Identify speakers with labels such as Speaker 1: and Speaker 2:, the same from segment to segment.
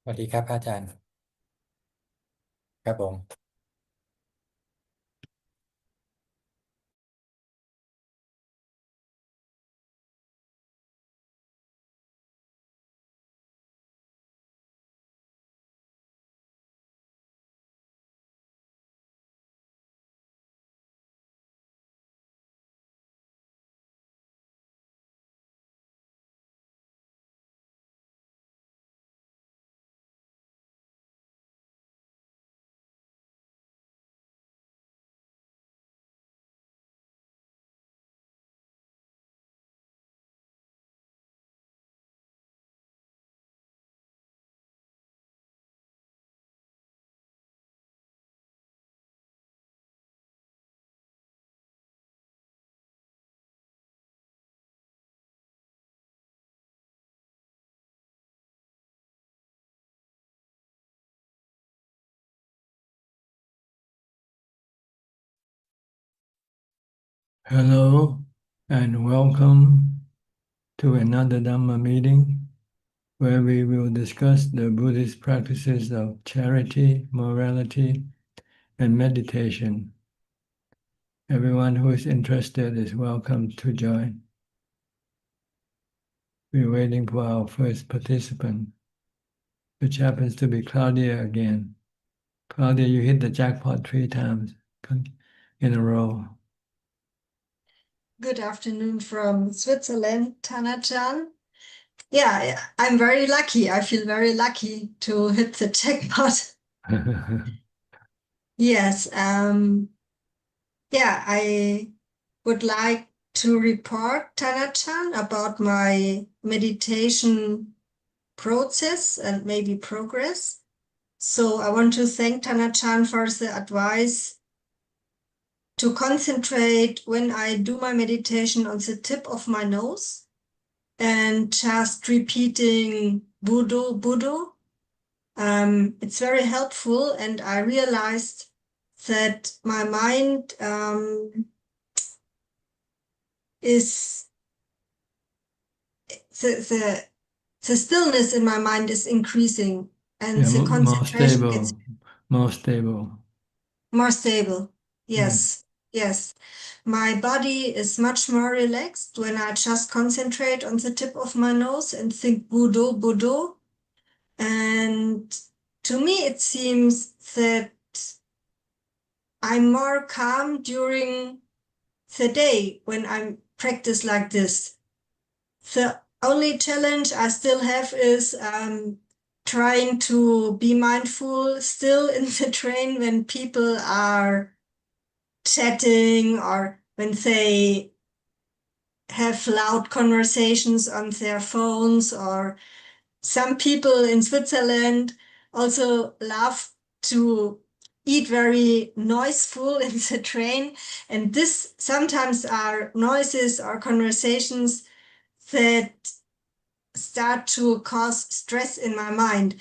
Speaker 1: สวัสดีครับอาจารย์ครับผม
Speaker 2: Hello and welcome to another Dhamma meeting where we will discuss the Buddhist practices of charity, morality, and meditation. Everyone who is interested is welcome to join. We're waiting for our first participant, which happens to be Claudia again. Claudia, you hit the jackpot 3 times in a row.
Speaker 3: Good afternoon from Switzerland, Tanachan. Yeah, I'm very lucky. I feel very lucky to hit the jackpot. Yes, yeah, I would like to report, Tanachan, about my meditation process and maybe progress. So I want to thank Tanachan for the advice to concentrate when I do my meditation on the tip of my nose and just repeating Buddha, Buddha. It's very helpful, and I realized that my mind is the stillness in my mind is increasing, and
Speaker 2: Yeah,
Speaker 3: the
Speaker 2: more
Speaker 3: concentration gets
Speaker 2: stable, more stable.
Speaker 3: more stable.
Speaker 2: Yeah.
Speaker 3: Yes. My body is much more relaxed when I just concentrate on the tip of my nose and think Buddha, Buddha. And to me, it seems that I'm more calm during the day when I practice like this. The only challenge I still have is trying to be mindful still in the train when people are chatting or when they have loud conversations on their phones, or some people in Switzerland also love to eat very noiseful in the train. And this sometimes are noises or conversations that start to cause stress in my mind.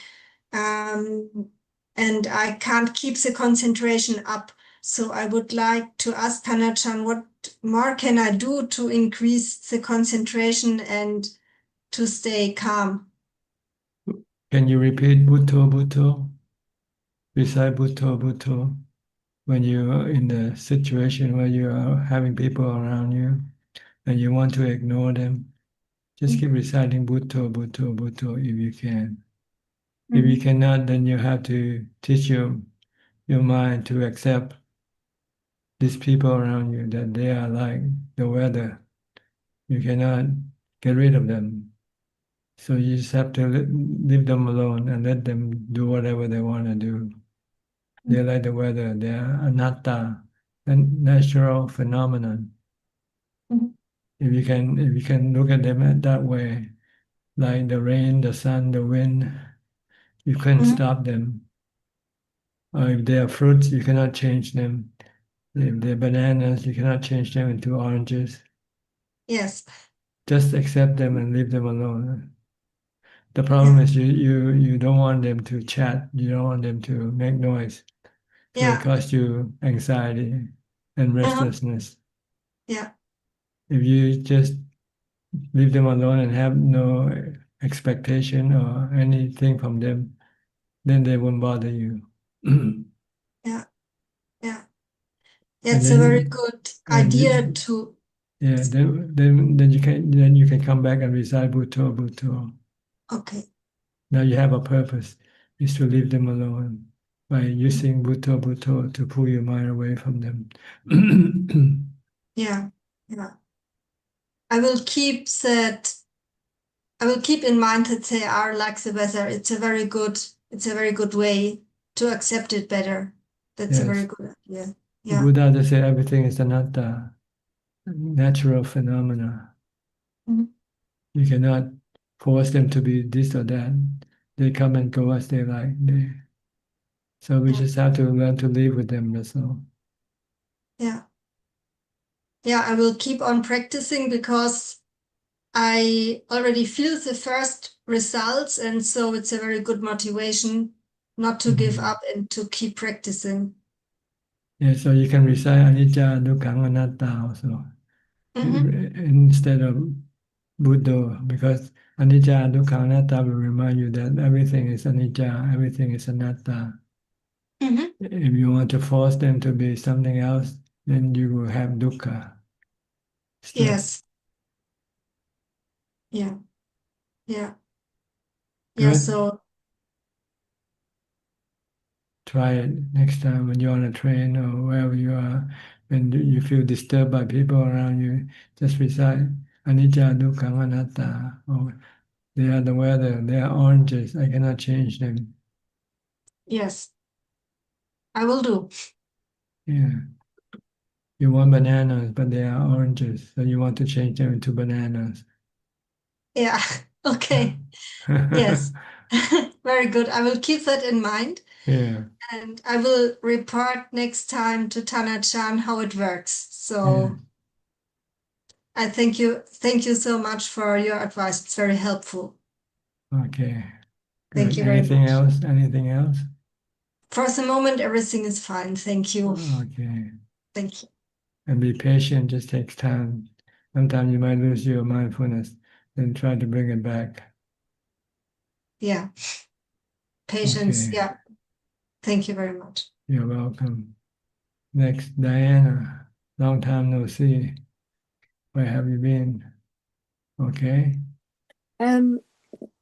Speaker 3: And I can't keep the concentration up. So I would like to ask Kanachan, what more can I do to increase the concentration and to stay calm?
Speaker 2: Can you repeat Bhutto Bhutto? Recite Bhutto Bhutto when you're in the situation where you are having people around you and you want to ignore them. Just keep reciting Bhutto Bhutto Bhutto if you can. If you cannot, then you have to teach your mind to accept these people around you, that they are like the weather. You cannot get rid of them. So you just have to leave them alone and let them do whatever they want to do. They're like the weather. They're anatta, a natural phenomenon.
Speaker 3: Mhm.
Speaker 2: If you can look at them that way, like the rain, the sun, the wind, you can't
Speaker 3: Mhm.
Speaker 2: stop them. Or if they are fruits, you cannot change them. If they're bananas, you cannot change them into oranges.
Speaker 3: Yes.
Speaker 2: Just accept them and leave them alone. The problem
Speaker 3: Yeah.
Speaker 2: is you don't want them to chat. You don't want them to make noise. So it
Speaker 3: Yeah.
Speaker 2: causes you anxiety and
Speaker 3: Uh-huh.
Speaker 2: restlessness.
Speaker 3: Yeah.
Speaker 2: If you just leave them alone and have no expectation or anything from them, then they won't bother you.
Speaker 3: Yeah. Yeah.
Speaker 2: And
Speaker 3: It's a very
Speaker 2: then,
Speaker 3: good
Speaker 2: and
Speaker 3: idea to,
Speaker 2: yeah, then you can come back and recite Bhutto, Bhutto.
Speaker 3: okay.
Speaker 2: Now you have a purpose, is to leave them alone by using Bhutto, Bhutto to pull your mind away from them.
Speaker 3: Yeah. Yeah. I will keep in mind that they are like the weather. It's a very good way to accept it better. That's a very
Speaker 2: Yes,
Speaker 3: good idea.
Speaker 2: the
Speaker 3: Yeah.
Speaker 2: Buddha just said everything is anatta, natural phenomena.
Speaker 3: Mhm.
Speaker 2: You cannot force them to be this or that. They come and go as they like. So we
Speaker 3: Yeah.
Speaker 2: just have to learn to live with them, that's all.
Speaker 3: Yeah. Yeah. I will keep on practicing because I already feel the first results, and so it's a very good motivation not to give up and to keep practicing.
Speaker 2: Yeah, so you can recite anicca, dukkha, anatta also
Speaker 3: Mhm.
Speaker 2: instead of Buddha, because anicca, dukkha, anatta will remind you that everything is anicca, everything is anatta.
Speaker 3: Mhm.
Speaker 2: If you want to force them to be something else, then you will have dukkha, stress.
Speaker 3: Yes. Yeah. Yeah. Yeah.
Speaker 2: Good.
Speaker 3: So
Speaker 2: Try it next time when you're on a train or wherever you are. When you feel disturbed by people around you, just recite anicca, dukkha, anatta. Or they are the weather, they are oranges, I cannot change them.
Speaker 3: yes, I will do.
Speaker 2: Yeah. You want bananas, but they are oranges, so you want to change them into bananas.
Speaker 3: Yeah. Okay. Yes. Very good. I will keep that in mind,
Speaker 2: Yeah,
Speaker 3: and I will report next time to Tana-chan how it works.
Speaker 2: yeah.
Speaker 3: So I thank you. Thank you so much for your advice. It's very helpful.
Speaker 2: Okay,
Speaker 3: Thank
Speaker 2: good.
Speaker 3: you very
Speaker 2: Anything
Speaker 3: much.
Speaker 2: else? Anything else?
Speaker 3: For the moment, everything is fine. Thank you.
Speaker 2: Okay.
Speaker 3: Thank you.
Speaker 2: And be patient, just takes time. Sometimes you might lose your mindfulness, then try to bring it back.
Speaker 3: Yeah. Patience.
Speaker 2: Okay,
Speaker 3: Yeah. Thank you very much.
Speaker 2: you're welcome. Next, Diana. Long time no see. Where have you been? Okay.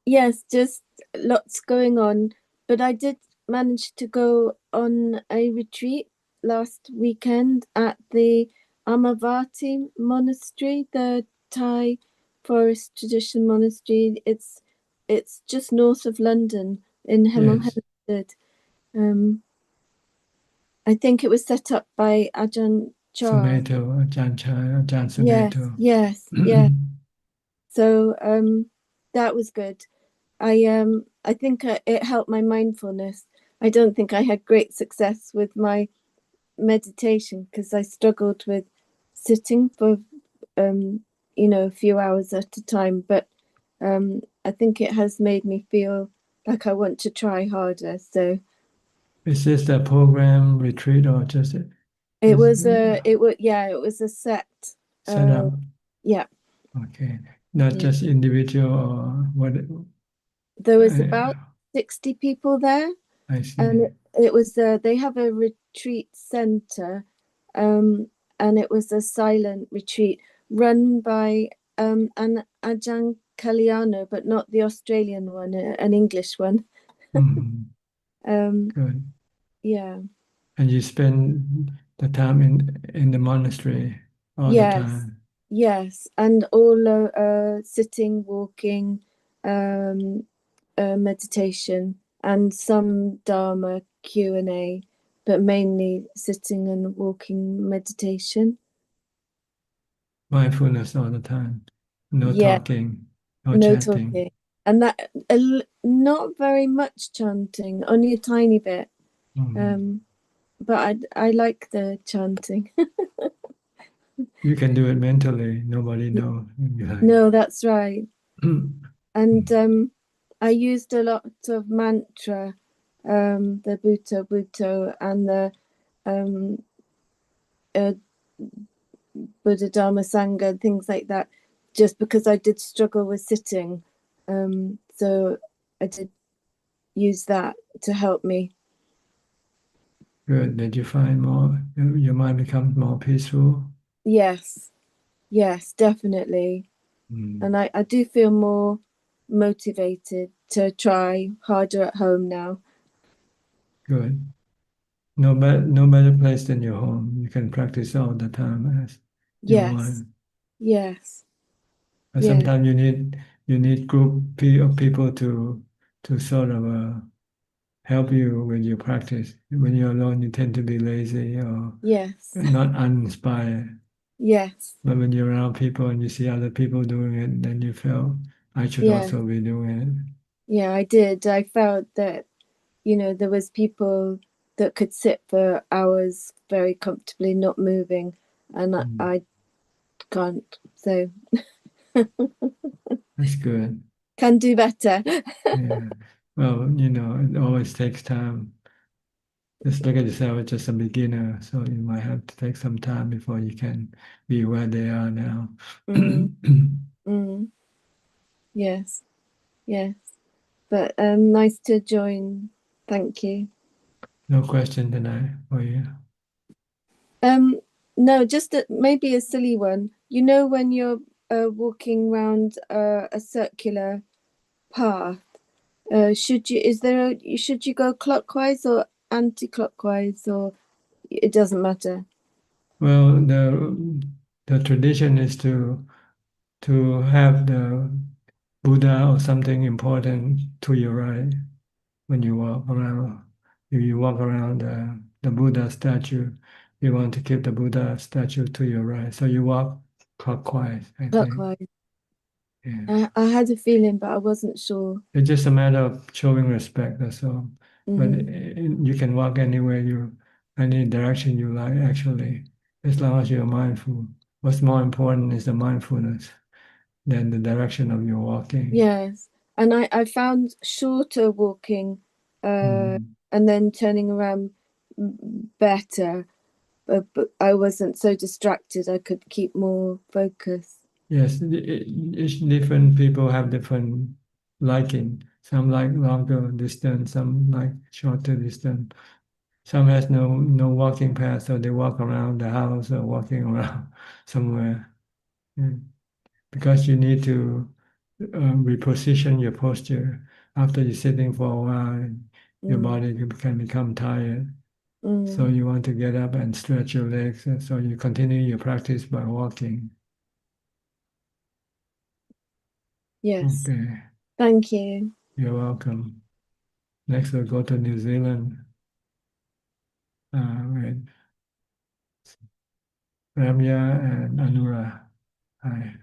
Speaker 4: Yes, just lots going on. But I did manage to go on a retreat last weekend at the Amavati monastery, the Thai forest tradition monastery. It's just north of London in Hemel
Speaker 2: Yes.
Speaker 4: Hempstead. I think it was set up by Ajaan Char.
Speaker 2: Sumeto, Ajaan
Speaker 4: Yes,
Speaker 2: Sumeto.
Speaker 4: yes, yes. So that was good. I think it helped my mindfulness. I don't think I had great success with my meditation because I struggled with sitting for a few hours at a time. But I think it has made me feel like I want to try harder. So
Speaker 2: Is this a program retreat or just
Speaker 4: it
Speaker 2: is
Speaker 4: was a set.
Speaker 2: set up?
Speaker 4: Yeah,
Speaker 2: Okay, not
Speaker 4: yeah.
Speaker 2: just individual or what?
Speaker 4: There was
Speaker 2: I,
Speaker 4: about 60 people there.
Speaker 2: I see.
Speaker 4: And it was they have a retreat center, and it was a silent retreat run by an Ajahn Kalyano, but not the Australian one, an English one.
Speaker 2: Mhm.
Speaker 4: um
Speaker 2: Good.
Speaker 4: yeah,
Speaker 2: And you spend the time in the monastery all the
Speaker 4: yes,
Speaker 2: time.
Speaker 4: yes, and all sitting, walking, meditation, and some Dharma Q&A, but mainly sitting and walking meditation.
Speaker 2: Mindfulness all the time. No
Speaker 4: Yeah,
Speaker 2: talking, no
Speaker 4: no
Speaker 2: chatting.
Speaker 4: talking. And that not very much chanting, only a tiny bit.
Speaker 2: Mhm.
Speaker 4: But I like the chanting.
Speaker 2: You can do it mentally. Nobody knows. You're like,
Speaker 4: No, that's right. And I used a lot of mantra, the Bhutto Bhutto and the um, uh, Buddha Dharma Sangha, things like that, just because I did struggle with sitting. So I did use that to help me.
Speaker 2: Good. Did you find your mind becomes more peaceful?
Speaker 4: Yes, definitely. And I do feel more motivated to try harder at home now.
Speaker 2: Good. No better place than your home. You can practice all the time as you want.
Speaker 4: Yes.
Speaker 2: But sometimes you need group of people to sort of help you with your practice. When you're alone, you tend to be lazy or not uninspired.
Speaker 4: Yes.
Speaker 2: But when you're around people and you see other people doing it, then you feel I should also be doing it.
Speaker 4: Yeah, I did. I felt that, there was people that could sit for hours very comfortably, not moving, and I can't. So
Speaker 2: That's good.
Speaker 4: can do better.
Speaker 2: Yeah. Well, it always takes time. Just look at yourself as just a beginner, so you might have to take some time before you can be where they are now.
Speaker 4: Yes. But nice to join. Thank you.
Speaker 2: No question tonight for you.
Speaker 4: No, just maybe a silly one. When you're walking around a circular path, should you go clockwise or anti-clockwise, or it doesn't matter?
Speaker 2: Well, the tradition is to have the Buddha or something important to your right when you walk around. If you walk around the Buddha statue, you want to keep the Buddha statue to your right. So you walk clockwise, I think.
Speaker 4: Clockwise.
Speaker 2: Yeah.
Speaker 4: I had a feeling, but I wasn't sure.
Speaker 2: It's just a matter of showing respect, that's all. But you can walk anywhere any direction you like, actually, as long as you're mindful. What's more important is the mindfulness than the direction of your walking.
Speaker 4: Yes, and I found shorter walking and then turning around better, but I wasn't so distracted. I could keep more focus.
Speaker 2: Yes, each different people have different liking. Some like longer distance, some like shorter distance. Some has no walking path, so they walk around the house or walking around somewhere. Because you need to reposition your posture. After you're sitting for a while, your body can become tired. So you want to get up and stretch your legs, and so you continue your practice by walking.
Speaker 4: Yes.
Speaker 2: Okay.
Speaker 4: Thank you.
Speaker 2: You're welcome. Next, we'll go to New Zealand. With Ramya and Anura. Hi.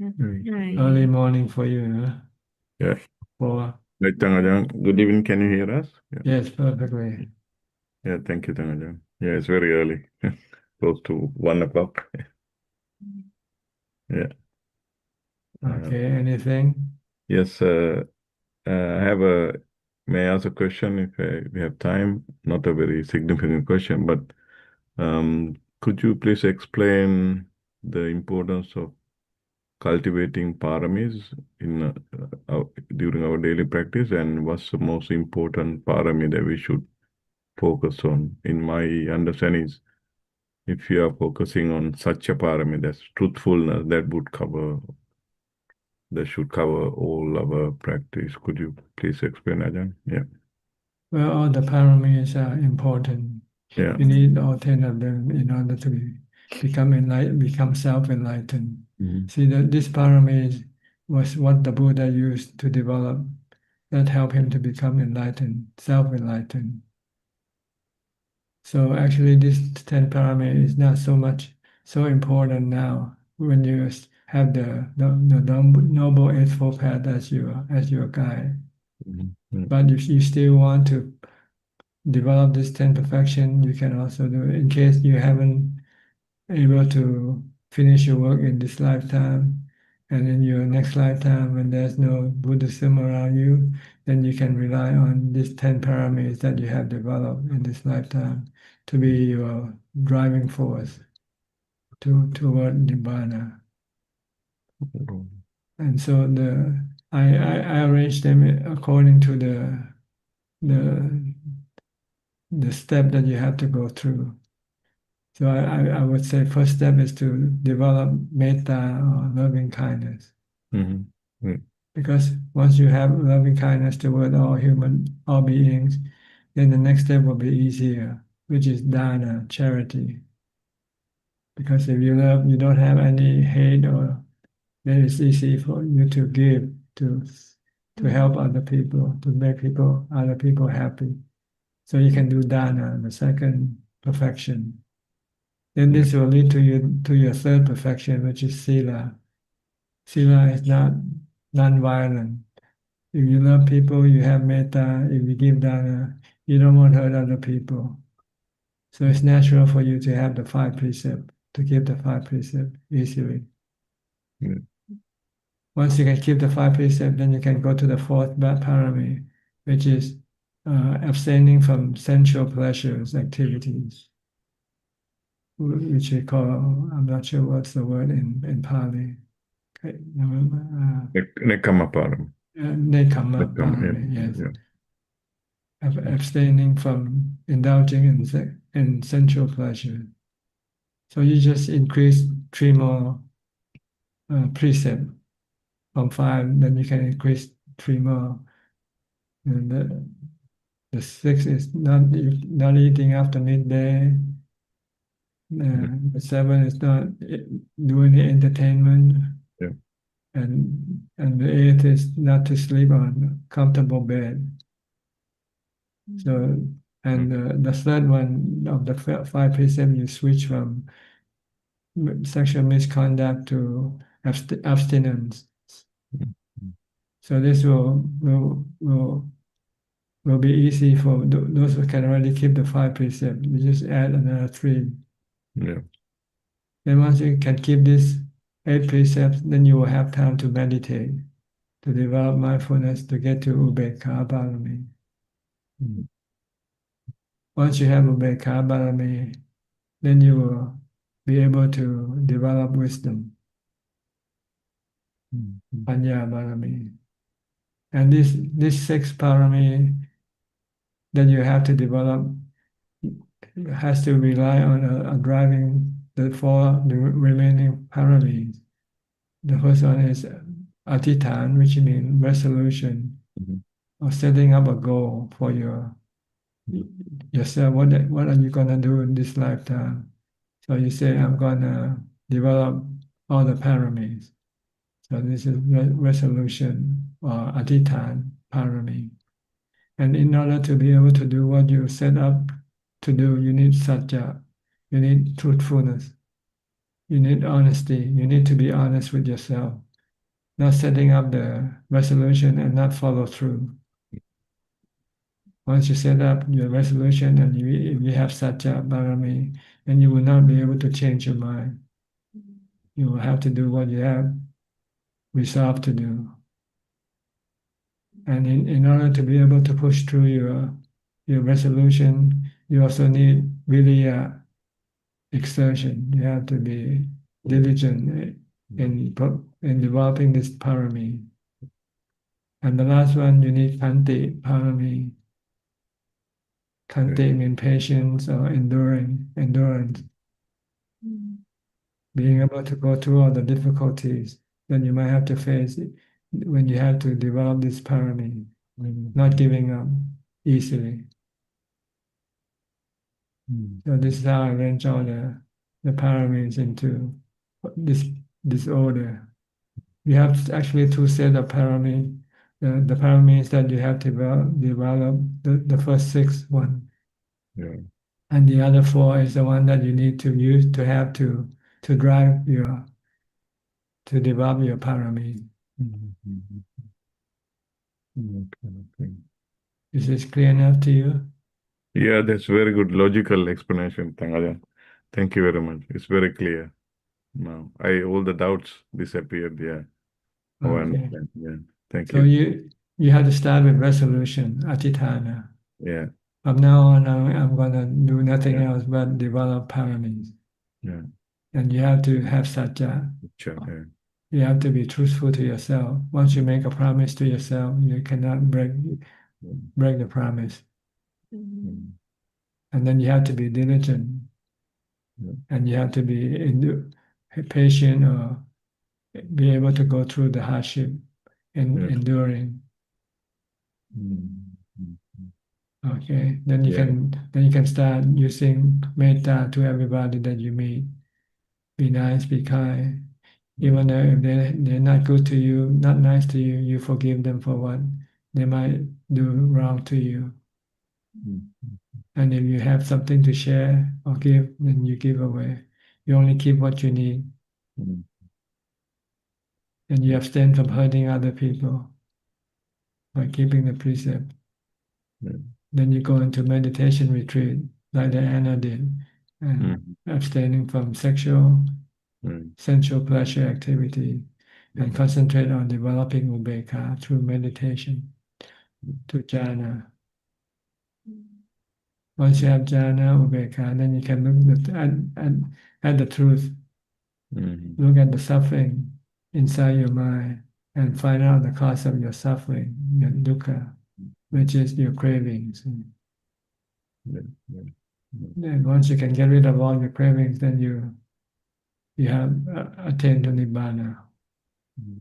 Speaker 2: Early morning for you, huh?
Speaker 5: Yeah.
Speaker 2: For
Speaker 5: Right, Ajaan. Good evening. Can you hear us? Yeah.
Speaker 2: Yes, perfectly.
Speaker 5: Yeah, thank you, Ajaan. Yeah, it's very early, close to 1 o'clock. Yeah.
Speaker 2: Okay, anything?
Speaker 5: Yes, may I ask a question if we have time? Not a very significant question, but could you please explain the importance of cultivating paramis during our daily practice, and what's the most important parami that we should focus on? In my understanding is, if you are focusing on such a parami, that's truthfulness, that should cover all our practice. Could you please explain, Ajahn? Yeah.
Speaker 2: Well, all the paramis are important.
Speaker 5: Yeah.
Speaker 2: You need all 10 of them in order to become self-enlightened. See that this paramis was what the Buddha used to develop that helped him to become enlightened, self-enlightened. So actually this 10 paramis is not so important now when you have the Noble Eightfold Path as your guide. But if you still want to develop this 10 perfection, you can also do it in case you haven't able to finish your work in this lifetime, and in your next lifetime when there's no Buddhism around you, then you can rely on these 10 paramis that you have developed in this lifetime to be your driving force toward Nibbana. And so I arrange them according to the step that you have to go through. So I would say first step is to develop metta or loving kindness.
Speaker 5: Mm-hmm.
Speaker 2: Because once you have loving kindness toward all beings, then the next step will be easier, which is dana, charity. Because if you love, you don't have any hate, or then it's easy for you to give, to help other people, to make other people happy. So you can do dana, the second perfection. Then this will lead to your third perfection, which is sila. Sila is not non-violent. If you love people, you have metta. If you give dana, you don't want to hurt other people. So it's natural for you to have the 5 precepts, to keep the 5 precepts easily.
Speaker 5: Yeah.
Speaker 2: Once you can keep the 5 precepts, then you can go to the fourth parami, which is abstaining from sensual pleasures, activities, which we call, I'm not sure what's the word in Pali. Okay,
Speaker 5: Nekama param.
Speaker 2: Nekamma parami, yes. Abstaining from indulging in sensual pleasure. So you just increase 3 more precepts from 5, then you can increase 3 more. And the 6 is not eating after midday. The 7 is not doing the entertainment.
Speaker 5: Yeah.
Speaker 2: And the 8th is not to sleep on a comfortable bed. So, and the third one of the 5 precepts, you switch from sexual misconduct to abstinence. So this will be easy for those who can already keep the 5 precepts. You just add another 3.
Speaker 5: Yeah.
Speaker 2: Then once you can keep these 8 precepts, then you will have time to meditate, to develop mindfulness, to get to ubekkha parami. Once you have ubekkha parami, then you will be able to develop wisdom, panya parami. And this 6 parami that you have to develop has to rely on driving the remaining paramis. The first one is atithan, which means resolution, or setting up a goal for yourself. What are you gonna do in this lifetime? So you say, I'm gonna develop all the paramis. So this is resolution or atithan parami. And in order to be able to do what you set up to do, you need satya, you need truthfulness, you need honesty, you need to be honest with yourself, not setting up the resolution and not follow through. Once you set up your resolution and you have satya parami, then you will not be able to change your mind. You will have to do what you have resolved to do. And in order to be able to push through your resolution, you also need really exertion. You have to be diligent in developing this parami. And the last one, you need khanti parami. Khanti means patience or endurance. Being able to go through all the difficulties that you might have to face when you have to develop this parami, not giving up easily. So this is how I arrange all the paramis into this order. You have actually 2 sets of parami. The paramis that you have to develop the first 6 one.
Speaker 5: Yeah.
Speaker 2: And the other 4 is the one that you need to use to have to drive to develop your parami.
Speaker 5: Okay.
Speaker 2: Is this clear enough to you?
Speaker 5: Yeah, that's very good logical explanation, Ajaan. Thank you very much. It's very clear now. All the doubts disappeared. Yeah. Oh, I
Speaker 2: Okay.
Speaker 5: understand. Yeah. Thank
Speaker 2: So
Speaker 5: you.
Speaker 2: you have to start with resolution, atitana.
Speaker 5: Yeah.
Speaker 2: From now on, I'm gonna do nothing else but develop paramis.
Speaker 5: Yeah.
Speaker 2: And you have to have satya.
Speaker 5: Sure. Yeah.
Speaker 2: You have to be truthful to yourself. Once you make a promise to yourself, you cannot break the promise.
Speaker 4: Mhm.
Speaker 2: And then you have to be diligent,
Speaker 5: Yeah.
Speaker 2: and you have to be patient, or be able to go through the hardship and
Speaker 5: Yeah.
Speaker 2: enduring.
Speaker 5: Mm.
Speaker 2: Okay, then you
Speaker 5: Yeah.
Speaker 2: can start using metta to everybody that you meet. Be nice, be kind. Even though if they're not good to you, not nice to you, you forgive them for what they might do wrong to you.
Speaker 5: Mm.
Speaker 2: And if you have something to share or give, then you give away. You only keep what you need,
Speaker 5: Mm.
Speaker 2: and you abstain from hurting other people by keeping the precept.
Speaker 5: Yeah.
Speaker 2: Then you go into meditation retreat, like Diana did, and
Speaker 5: Mm.
Speaker 2: abstaining from sexual,
Speaker 5: Mm.
Speaker 2: sensual pleasure activity, and concentrate on developing ubekkha through meditation to jhana. Once you have jhana, ubekkha, then you can look at the truth,
Speaker 5: Mm.
Speaker 2: look at the suffering inside your mind, and find out the cause of your suffering, your dukkha, which is your cravings.
Speaker 5: Yeah. Yeah.
Speaker 2: And once you can get rid of all your cravings, then you have attained to nibbana
Speaker 5: Mm.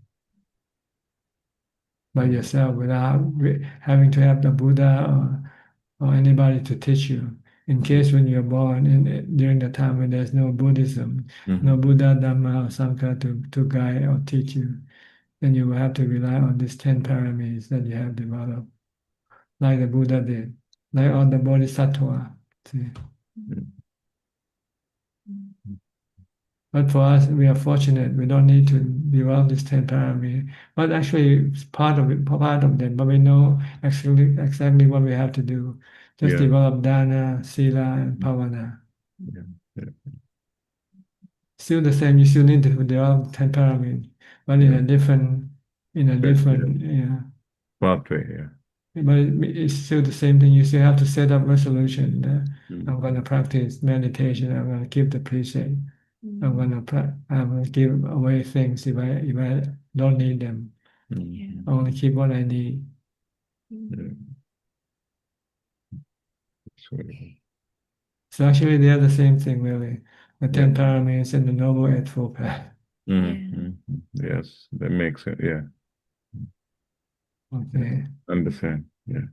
Speaker 2: by yourself without having to have the Buddha or anybody to teach you. In case when you're born during the time when there's no Buddhism, no Buddha, Dhamma, or Sangha to guide or teach you, then you will have to rely on these 10 paramis that you have developed, like the Buddha did, like all the Bodhisattva. See?
Speaker 5: Mm.
Speaker 2: But for us, we are fortunate. We don't need to develop these 10 paramis. But actually, it's part of it, part of them. But we know exactly what we have to do. Just
Speaker 5: Yeah.
Speaker 2: develop dana, sila, and bhavana.
Speaker 5: Yeah. Yeah.
Speaker 2: Still the same. You still need to develop 10 paramis, but in
Speaker 5: Yeah.
Speaker 2: a different, yeah.
Speaker 5: Pathway. Yeah.
Speaker 2: But it's still the same thing. You still have to set up resolution.
Speaker 5: Mm.
Speaker 2: I'm going to practice meditation. I'm going to keep the precept. I'm gonna give away things if I don't need them.
Speaker 5: Mm.
Speaker 2: I only keep what I need.
Speaker 5: Yeah. So,
Speaker 2: So actually, they are the same thing, really. The 10
Speaker 5: Yeah.
Speaker 2: paramis and the Noble Eightfold Path.
Speaker 5: Yes, that makes it. Yeah.
Speaker 2: Okay.
Speaker 5: Understand. Yeah.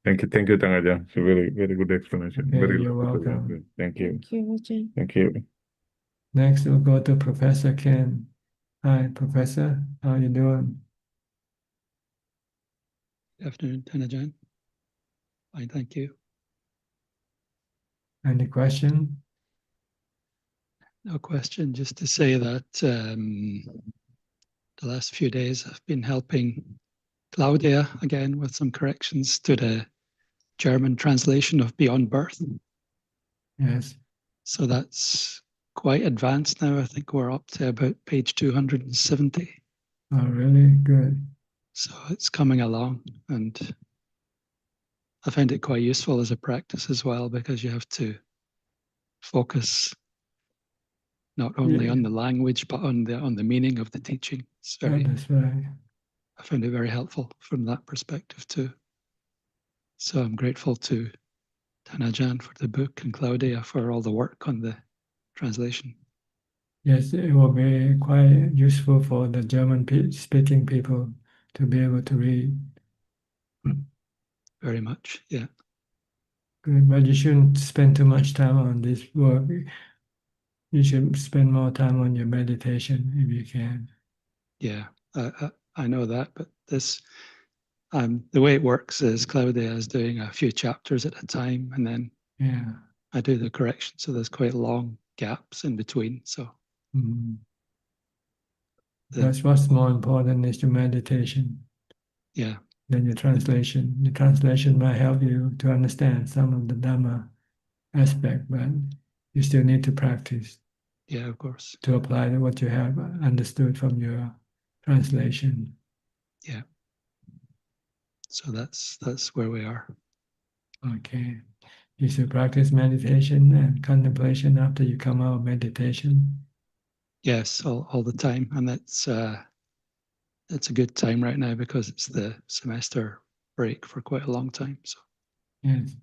Speaker 5: Thank you, Tangaja. It's a very, very good explanation.
Speaker 2: Okay,
Speaker 5: Very
Speaker 2: you're
Speaker 5: logical.
Speaker 2: welcome.
Speaker 5: Thank you.
Speaker 4: Thank you, Ajahn.
Speaker 5: Thank you.
Speaker 2: Next, we'll go to Professor Ken. Hi, Professor. How you doing?
Speaker 6: Good afternoon, Ajahn. Fine, thank you.
Speaker 2: Any question?
Speaker 6: No question, just to say that the last few days I've been helping Claudia again with some corrections to the German translation of Beyond Birth.
Speaker 2: Yes.
Speaker 6: So that's quite advanced now. I think we're up to about page 270.
Speaker 2: Oh, really? Good.
Speaker 6: So it's coming along, and I find it quite useful as a practice as well, because you have to focus not only on the language but on the meaning of the teaching. It's very,
Speaker 2: that's right.
Speaker 6: I found it very helpful from that perspective too. So I'm grateful to Ajahn for the book and Claudia for all the work on the translation.
Speaker 2: Yes, it will be quite useful for the German speaking people to be able to read.
Speaker 6: Very much, yeah.
Speaker 2: Good, but you shouldn't spend too much time on this work. You should spend more time on your meditation if you can.
Speaker 6: Yeah, I know that, but this, the way it works is Claudia is doing a few chapters at a time, and then I do the correction. So there's quite long gaps in between. So
Speaker 2: that's what's more important is your meditation.
Speaker 6: Yeah.
Speaker 2: Than your translation. The translation might help you to understand some of the Dhamma aspect, but you still need to practice.
Speaker 6: Yeah, of course.
Speaker 2: To apply what you have understood from your translation.
Speaker 6: Yeah. So that's where we are.
Speaker 2: Okay. You should practice meditation and contemplation after you come out of meditation.
Speaker 6: Yes, all the time, and it's a good time right now because it's the semester break for quite a long time. So
Speaker 2: Yes.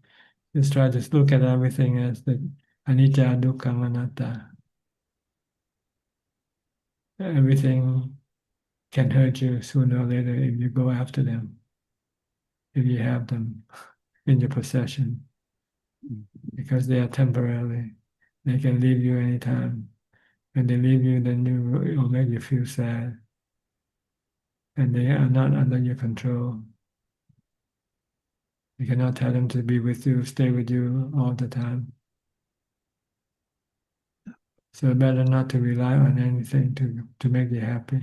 Speaker 2: Just try to look at everything as the anicca, dukkha, anatta. Everything can hurt you sooner or later if you go after them, if you have them in your possession, because they are temporary. They can leave you anytime. When they leave you, then it will make you feel sad. And they are not under your control. You cannot tell them to be with you, stay with you all the time. So better not to rely on anything to make you happy.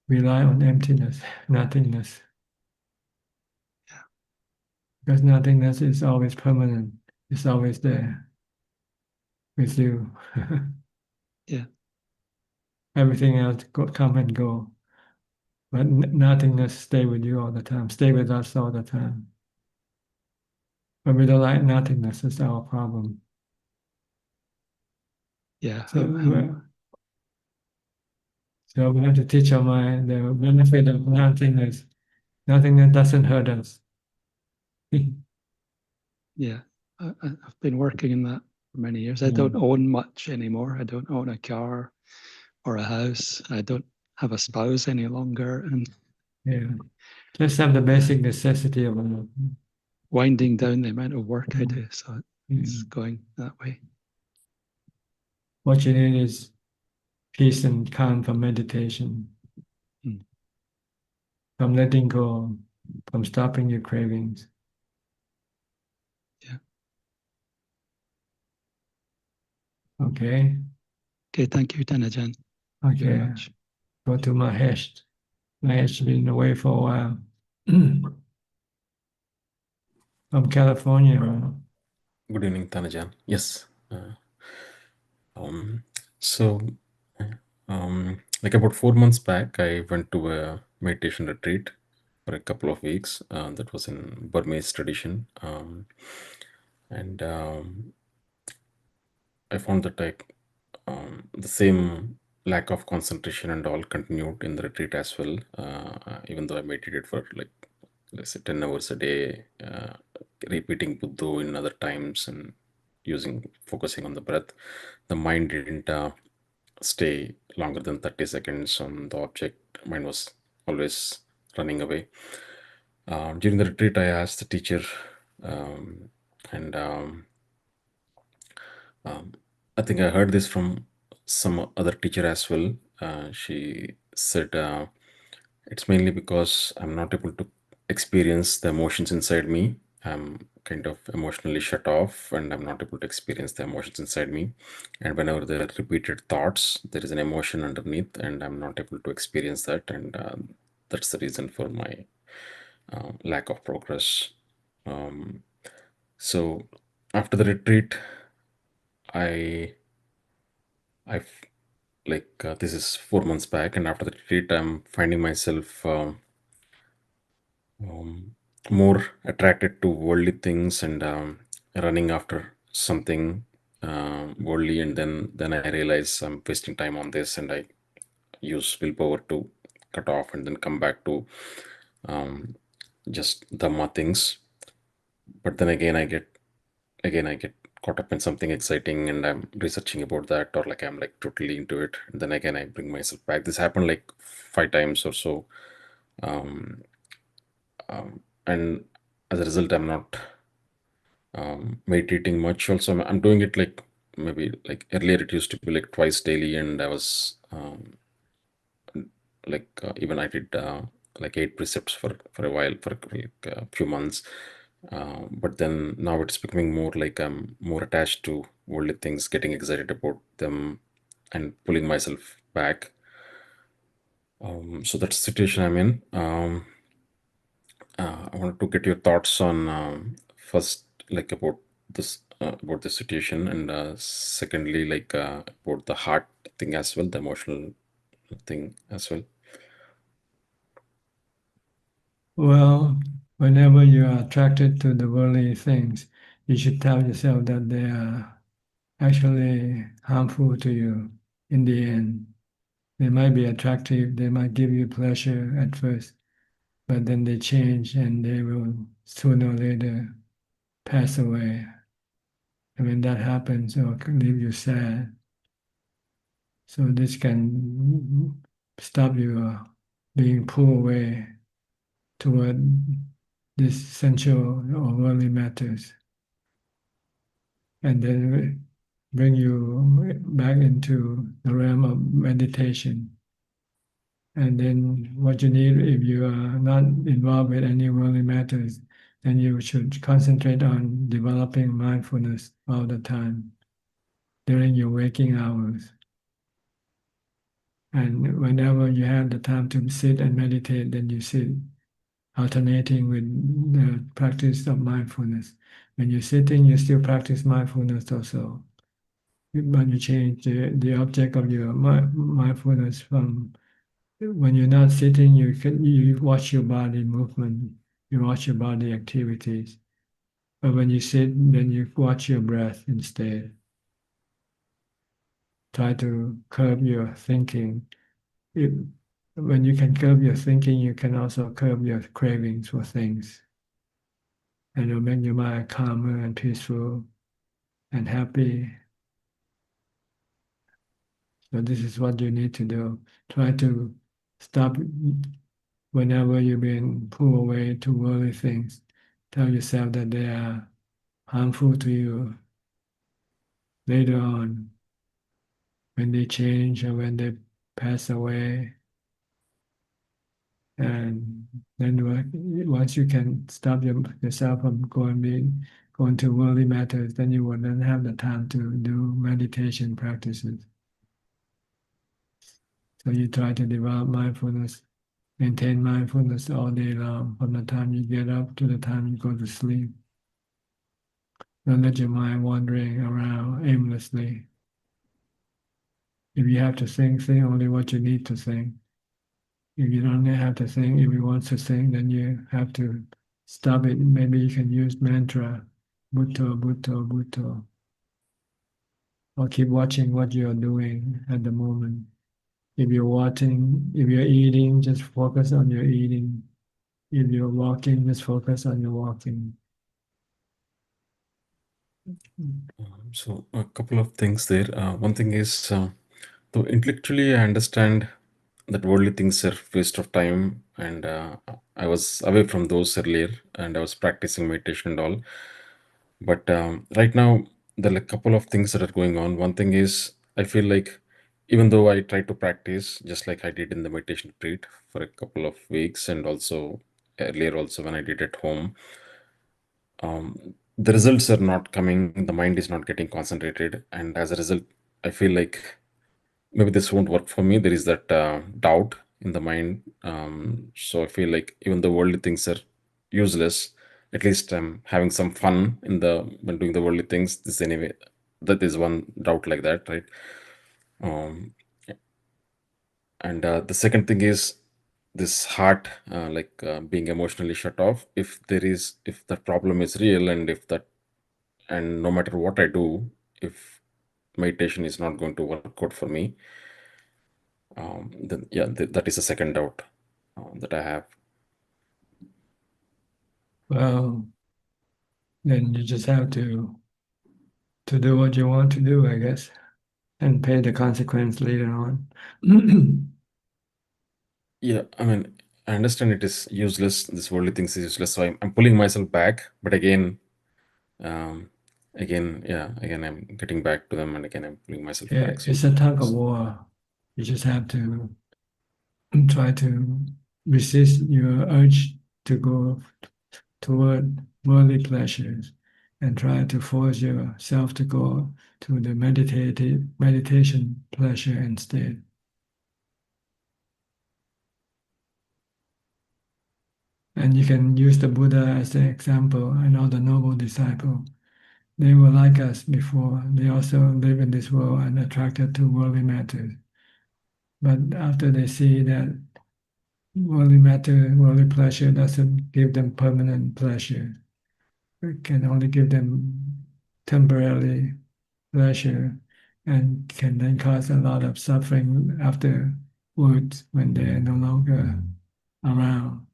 Speaker 2: Rely on emptiness, nothingness. Because nothingness is always permanent. It's always there with you.
Speaker 6: yeah,
Speaker 2: Everything else come and go. But nothingness stay with you all the time, stay with us all the time. But we don't like nothingness, it's our problem.
Speaker 6: yeah.
Speaker 2: So we have to teach our mind the benefit of nothingness. Nothingness doesn't hurt us.
Speaker 6: Yeah, I've been working in that for many years. I don't own much anymore. I don't own a car or a house. I don't have a spouse any longer, and
Speaker 2: Yeah, just have the basic necessity of
Speaker 6: winding down the amount of work I do. So it's going that way.
Speaker 2: What you need is peace and calm from meditation, from letting go, from stopping your cravings.
Speaker 6: Yeah.
Speaker 2: Okay.
Speaker 6: Okay, thank you, Ajaan. Thank you very
Speaker 2: Okay.
Speaker 6: much.
Speaker 2: Go to Mahesh. Mahesh has been away for a while. From California.
Speaker 1: Good evening, Tanajan. Yes. So, like about 4 months back, I went to a meditation retreat for a couple of weeks. That was in Burmese tradition, and I found that the same lack of concentration and all continued in the retreat as well. Even though I meditated for like let's say 10 hours a day, repeating Buddha in other times and focusing on the breath, the mind didn't stay longer than 30 seconds on the object. Mind was always running away. During the retreat, I asked the teacher, and I think I heard this from some other teacher as well. She said it's mainly because I'm not able to experience the emotions inside me. I'm kind of emotionally shut off and I'm not able to experience the emotions inside me. And whenever there are repeated thoughts, there is an emotion underneath and I'm not able to experience that. And that's the reason for my lack of progress. So after the retreat, I I've like this is 4 months back, and after the retreat, I'm finding myself more attracted to worldly things and running after something worldly, and then I realize I'm wasting time on this, and I use willpower to cut off and then come back to um, just Dhamma things. But then again I get caught up in something exciting and I'm researching about that, or like I'm like totally into it, and then again I bring myself back. This happened like 5 times or so, and as a result I'm not meditating much. Also I'm doing it like maybe like earlier it used to be like twice daily, and I was even I did like 8 precepts for a while, for like a few months, but then now it's becoming more like I'm more attached to worldly things, getting excited about them and pulling myself back. So that's the situation I'm in. I wanted to get your thoughts on first like about the situation, and secondly like about the heart thing as well, the emotional thing as well.
Speaker 2: Well, whenever you are attracted to the worldly things, you should tell yourself that they are actually harmful to you in the end. They might be attractive, they might give you pleasure at first, but then they change and they will sooner or later pass away. And when that happens, it can leave you sad. So this can stop you being pulled away toward this sensual or worldly matters, and then bring you back into the realm of meditation. And then what you need, if you are not involved with any worldly matters, then you should concentrate on developing mindfulness all the time during your waking hours. And whenever you have the time to sit and meditate, then you sit, alternating with the practice of mindfulness. When you're sitting, you still practice mindfulness also. But you change the object of your mindfulness from when you're not sitting, you watch your body movement, you watch your body activities. But when you sit, then you watch your breath instead. Try to curb your thinking. When you can curb your thinking, you can also curb your cravings for things. And it'll make your mind calmer and peaceful and happy. So this is what you need to do. Try to stop whenever you've been pulled away to worldly things. Tell yourself that they are harmful to you later on when they change or when they pass away. And then once you can stop yourself from going to worldly matters, then you will then have the time to do meditation practices. So you try to develop mindfulness, maintain mindfulness all day long, from the time you get up to the time you go to sleep. Don't let your mind wandering around aimlessly. If you have to think only what you need to think. If you don't have to think, if you want to think, then you have to stop it. Maybe you can use mantra, Bhutto, Bhutto, Bhutto. Or keep watching what you're doing at the moment. If you're eating, just focus on your eating. If you're walking, just focus on your walking.
Speaker 1: So a couple of things there. One thing is, so intellectually I understand that worldly things are waste of time, and I was away from those earlier, and I was practicing meditation and all. But right now, there are a couple of things that are going on. One thing is, I feel like even though I try to practice, just like I did in the meditation retreat for a couple of weeks, and also earlier also when I did at home, the results are not coming. The mind is not getting concentrated, and as a result, I feel like maybe this won't work for me. There is that doubt in the mind. So I feel like even the worldly things are useless, at least I'm having some fun in the when doing the worldly things. This anyway, that is one doubt like that, right? Um, and the second thing is this heart, being emotionally shut off. If the problem is real, and no matter what I do, if meditation is not going to work out for me, then yeah, that is a second doubt that I have.
Speaker 2: Well, then you just have to do what you want to do, I guess, and pay the consequence later on.
Speaker 1: Yeah, I mean, I understand it is useless. This worldly things is useless, so I'm pulling myself back. But um, again, I'm getting back to them, and again, I'm pulling myself
Speaker 2: Yeah,
Speaker 1: back. So
Speaker 2: it's a tug of war. You just have to try to resist your urge to go toward worldly pleasures and try to force yourself to go to the meditation pleasure instead. And you can use the Buddha as the example and all the noble disciples. They were like us before. They also live in this world and attracted to worldly matters. But after they see that worldly pleasure doesn't give them permanent pleasure, it can only give them temporarily pleasure, and can then cause a lot of suffering afterwards when they're no longer around.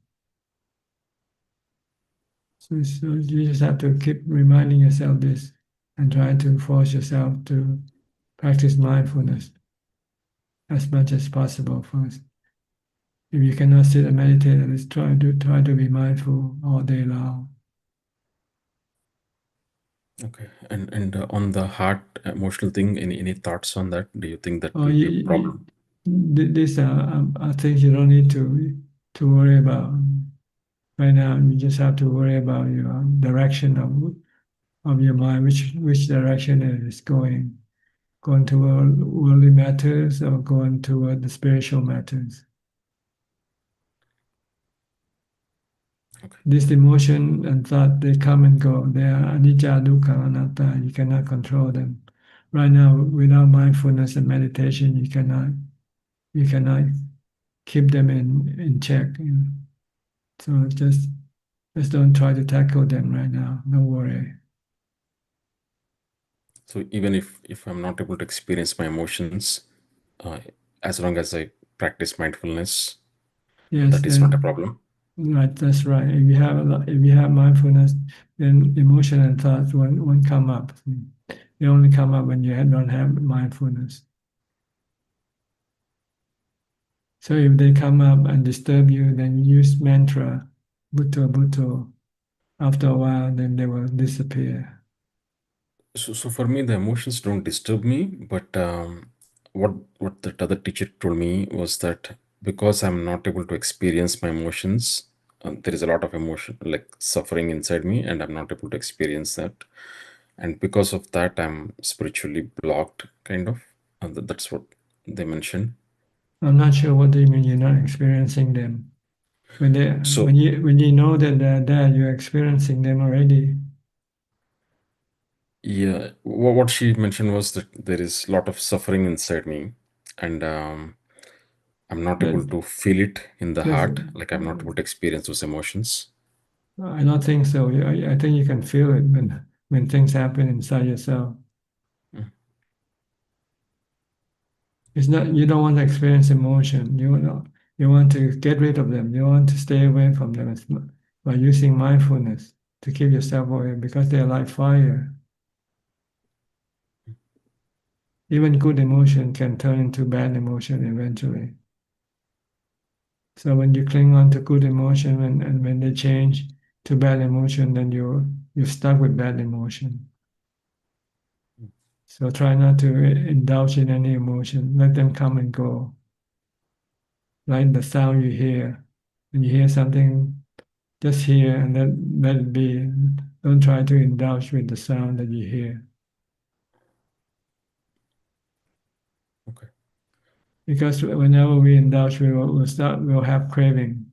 Speaker 2: So you just have to keep reminding yourself this and try to force yourself to practice mindfulness as much as possible first. If you cannot sit and meditate, at least try to be mindful all day long.
Speaker 1: Okay. And on the heart emotional thing, any thoughts on that? Do you think that
Speaker 2: Oh,
Speaker 1: will be a problem?
Speaker 2: these are things you don't need to worry about right now. You just have to worry about your direction of your mind, which direction it is going toward worldly matters or going toward the spiritual matters.
Speaker 1: Okay.
Speaker 2: This emotion and thought, they come and go. They are anicca, dukkha, anatta. You cannot control them. Right now, without mindfulness and meditation, you cannot keep them in check. So just don't try to tackle them right now. Don't worry.
Speaker 1: So even if I'm not able to experience my emotions, as long as I practice mindfulness,
Speaker 2: Yes,
Speaker 1: that is not a problem.
Speaker 2: right. That's right. If you have mindfulness, then emotion and thoughts won't come up. They only come up when you don't have mindfulness. So if they come up and disturb you, then you use mantra, bhutto bhutto. After a while, then they will disappear.
Speaker 1: So for me, the emotions don't disturb me, but what that other teacher told me was that because I'm not able to experience my emotions, there is a lot of emotion like suffering inside me, and I'm not able to experience that, and because of that, I'm spiritually blocked, kind of. And that's what they mentioned.
Speaker 2: I'm not sure what do you mean you're not experiencing them.
Speaker 1: So
Speaker 2: When you know that they're there, you're experiencing them already.
Speaker 1: yeah, what she mentioned was that there is a lot of suffering inside me, and I'm not able
Speaker 2: That
Speaker 1: to feel it in the
Speaker 2: that's,
Speaker 1: heart, like I'm not able to experience those emotions.
Speaker 2: I don't think so. I think you can feel it when things happen inside yourself.
Speaker 1: Mm.
Speaker 2: It's not you don't want to experience emotion. You want to get rid of them. You want to stay away from them by using mindfulness to keep yourself away because they're like fire. Even good emotion can turn into bad emotion eventually. So when you cling on to good emotion and when they change to bad emotion, then you're stuck with bad emotion. So try not to indulge in any emotion. Let them come and go. Like the sound you hear. When you hear something, just hear and let it be. Don't try to indulge with the sound that you hear.
Speaker 1: Okay.
Speaker 2: Because whenever we indulge, we'll have craving.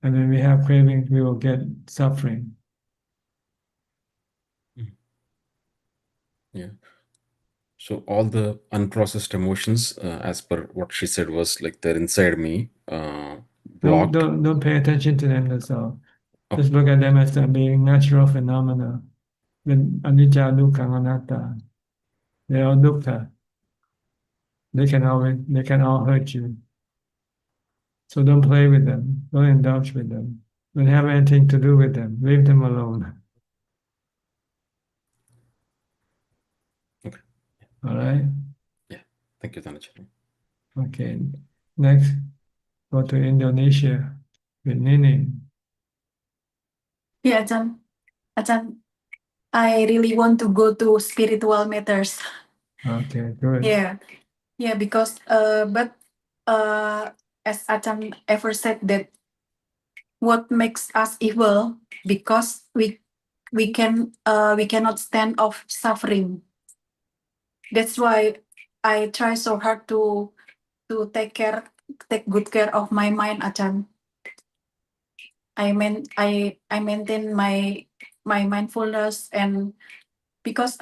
Speaker 2: And when we have craving, we will get suffering.
Speaker 1: Mm. Yeah. So all the unprocessed emotions, as per what she said, was like they're inside me, blocked.
Speaker 2: Don't pay attention to them, that's all.
Speaker 1: Oh,
Speaker 2: Just look at them as being natural phenomena. Then anicca, dukkha, anatta. They are dukkha. They can all hurt you. So don't play with them. Don't indulge with them. Don't have anything to do with them. Leave them alone.
Speaker 1: okay.
Speaker 2: All right.
Speaker 1: Yeah. Thank you, Dhanacharya.
Speaker 2: Okay. Next, go to Indonesia with Nining.
Speaker 7: Yeah, Ajahn, I really want to go to spiritual matters.
Speaker 2: Okay, good.
Speaker 7: Yeah, because but as Ajahn ever said that what makes us evil because we cannot stand of suffering. That's why I try so hard to take good care of my mind, Ajahn. I maintain my mindfulness, and because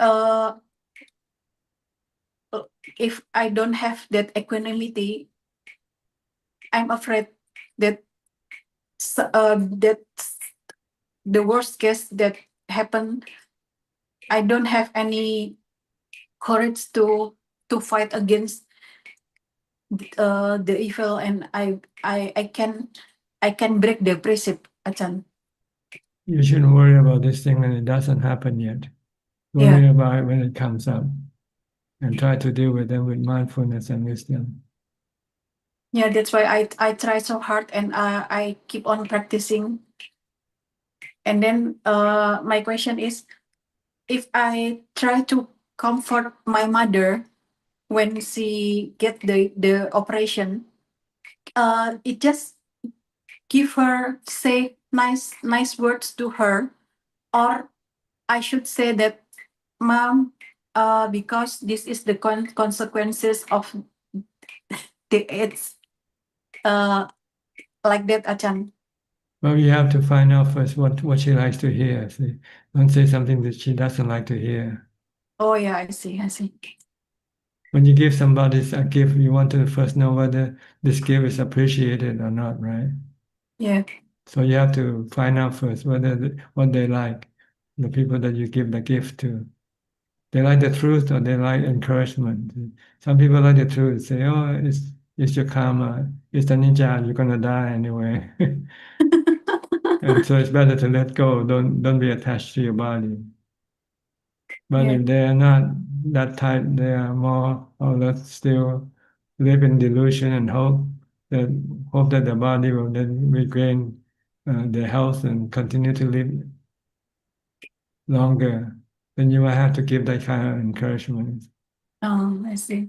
Speaker 7: if I don't have that equanimity, I'm afraid that that the worst case that happened, I don't have any courage to fight against the evil, and I can break the precept, Ajahn.
Speaker 2: You shouldn't worry about this thing when it doesn't happen yet. Worry about it when it comes up, and try to deal with them with mindfulness and wisdom.
Speaker 7: Yeah, that's why I try so hard, and I keep on practicing. And then my question is, if I try to comfort my mother when she get the operation, it just give her, say nice words to her, or I should say that, Mom, because this is the consequences of the AIDS, like that, Ajahn.
Speaker 2: Well, you have to find out first what she likes to hear. See? Don't say something that she doesn't like to hear.
Speaker 7: Oh yeah, I see.
Speaker 2: When you give somebody a gift, you want to first know whether this gift is appreciated or not, right?
Speaker 7: Yeah.
Speaker 2: So you have to find out first whether what they like, the people that you give the gift to. They like the truth or they like encouragement. Some people like the truth, say, "Oh, it's your karma, it's the ninja, you're gonna die anyway." And so it's better to let go. Don't be attached to your body. But
Speaker 7: Yeah.
Speaker 2: if they are not that type, they are more or less still live in delusion and hope that the body will then regain their health and continue to live longer. Then you will have to give that kind of encouragement.
Speaker 7: I see.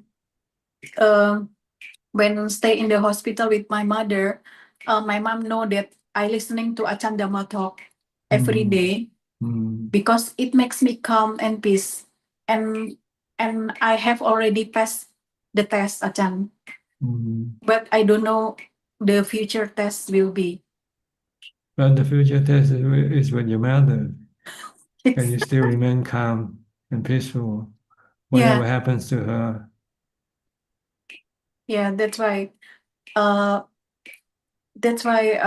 Speaker 7: When stay in the hospital with my mother, my mom know that I listening to Ajahn Dhammatalk every day, because it makes me calm and peace. And I have already passed the test, Ajahn. But I don't know the future test will be.
Speaker 2: But the future test is with your mother. Can you still remain calm and peaceful, whatever happens to her?
Speaker 7: Yeah, that's why. That's why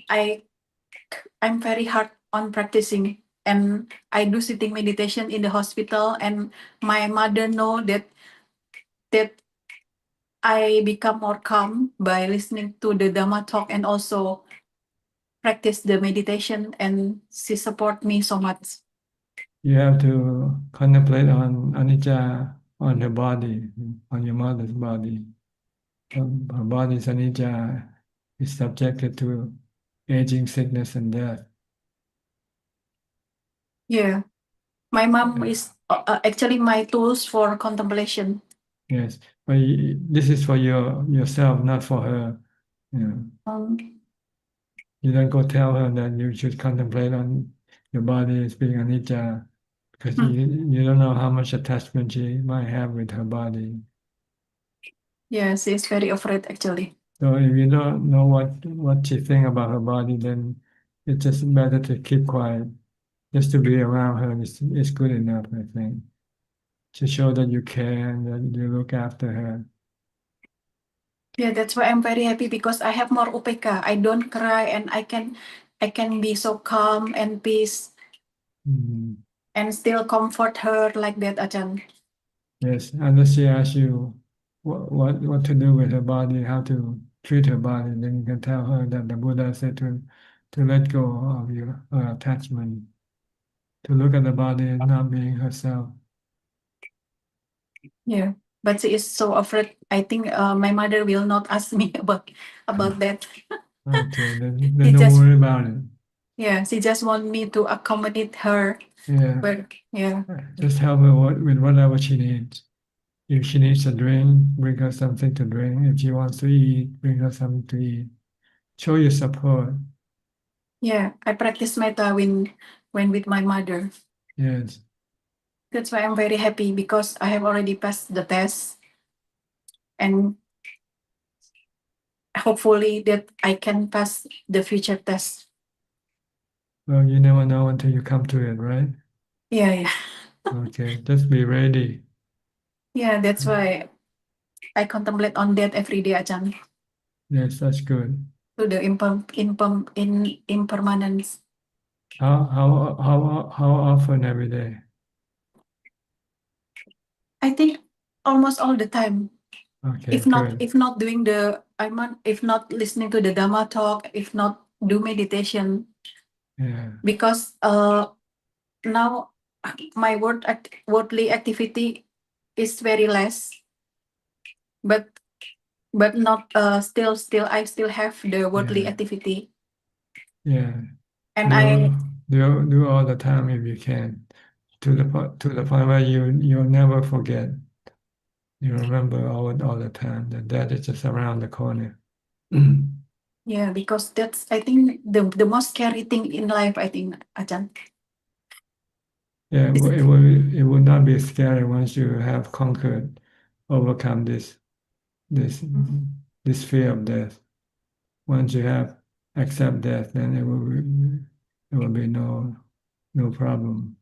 Speaker 7: I'm very hard on practicing, and I do sitting meditation in the hospital, and my mother know that I become more calm by listening to the Dhamma talk and also practice the meditation, and she support me so much.
Speaker 2: You have to contemplate on anicca on her body, on your mother's body. Her body is anicca, is subjected to aging, sickness, and death.
Speaker 7: Yeah, my mom is actually my tools for contemplation.
Speaker 2: Yes, but this is for yourself, not for her. You don't go tell her that you should contemplate on your body as being anicca, because you don't know how much attachment she might have with her body.
Speaker 7: Yeah, she's very afraid actually.
Speaker 2: So if you don't know what she think about her body, then it's just better to keep quiet. Just to be around her is good enough, I think, to show that you care and that you look after her.
Speaker 7: Yeah, that's why I'm very happy, because I have more upeka. I don't cry, and I can be so calm and peace and still comfort her like that, Ajahn.
Speaker 2: Yes, unless she asks you what to do with her body, how to treat her body, then you can tell her that the Buddha said to let go of your attachment, to look at the body as not being herself.
Speaker 7: Yeah, but she is so afraid. I think my mother will not ask me about that.
Speaker 2: Okay, then don't worry about it.
Speaker 7: Yeah, she just want me to accommodate her.
Speaker 2: Yeah.
Speaker 7: But yeah.
Speaker 2: Just help her with whatever she needs. If she needs a drink, bring her something to drink. If she wants to eat, bring her something to eat. Show your support.
Speaker 7: Yeah, I practice metta when with my mother.
Speaker 2: Yes.
Speaker 7: That's why I'm very happy, because I have already passed the test, and hopefully that I can pass the future test.
Speaker 2: Well, you never know until you come to it, right?
Speaker 7: Yeah.
Speaker 2: Okay, just be ready.
Speaker 7: Yeah, that's why I contemplate on that every day, Ajahn.
Speaker 2: Yes, that's good.
Speaker 7: To the impermanence.
Speaker 2: How often every day?
Speaker 7: I think almost all the time.
Speaker 2: Okay,
Speaker 7: If not,
Speaker 2: good.
Speaker 7: if not doing the if not listening to the Dhamma talk, if not do meditation,
Speaker 2: Yeah,
Speaker 7: because now my worldly activity is very less, but not still I still have the worldly
Speaker 2: yeah,
Speaker 7: activity,
Speaker 2: yeah.
Speaker 7: and I
Speaker 2: Do all the time if you can, to the point where you'll never forget. You remember all the time that that is just around the corner.
Speaker 7: yeah, because that's I think the most scary thing in life, I think, Ajahn.
Speaker 2: Yeah,
Speaker 7: Is it?
Speaker 2: it will not be scary once you have conquered, overcome this this fear of death. Once you have accept death, then it will be no problem.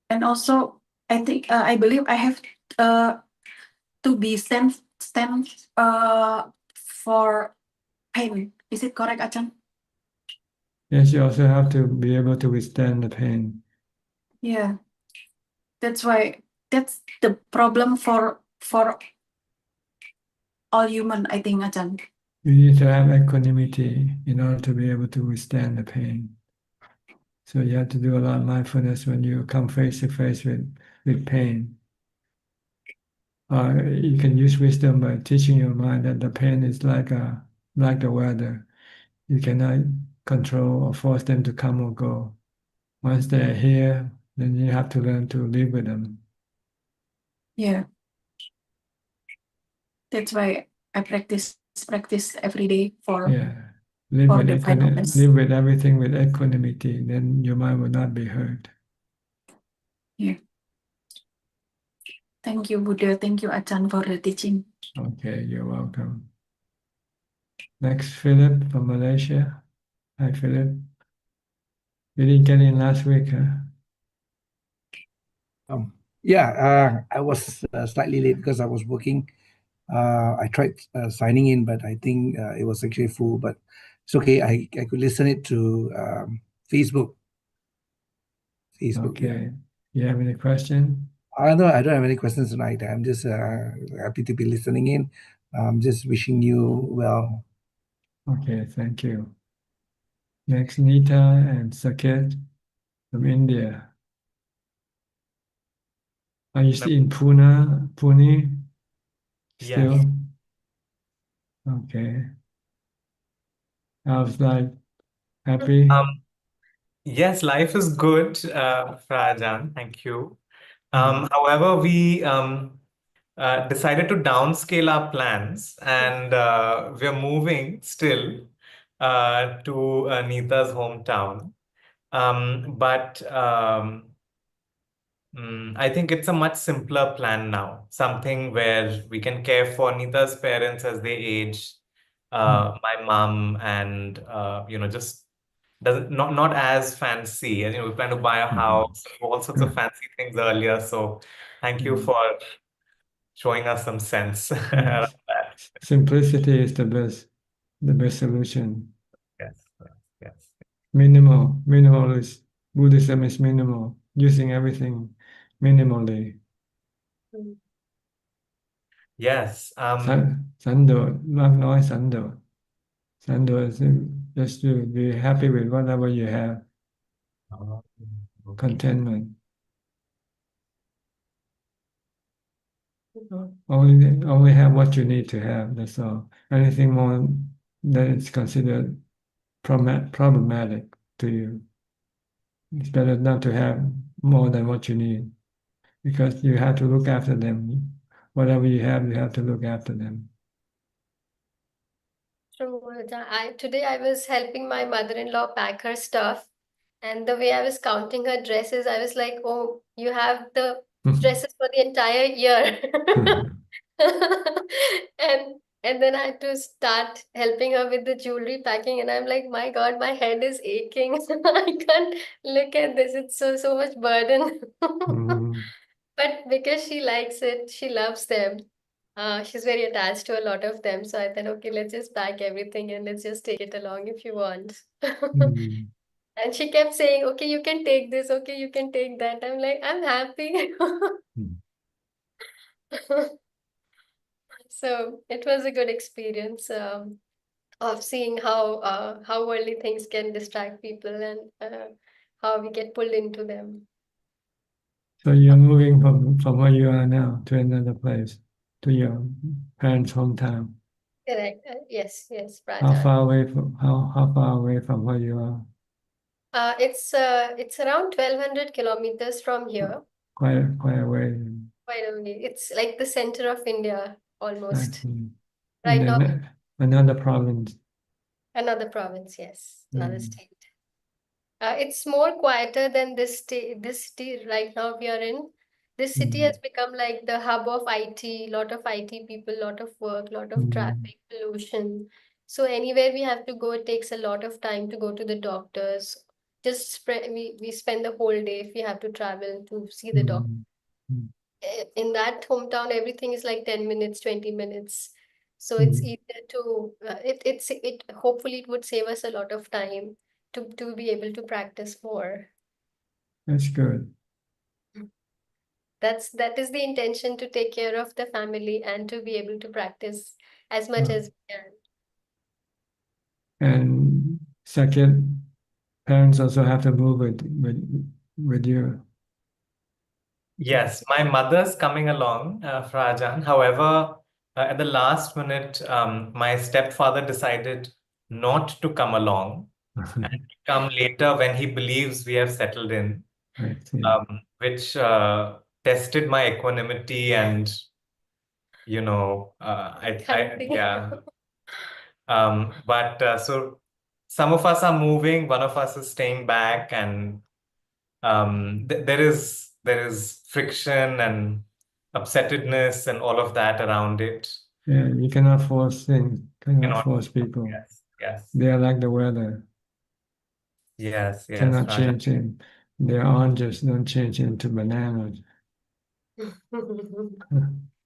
Speaker 7: And also, I think I believe I have to be stand for pain. Is it correct, Ajahn?
Speaker 2: Yes, you also have to be able to withstand the pain.
Speaker 7: Yeah, that's why that's the problem for all human, I think, Ajahn.
Speaker 2: You need to have equanimity in order to be able to withstand the pain. So you have to do a lot of mindfulness when you come face to face with pain. You can use wisdom by teaching your mind that the pain is like the weather. You cannot control or force them to come or go. Once they're here, then you have to learn to live with them.
Speaker 7: Yeah, that's why I practice every day for
Speaker 2: Yeah, live
Speaker 7: for
Speaker 2: with
Speaker 7: the mindfulness.
Speaker 2: live with everything with equanimity. Then your mind will not be hurt.
Speaker 7: Yeah. Thank you, Buddha. Thank you, Ajahn, for the teaching.
Speaker 2: Okay, you're welcome. Next, Philip from Malaysia. Hi, Philip. You didn't get in last week, huh?
Speaker 8: Yeah, I was slightly late because I was working. I tried signing in, but I think it was actually full. But it's okay. I could listen it to Facebook. Facebook, yeah.
Speaker 2: Okay. You have any question?
Speaker 8: I don't have any questions tonight. I'm just happy to be listening in. Just wishing you well.
Speaker 2: Okay, thank you. Next, Nita and Saket from India. Are you still in Pune? Still?
Speaker 9: Yes.
Speaker 2: Okay. How's life? Happy?
Speaker 9: Yes, life is good, Rajan. Thank you.
Speaker 2: Mm.
Speaker 9: However, we decided to downscale our plans, and we're moving still to Nita's hometown. But I think it's a much simpler plan now, something where we can care for Nita's parents as they age, my mom, and just doesn't not as fancy. And we plan to buy a house, all sorts of fancy things earlier. So thank you for showing us some sense around that.
Speaker 2: Simplicity is the best solution.
Speaker 9: Yes, yes,
Speaker 2: Minimal is Buddhism is minimal, using everything minimally.
Speaker 9: yes.
Speaker 2: สันโดษมากน้อยสันโดษ is just to be happy with whatever you have.
Speaker 9: Okay.
Speaker 2: Contentment. Only have what you need to have. That's all. Anything more that is considered problematic to you. It's better not to have more than what you need, because you have to look after them. Whatever you have to look after them.
Speaker 10: True. Today I was helping my mother-in-law pack her stuff, and the way I was counting her dresses, I was like, "Oh, you have the dresses for the entire year." And then I had to start helping her with the jewelry packing, and I'm like, "My God, my head is aching. I can't look at this. It's so much burden." But because she likes it, she loves them. She's very attached to a lot of them. So I thought, okay, let's just pack everything and let's just take it along if you want. And she kept saying, okay, you can take this. Okay, you can take that. I'm like, I'm happy. So it was a good experience of seeing how worldly things can distract people and how we get pulled into them.
Speaker 2: So you're moving from where you are now to another place, to your parents' hometown.
Speaker 10: Correct. Yes,
Speaker 2: How
Speaker 10: Rajan.
Speaker 2: far away from how far away from where you are?
Speaker 10: It's around 1,200 kilometers from here.
Speaker 2: Quite away.
Speaker 10: Quite away. It's like the center of India
Speaker 2: I
Speaker 10: almost.
Speaker 2: see.
Speaker 10: Right
Speaker 2: And
Speaker 10: now,
Speaker 2: then another province.
Speaker 10: another province, yes, another
Speaker 2: Mm.
Speaker 10: state. It's more quieter than this city right now we are in. This city has become like the hub of IT, lot of IT people, lot of work, lot of traffic, pollution. So anywhere we have to go, it takes a lot of time to go to the doctors. We spend the whole day if we have to travel to see the doctor.
Speaker 2: Mm.
Speaker 10: In that hometown, everything is like 10 minutes, 20 minutes. So it's easier to it hopefully it would save us a lot of time to be able to practice more.
Speaker 2: That's good.
Speaker 10: That is the intention, to take care of the family and to be able to practice as much as we can.
Speaker 2: And second, parents also have to move with you.
Speaker 9: Yes, my mother's coming along, Frajan. However, at the last minute, my stepfather decided not to come along and to come later when he believes we have settled in,
Speaker 2: I see.
Speaker 9: which tested my equanimity and, yeah. But so some of us are moving, one of us is staying back, and there is friction and upsettedness and all of that around it.
Speaker 2: Yeah, you cannot force things, cannot
Speaker 9: Cannot-
Speaker 2: force people.
Speaker 9: Yes,
Speaker 2: They are like the weather,
Speaker 9: yes,
Speaker 2: cannot
Speaker 9: Rajan.
Speaker 2: change them. Their oranges don't change into bananas.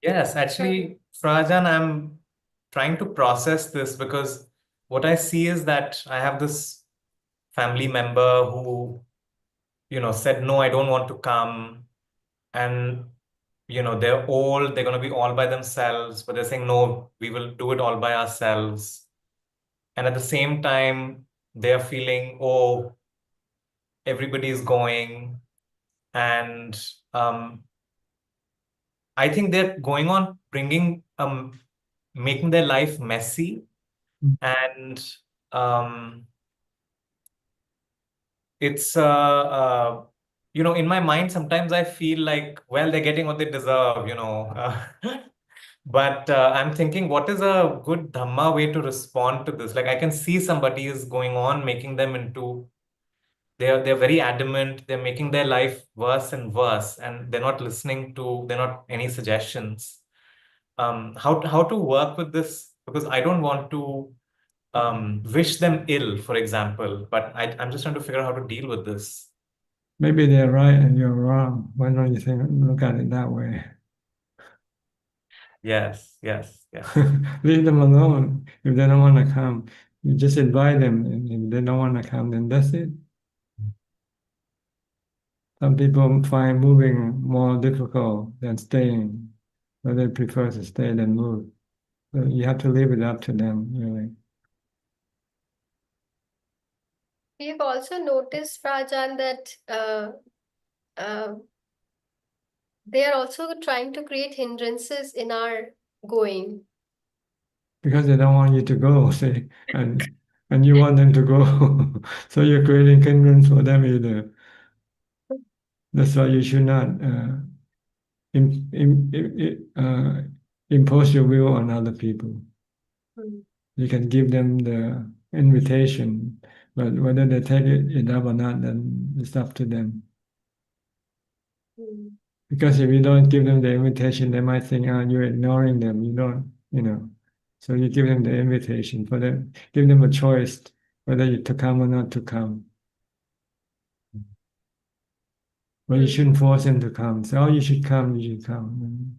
Speaker 9: Yes, actually, Frajan, I'm trying to process this because what I see is that I have this family member who, said, no, I don't want to come. And, they're going to be all by themselves, but they're saying, no, we will do it all by ourselves. And at the same time, they're feeling, oh, everybody is going. And I think they're going on making their life messy. And it's, in my mind, sometimes I feel like, well, they're getting what they deserve. But I'm thinking, what is a good Dhamma way to respond to this? Like, I can see somebody is going on, making them into, they're very adamant, they're making their life worse and worse, and they're not any suggestions. How to work with this? Because I don't want to wish them ill, for example, but I'm just trying to figure out how to deal with this.
Speaker 2: Maybe they're right and you're wrong. Why don't you look at it that way?
Speaker 9: Yes.
Speaker 2: Leave them alone. If they don't want to come, you just invite them. And if they don't want to come, then that's it. Some people find moving more difficult than staying, but they prefer to stay than move. So you have to leave it up to them, really.
Speaker 10: We've also noticed, Rajan, that uh, they are also trying to create hindrances in our going.
Speaker 2: Because they don't want you to go, see, and you want them to go. So you're creating hindrance for them either. That's why you should not impose your will on other people. You can give them the invitation, but whether they take it up or not, then it's up to them. Because if you don't give them the invitation, they might think, you're ignoring them. You don't. So you give them the invitation for them, give them a choice whether to come or not to come. But you shouldn't force them to come. Say, you should come, you should come.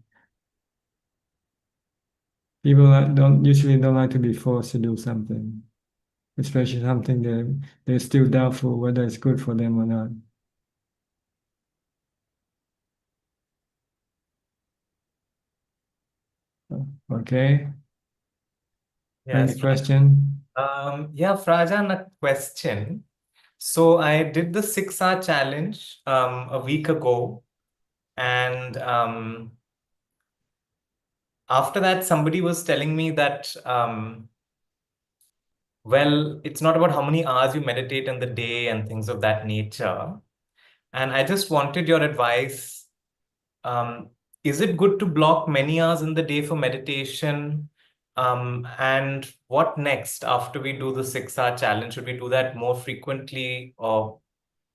Speaker 2: People usually don't like to be forced to do something, especially something they're still doubtful whether it's good for them or not. Okay. Any
Speaker 9: Yes.
Speaker 2: question?
Speaker 9: Yeah, Frajan, a question. So I did the 6-hour challenge a week ago, and after that, somebody was telling me that well, it's not about how many hours you meditate in the day and things of that nature. And I just wanted your advice. Is it good to block many hours in the day for meditation? And what next after we do the 6-hour challenge? Should we do that more frequently, or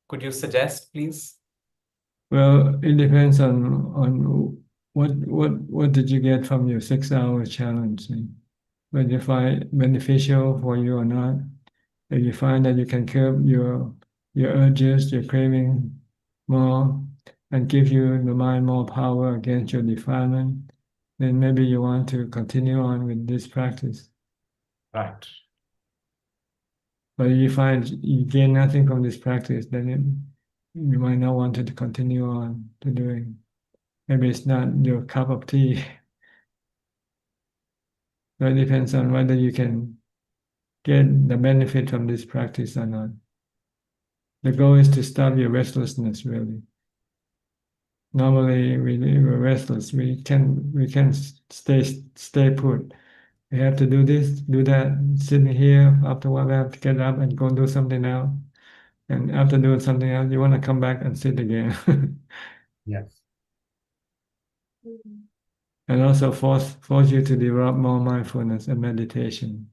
Speaker 9: could you suggest, please?
Speaker 2: Well, it depends on what did you get from your 6-hour challenge, and whether you find beneficial for you or not. If you find that you can curb your urges, your craving more, and give you the mind more power against your defilement, then maybe you want to continue on with this practice.
Speaker 9: Right.
Speaker 2: But if you find you gain nothing from this practice, then you might not want to continue on to doing. Maybe it's not your cup of tea. So it depends on whether you can get the benefit from this practice or not. The goal is to stop your restlessness, really. Normally, we're restless. We can stay put. We have to do this, do that, sitting here. After a while, we have to get up and go do something else. And after doing something else, you want to come back and sit again.
Speaker 9: Yes.
Speaker 2: And also force you to develop more mindfulness and meditation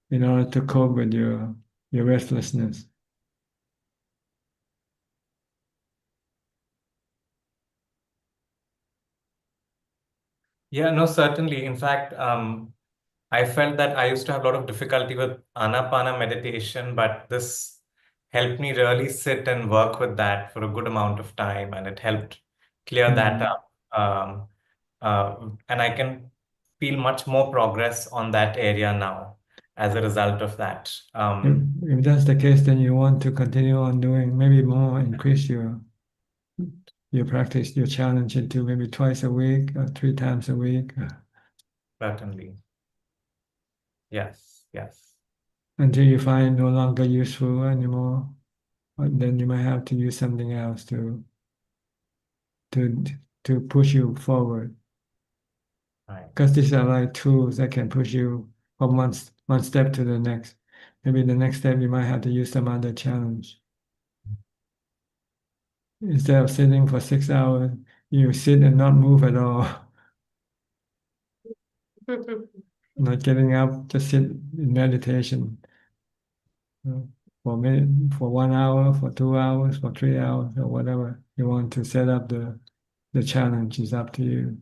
Speaker 2: in order to cope with your restlessness.
Speaker 9: Yeah, no, certainly. In fact, I felt that I used to have a lot of difficulty with Anapana meditation, but this helped me really sit and work with that for a good amount of time, and it helped clear that up. And I can feel much more progress on that area now as a result of that.
Speaker 2: If that's the case, then you want to continue on doing maybe more, increase your practice, your challenge into maybe twice a week or 3 times a week.
Speaker 9: Certainly. Yes, yes.
Speaker 2: Until you find no longer useful anymore, then you might have to use something else to push you forward.
Speaker 9: Right.
Speaker 2: Because these are like tools that can push you from one step to the next. Maybe the next step you might have to use some other challenge. Instead of sitting for 6 hours, you sit and not move at all. Not getting up, just sit in meditation for 1 hour, for 2 hours, for 3 hours, or whatever you want to set up the challenge is up to you.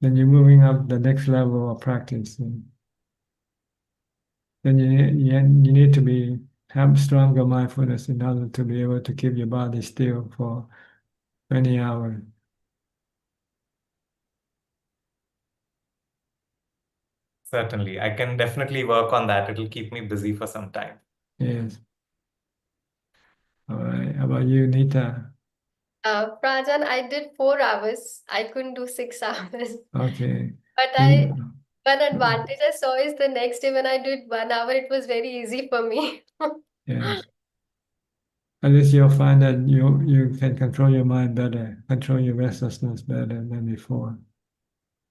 Speaker 2: Then you're moving up the next level of practice. And then you need to have stronger mindfulness in order to be able to keep your body still for many hours.
Speaker 9: Certainly. I can definitely work on that. It'll keep me busy for some time.
Speaker 2: Yes. All right. How about you, Nita?
Speaker 10: Prajan, I did 4 hours. I couldn't do 6 hours.
Speaker 2: Okay.
Speaker 10: But one advantage I saw is the next day when I did 1 hour, it was very easy for me.
Speaker 2: Yes. At least you'll find that you can control your mind better, control your restlessness better than before.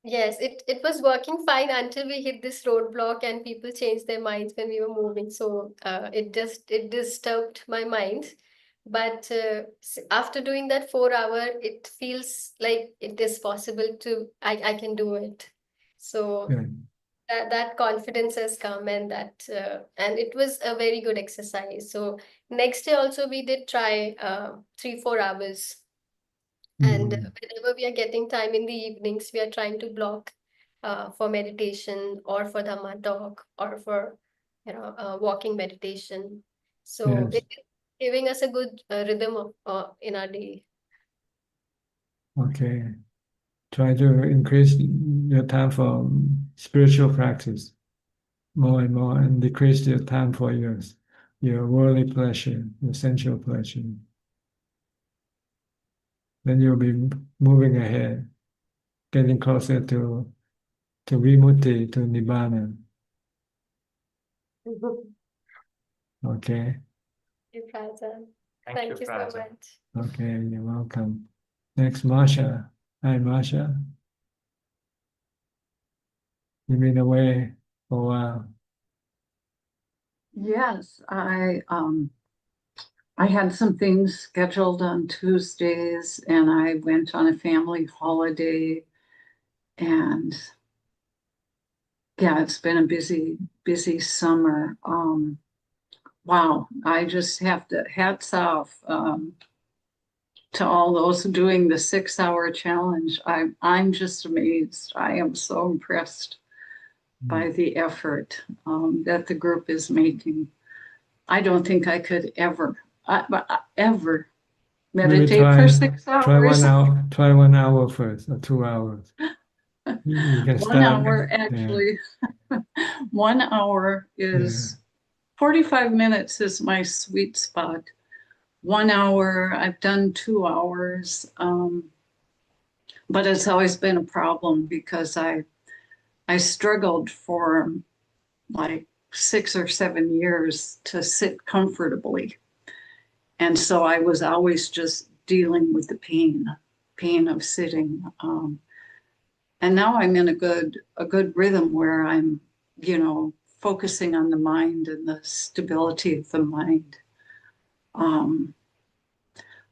Speaker 10: Yes, it was working fine until we hit this roadblock and people changed their minds when we were moving. So it disturbed my mind. But after doing that 4 hour, it feels like it is possible I can do it. So
Speaker 2: Good.
Speaker 10: that confidence has come, and and it was a very good exercise. So next day also we did try 3-4 hours. And whenever we are getting time in the evenings, we are trying to block for meditation or for Dhammatalk or for walking meditation. So
Speaker 2: Yes.
Speaker 10: it is giving us a good rhythm in our day.
Speaker 2: Okay. Try to increase your time for spiritual practice more and more, and decrease your time for your worldly pleasure, your sensual pleasure. Then you'll be moving ahead, getting closer to to vimutti, to nibbana. Okay.
Speaker 10: Thank you, Prajan.
Speaker 9: Thank
Speaker 10: Thank you so
Speaker 9: Prajan.
Speaker 10: much.
Speaker 2: Okay, you're welcome. Next, Masha. Hi, Masha. You've been away for a while.
Speaker 11: Yes, I had some things scheduled on Tuesdays and I went on a family holiday and yeah, it's been a busy summer. Wow, I just have to hats off to all those doing the 6-hour challenge. I'm just amazed. I am so impressed by the effort that the group is making. I don't think I could ever meditate for 6 hours.
Speaker 2: Try 1 hour. Try 1 hour first, or 2 hours. You can
Speaker 11: 1
Speaker 2: start.
Speaker 11: hour actually. 1 hour is 45 minutes is my sweet spot. 1 hour, I've done 2 hours, but it's always been a problem because I struggled for like 6 or 7 years to sit comfortably. And so I was always just dealing with the pain of sitting. And now I'm in a good rhythm where I'm, focusing on the mind and the stability of the mind.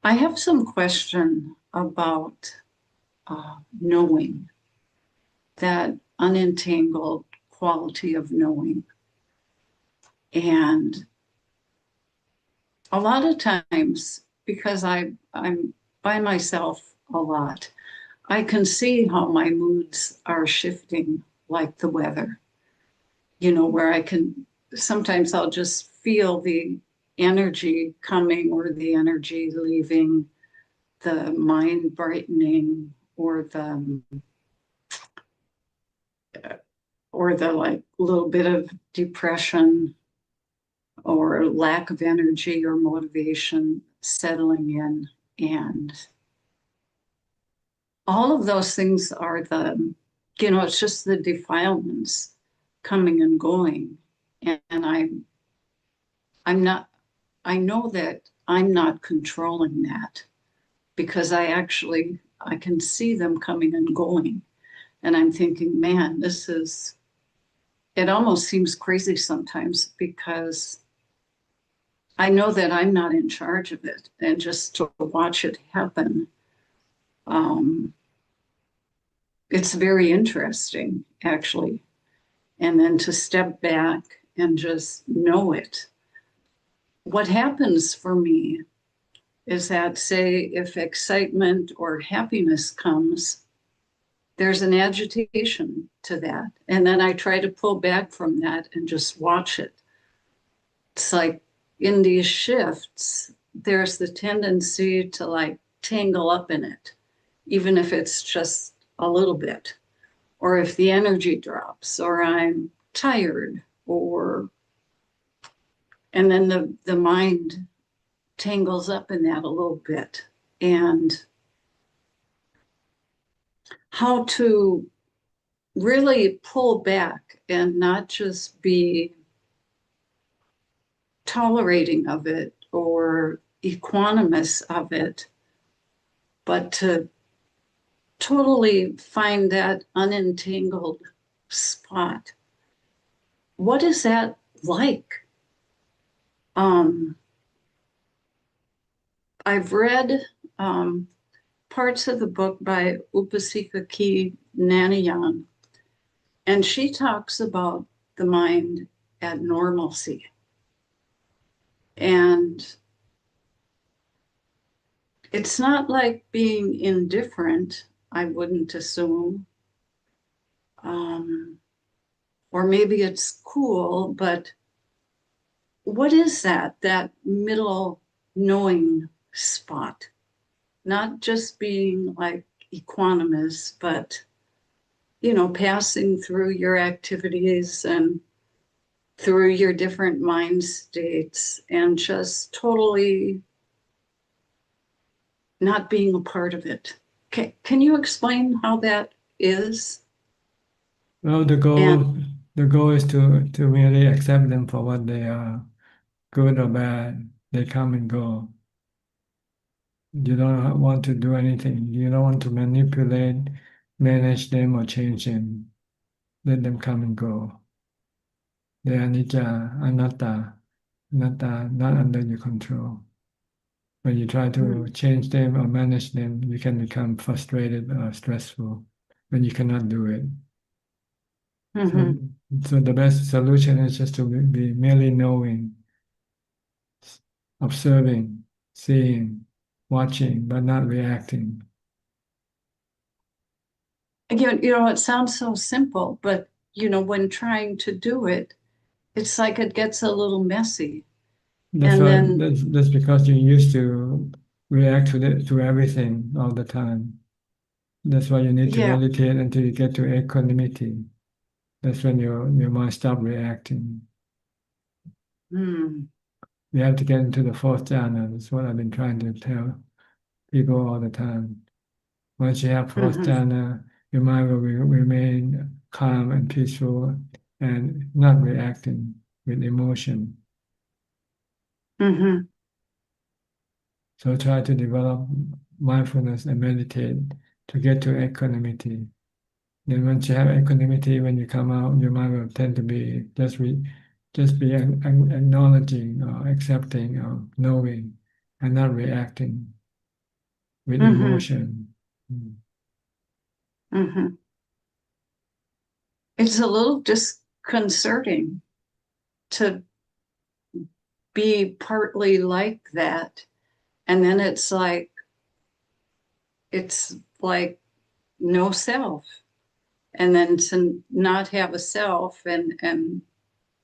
Speaker 11: I have some question about knowing, that unentangled quality of knowing. And a lot of times, because I'm by myself a lot, I can see how my moods are shifting like the weather, where sometimes I'll just feel the energy coming or the energy leaving, the mind brightening, or the like little bit of depression or lack of energy or motivation settling in. And all of those things are it's just the defilements coming and going. And I know that I'm not controlling that because I can see them coming and going. And I'm thinking, man, it almost seems crazy sometimes because I know that I'm not in charge of it. And just to watch it happen, it's very interesting, actually. And then to step back and just know it. What happens for me is that, say, if excitement or happiness comes, there's an agitation to that. And then I try to pull back from that and just watch it. It's like in these shifts, there's the tendency to like tangle up in it, even if it's just a little bit, or if the energy drops, or I'm tired, and then the mind tangles up in that a little bit. And how to really pull back and not just be tolerating of it or equanimous of it, but to totally find that unentangled spot. What is that like? I've read parts of the book by Upasika Ki Nanayan, and she talks about the mind at normalcy. And it's not like being indifferent, I wouldn't assume. Or maybe it's cool, but what is that middle knowing spot? Not just being like equanimous, but, passing through your activities and through your different mind states and just totally not being a part of it. Can you explain how that is?
Speaker 2: Well, the goal is to merely accept them for what they are, good or bad. They come and go. You don't want to do anything. You don't want to manipulate, manage them, or change them. Let them come and go. They are anicca, anatta, not under your control. When you try to change them or manage them, you can become frustrated or stressful when you cannot do it. So the best solution is just to be merely knowing, observing, seeing, watching, but not reacting.
Speaker 11: Again, it sounds so simple, but when trying to do it, it's like it gets a little messy.
Speaker 2: That's because you're used to react to everything all the time. That's why you need to meditate until you get to equanimity. That's when your mind stops reacting. You have to get into the fourth jhana. That's what I've been trying to tell people all the time. Once you have fourth jhana, your mind will remain calm and peaceful and not reacting with emotion. So try to develop mindfulness and meditate to get to equanimity. Then once you have equanimity, when you come out, your mind will tend to be just be acknowledging or accepting or knowing and not reacting with emotion.
Speaker 11: It's a little disconcerting to be partly like that, and then it's like no self, and then to not have a self and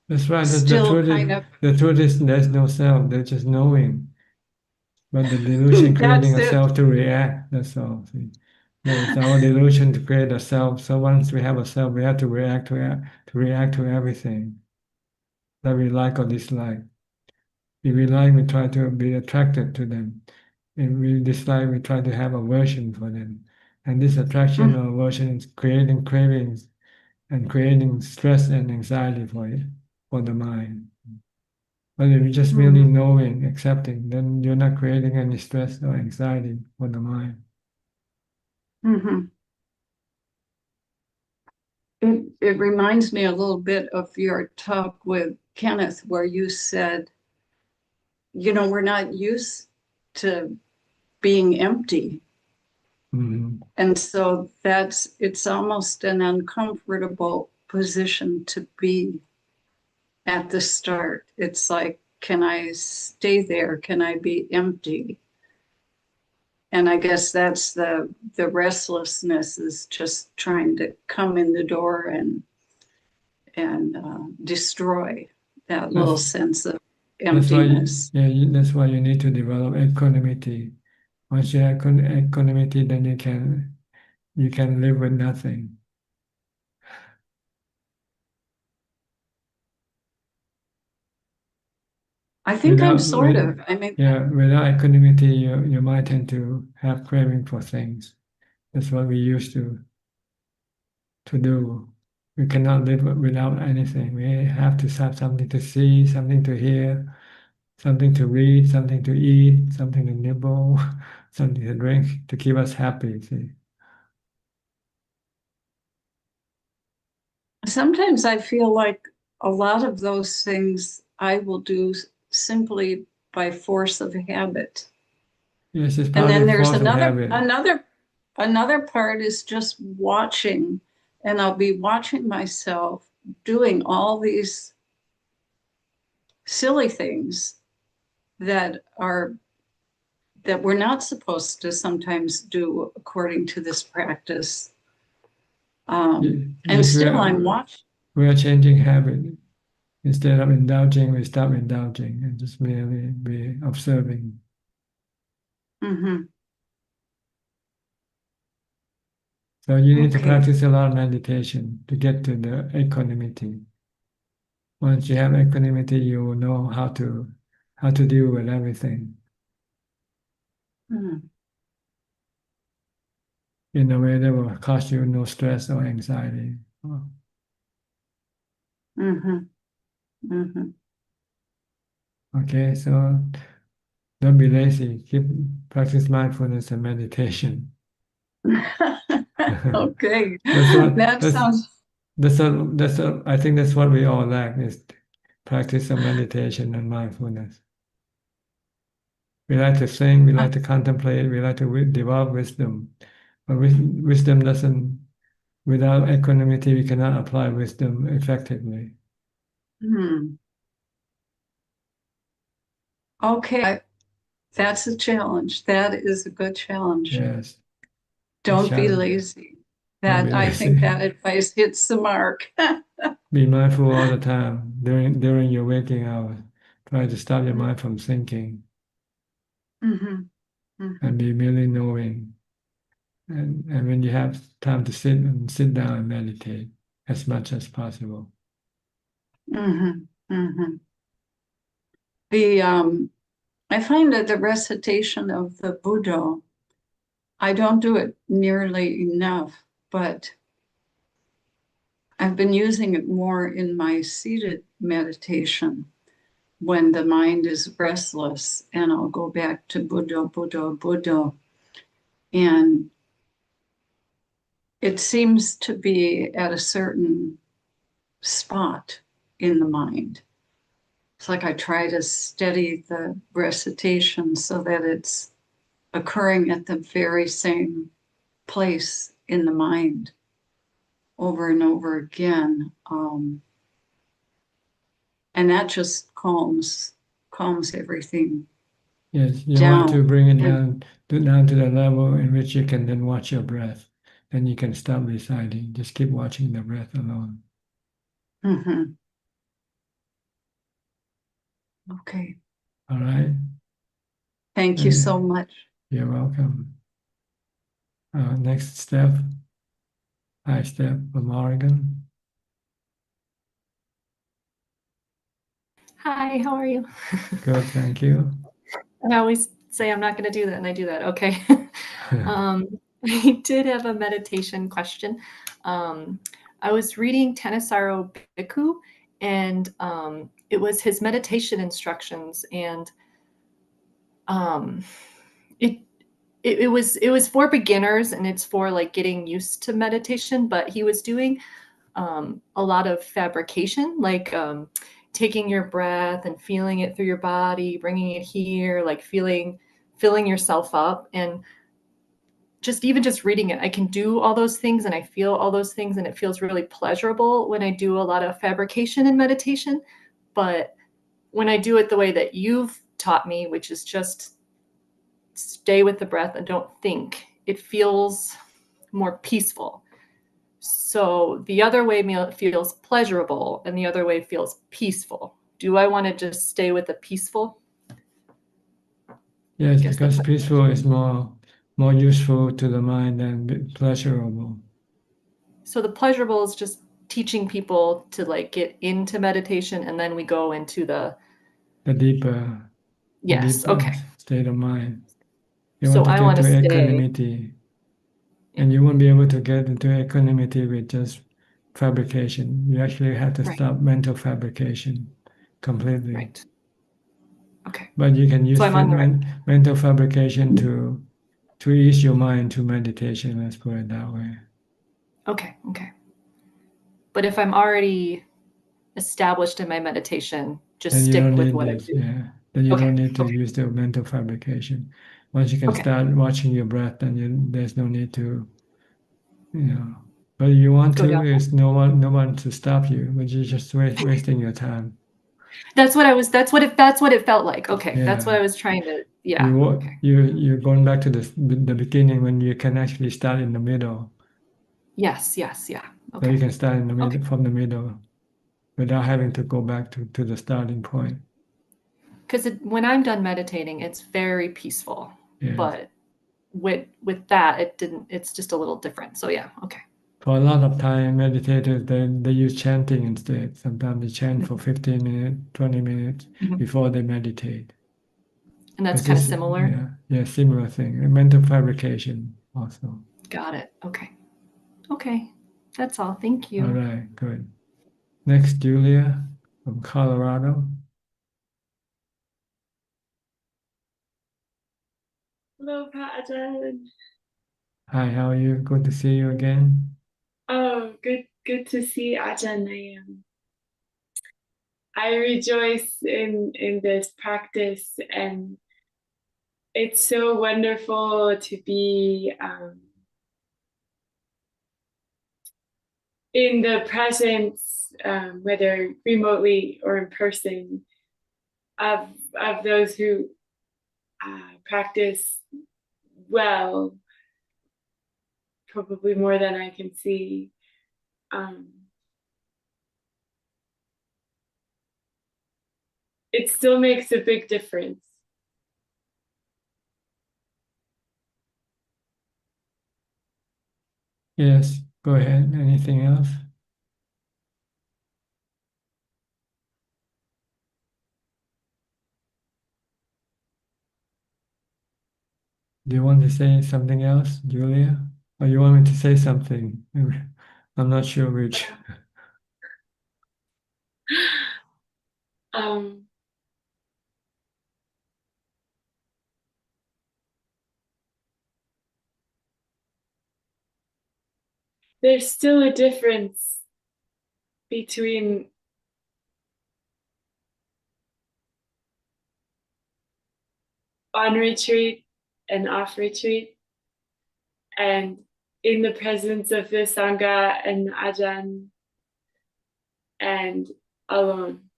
Speaker 2: that's right.
Speaker 11: The
Speaker 2: truth is there's no self. There's just knowing, but the delusion creating a self to react. That's all. See? It's our delusion to create a self. So once we have a self, we have to react to everything that we like or dislike. If we like, we try to be attracted to them. If we dislike, we try to have aversion for them. And this attraction or aversion is creating cravings and creating stress and anxiety for the mind. But if you're just merely knowing, accepting, then you're not creating any stress or anxiety for the mind.
Speaker 11: It reminds me a little bit of your talk with Kenneth, where you said, we're not used to being empty. And so it's almost an uncomfortable position to be at the start. It's like, can I stay there? Can I be empty? And I guess that's the restlessness, is just trying to come in the door and destroy that little sense of emptiness.
Speaker 2: That's why you need to develop equanimity. Once you have equanimity, then you can live with nothing.
Speaker 11: I think I'm sort of.
Speaker 2: Without equanimity, your mind tend to have craving for things. That's what we used to do. We cannot live without anything. We have to have something to see, something to hear, something to read, something to eat, something to nibble, something to drink to keep us happy. See?
Speaker 11: Sometimes I feel like a lot of those things I will do simply by force of habit.
Speaker 2: Yes, it's
Speaker 11: and then there's
Speaker 2: another
Speaker 11: part is just watching, and I'll be watching myself doing all these silly things that we're not supposed to sometimes do according to this practice. And still I'm watching.
Speaker 2: We are changing habit. Instead of indulging, we stop indulging and just merely be observing. So you need to practice a lot of meditation to get to the equanimity. Once you have equanimity, you will know how to deal with everything in a way that will cause you no stress or anxiety.
Speaker 11: Mm-hmm. Mm-hmm.
Speaker 2: Okay, so don't be lazy. Practice mindfulness and meditation.
Speaker 11: Okay.
Speaker 2: That's what
Speaker 11: That sounds.
Speaker 2: I think that's what we all lack is practice of meditation and mindfulness. We like to think, we like to contemplate, we like to develop wisdom. But wisdom doesn't, without equanimity, we cannot apply wisdom effectively.
Speaker 11: Okay, that's a challenge. That is a good challenge.
Speaker 2: Yes.
Speaker 11: Don't be lazy. I think that advice hits the mark.
Speaker 2: Be mindful all the time during your waking hours. Try to stop your mind from thinking.
Speaker 11: Mm-hmm. Mm-hmm.
Speaker 2: And be merely knowing. And when you have time to sit down and meditate as much as possible.
Speaker 11: Mm-hmm. Mm-hmm. I find that the recitation of the Buddha, I don't do it nearly enough, but I've been using it more in my seated meditation when the mind is restless, and I'll go back to Buddha, Buddha, Buddha. And it seems to be at a certain spot in the mind. It's like I try to steady the recitation so that it's occurring at the very same place in the mind over and over again. And that just calms everything.
Speaker 2: Yes, you
Speaker 11: down.
Speaker 2: want to bring it down to the level in which you can then watch your breath. Then you can stop reciting. Just keep watching the breath alone.
Speaker 11: Mm-hmm. Okay.
Speaker 2: All right.
Speaker 11: Thank you so much.
Speaker 2: You're welcome. Next step. Hi, Steph from Oregon.
Speaker 12: Hi, how are you?
Speaker 2: Good, thank you.
Speaker 12: I always say I'm not going to do that, and I do that. Okay. I did have a meditation question. I was reading Thanissaro Bhikkhu, and it was his meditation instructions, and it was for beginners, and it's for like getting used to meditation. But he was doing a lot of fabrication, like taking your breath and feeling it through your body, bringing it here, like filling yourself up. And just reading it, I can do all those things and I feel all those things, and it feels really pleasurable when I do a lot of fabrication and meditation. But when I do it the way that you've taught me, which is just stay with the breath and don't think, it feels more peaceful. So the other way feels pleasurable and the other way feels peaceful. Do I want to just stay with the peaceful?
Speaker 2: Yes, because peaceful is more useful to the mind than pleasurable.
Speaker 12: So the pleasurable is just teaching people to like get into meditation, and then we go into the
Speaker 2: deeper,
Speaker 12: okay,
Speaker 2: state of mind. You
Speaker 12: so
Speaker 2: want to
Speaker 12: I
Speaker 2: get
Speaker 12: want
Speaker 2: to
Speaker 12: to
Speaker 2: equanimity. And you won't be able to get into equanimity with just fabrication. You actually have to stop mental fabrication completely.
Speaker 12: Right. Okay.
Speaker 2: But you can use mental fabrication to ease your mind to meditation, let's put it that way.
Speaker 12: Okay. But if I'm already established in my meditation, just stick with what I do.
Speaker 2: Yeah. Then you don't need to use the mental fabrication. Once you can start watching your breath, then there's no need to, But you want to, there's no one to stop you, but you're just wasting your time.
Speaker 12: That's what it felt like. Okay. Yeah. That's what I was trying to,
Speaker 2: You're going back to the beginning when you can actually start in the middle.
Speaker 12: Yes. Yeah. Okay.
Speaker 2: So you can start in the middle, from the middle without having to go back to the starting point.
Speaker 12: Because when I'm done meditating, it's very peaceful.
Speaker 2: Yes.
Speaker 12: But with that, it's just a little different. So yeah, okay.
Speaker 2: For a lot of Thai meditators, they use chanting instead. Sometimes they chant for 15 minutes, 20 minutes before they meditate.
Speaker 12: And that's kind of similar?
Speaker 2: Yeah, similar thing. Mental fabrication also.
Speaker 12: Got it. Okay. That's all. Thank you.
Speaker 2: All right, good. Next, Julia from Colorado.
Speaker 13: Hello, Pat Ajaan.
Speaker 2: Hi, how are you? Good to see you again.
Speaker 13: Oh, good to see Ajahn. I rejoice in this practice, and it's so wonderful to be in the presence, whether remotely or in person, of those who practice well, probably more than I can see. It still makes a big difference.
Speaker 2: Yes, go ahead. Anything else? Do you want to say something else, Julia? Or you want me to say something? I'm not sure which.
Speaker 13: There's still a difference between on retreat and off retreat, and in the presence of the Sangha and Ajahn, and alone.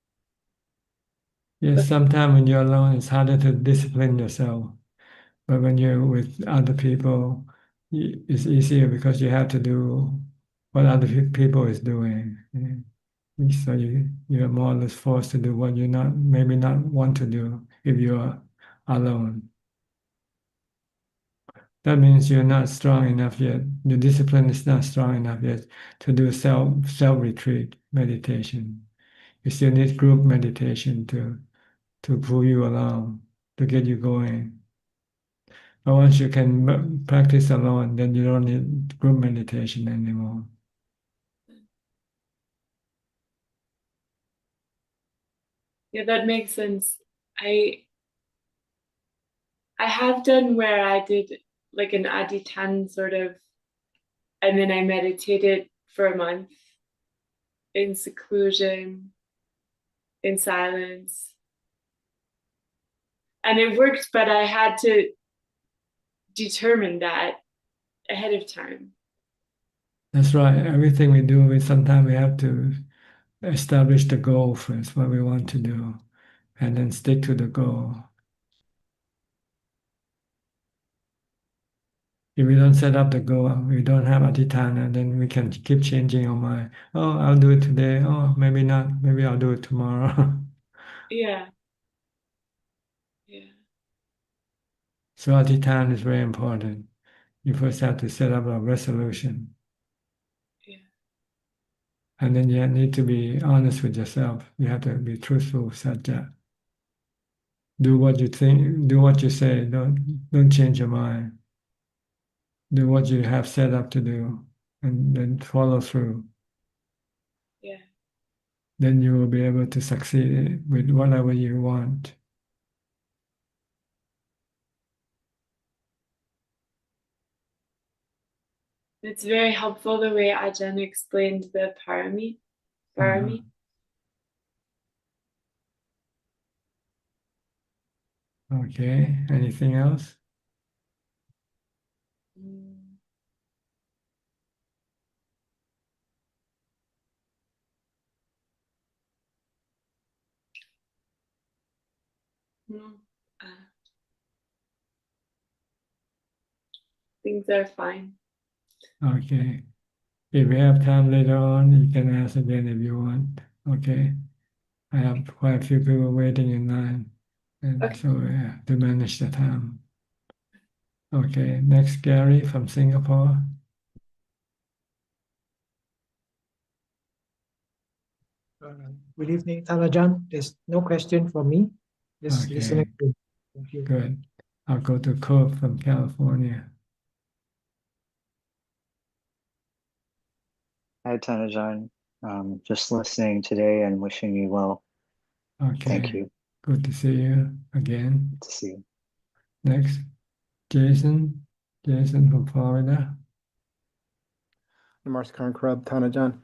Speaker 2: Yes, sometimes when you're alone, it's harder to discipline yourself. But when you're with other people, it's easier because you have to do what other people is doing. So you're more or less forced to do what you maybe not want to do if you're alone. That means you're not strong enough yet. The discipline is not strong enough yet to do self retreat meditation. You still need group meditation to pull you along, to get you going. But once you can practice alone, then you don't need group meditation anymore.
Speaker 13: Yeah, that makes sense. I have done where I did like an aditan sort of, and then I meditated for a month in seclusion, in silence. And it worked, but I had to determine that ahead of time.
Speaker 2: That's right. Everything we do, sometimes we have to establish the goal first, what we want to do, and then stick to the goal. If we don't set up the goal, we don't have adhitthana, then we can keep changing our mind. Oh, I'll do it today. Oh, maybe not. Maybe I'll do it tomorrow.
Speaker 13: Yeah. Yeah.
Speaker 2: So adhitthana is very important. You first have to set up a resolution.
Speaker 13: Yeah.
Speaker 2: And then you need to be honest with yourself. You have to be truthful, sajja. Do what you think, do what you say. Don't change your mind. Do what you have set up to do and then follow through.
Speaker 13: Yeah.
Speaker 2: Then you will be able to succeed with whatever you want.
Speaker 13: It's very helpful the way Ajahn explained the parami.
Speaker 2: Okay, anything else?
Speaker 13: No. Things are fine.
Speaker 2: Okay. If we have time later on, you can ask again if you want. Okay. I have quite a few people waiting in line, and
Speaker 13: Okay.
Speaker 2: so we have to manage the time. Okay, next Gary from Singapore.
Speaker 14: Good evening, Ajahn. There's no question for me. Just
Speaker 2: Okay,
Speaker 14: listening to you. Thank you.
Speaker 2: good. I'll go to Cove from California.
Speaker 15: Hi, Thanajan. Just listening today and wishing you well.
Speaker 2: Okay.
Speaker 15: Thank you.
Speaker 2: Good to see you again.
Speaker 15: Good to see you.
Speaker 2: Next, Jason. Jason from Florida.
Speaker 16: Namaskar Krab Tanajan.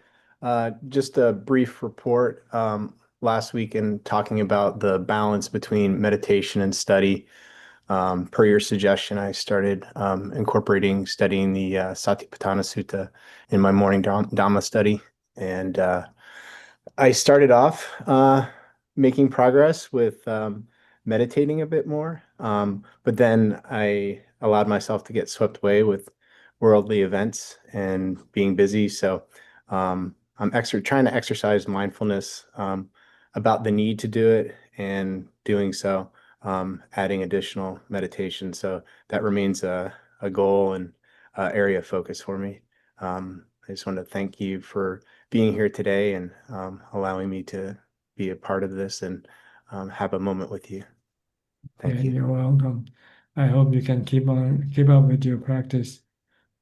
Speaker 16: Just a brief report last week in talking about the balance between meditation and study. Per your suggestion, I started incorporating studying the Satipatthana Sutta in my morning Dhamma study. And I started off making progress with meditating a bit more, but then I allowed myself to get swept away with worldly events and being busy. So I'm trying to exercise mindfulness about the need to do it and doing so, adding additional meditation. So that remains a goal and area of focus for me. I just want to thank you for being here today and allowing me to be a part of this and have a moment with you. Thank you.
Speaker 2: You're welcome. I hope you can keep up with your practice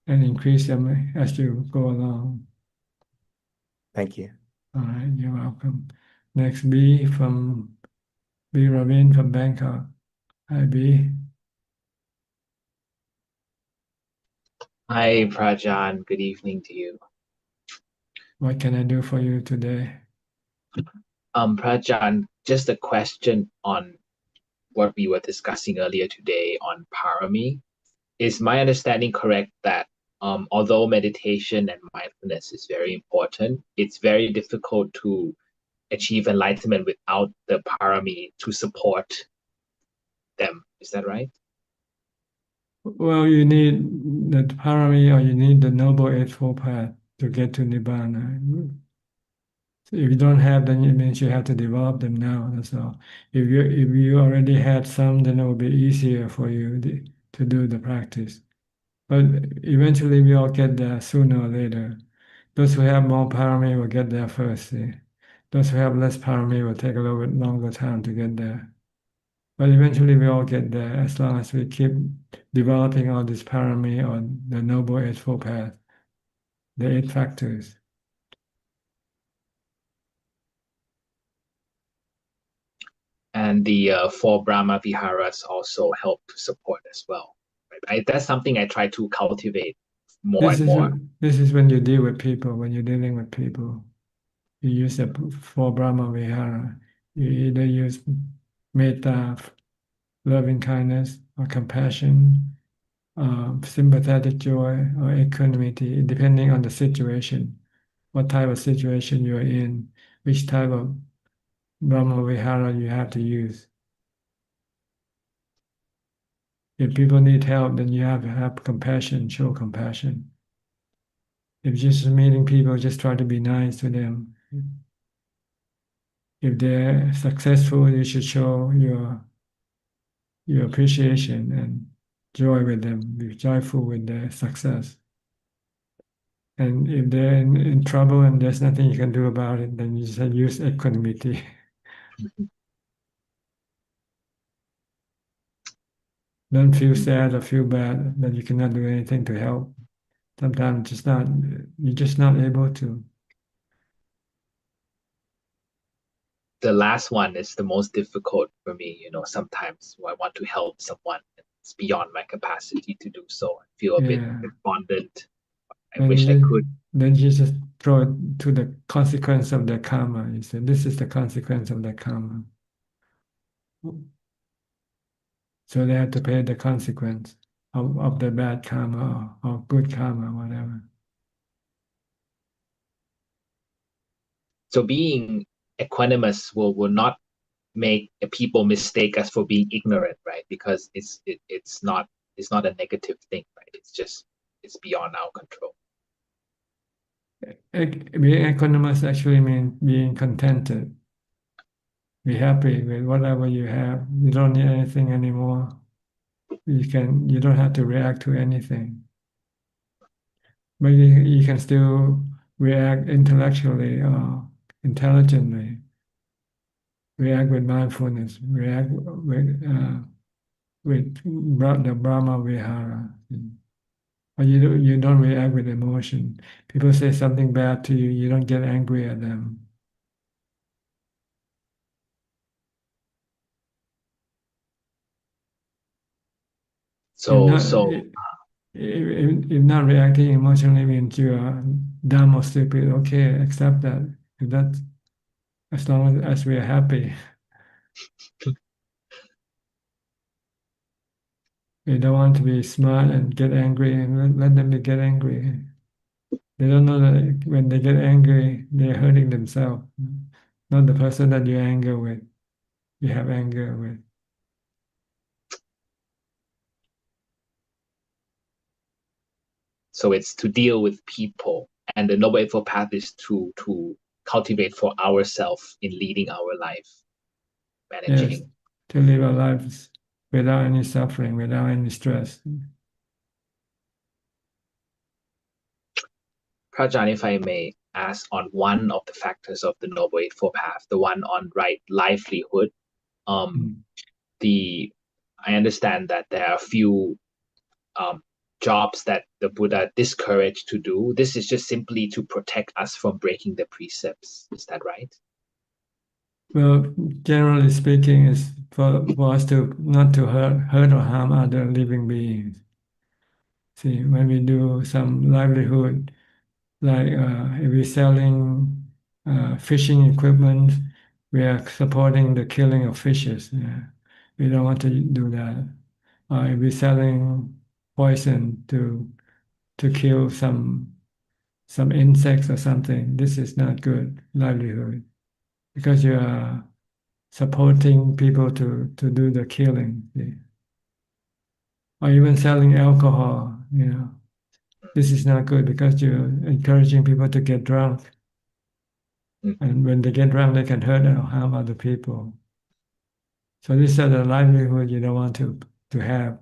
Speaker 2: and increase them as you go along.
Speaker 16: Thank you.
Speaker 2: All right, you're welcome. Next, B Ravin from Bangkok. Hi, B.
Speaker 17: Hi, Prajan. Good evening to you.
Speaker 2: What can I do for you today?
Speaker 17: Prajan, just a question on what we were discussing earlier today on parami. Is my understanding correct that although meditation and mindfulness is very important, it's very difficult to achieve enlightenment without the parami to support them? Is that right?
Speaker 2: Well, you need the parami or you need the Noble Eightfold Path to get to Nibbana. So if you don't have them, it means you have to develop them now. That's all. If you already had some, then it will be easier for you to do the practice. But eventually we all get there sooner or later. Those who have more parami will get there first. See? Those who have less parami will take a little bit longer time to get there. But eventually we all get there as long as we keep developing all this parami or the Noble Eightfold Path, the 8 factors.
Speaker 17: And the 4 Brahma Viharas also help to support as well. Right? That's something I try to cultivate more and more.
Speaker 2: This is when you deal with people, when you're dealing with people. You use the 4 Brahma Vihara. You either use metta, loving kindness, or compassion, sympathetic joy, or equanimity, depending on the situation, what type of situation you're in, which type of Brahma Vihara you have to use. If people need help, then you have to have compassion, show compassion. If you're just meeting people, just try to be nice to them. If they're successful, you should show your appreciation and joy with them, be joyful with their success. And if they're in trouble and there's nothing you can do about it, then you just use equanimity. Don't feel sad or feel bad that you cannot do anything to help. Sometimes you're just not able to.
Speaker 17: The last one is the most difficult for me. Sometimes I want to help someone. It's beyond my capacity to do so. I feel a bit despondent. I wish I could.
Speaker 2: Then you just throw it to the consequence of the karma. You say, this is the consequence of the karma. So they have to pay the consequence of the bad karma or good karma, whatever.
Speaker 17: So being equanimous will not make people mistake us for being ignorant, right? Because it's not a negative thing, right? It's beyond our control.
Speaker 2: Being equanimous actually means being contented. Be happy with whatever you have. You don't need anything anymore. You don't have to react to anything. But you can still react intellectually or intelligently. React with mindfulness. React with the Brahma Vihara. or you don't react with emotion. People say something bad to you, you don't get angry at them. If not reacting emotionally means you are dumb or stupid, okay, accept that. If that, as long as we are happy. We don't want to be smart and get angry and let them get angry. They don't know that when they get angry, they're hurting themselves, not the person that you anger with. You have anger with.
Speaker 17: So it's to deal with people, and the Noble Eightfold Path is to cultivate for ourselves in leading our life, managing.
Speaker 2: Yes, to live our lives without any suffering, without any stress.
Speaker 17: Prajan, if I may ask on one of the factors of the Noble Eightfold Path, the one on right livelihood, I understand that there are a few jobs that the Buddha discouraged to do. This is just simply to protect us from breaking the precepts. Is that right?
Speaker 2: Well, generally speaking, it's for us to not to hurt or harm other living beings. See, when we do some livelihood, like if we're selling fishing equipment, we are supporting the killing of fishes. Yeah. We don't want to do that. If we're selling poison to kill some insects or something, this is not good livelihood, because you are supporting people to do the killing. See? Or even selling alcohol, this is not good because you're encouraging people to get drunk. And when they get drunk, they can hurt or harm other people. So these are the livelihood you don't want to have.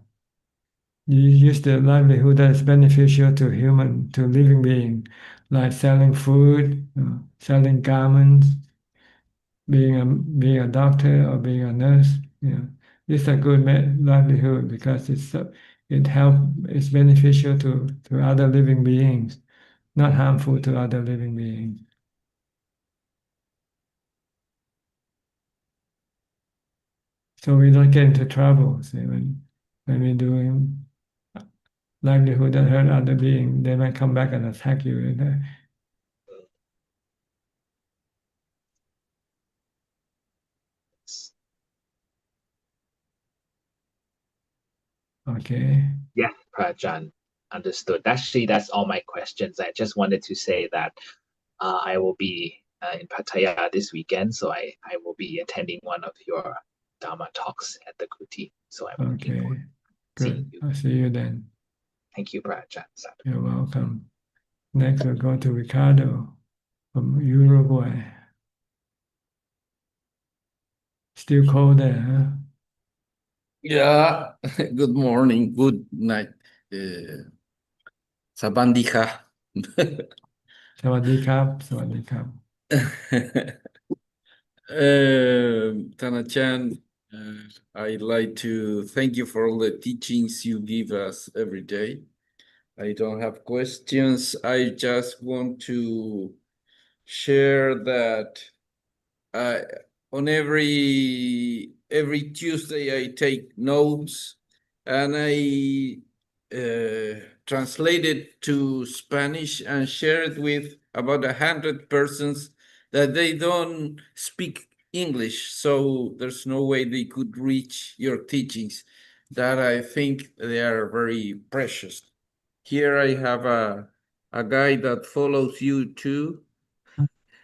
Speaker 2: You use the livelihood that is beneficial to living being, like selling food, selling garments, being a doctor or being a nurse. These are good livelihood because it's beneficial to other living beings, not harmful to other living beings. So we don't get into trouble. See, when we're doing livelihood that hurt other beings, they might come back and attack you. Okay.
Speaker 17: Yeah, Prajan. Understood. Actually, that's all my questions. I just wanted to say that I will be in Pattaya this weekend, so I will be attending one of your Dharma talks at the Kuti. So I'm looking forward to seeing
Speaker 2: Good.
Speaker 17: you.
Speaker 2: I'll see you then.
Speaker 17: Thank you, Prajan.
Speaker 2: You're welcome. Next, we'll go to Ricardo from Uruguay. Still cold there, huh?
Speaker 18: Yeah, good morning, good night. Sabandika.
Speaker 2: Sawadee
Speaker 18: Tana-chan, I'd like to thank you for all the teachings you give us every day. I don't have questions. I just want to share that on every Tuesday I take notes and I translate it to Spanish and share it with about 100 persons that they don't speak English, so there's no way they could reach your teachings. That I think they are very precious. Here I have a guy that follows you too,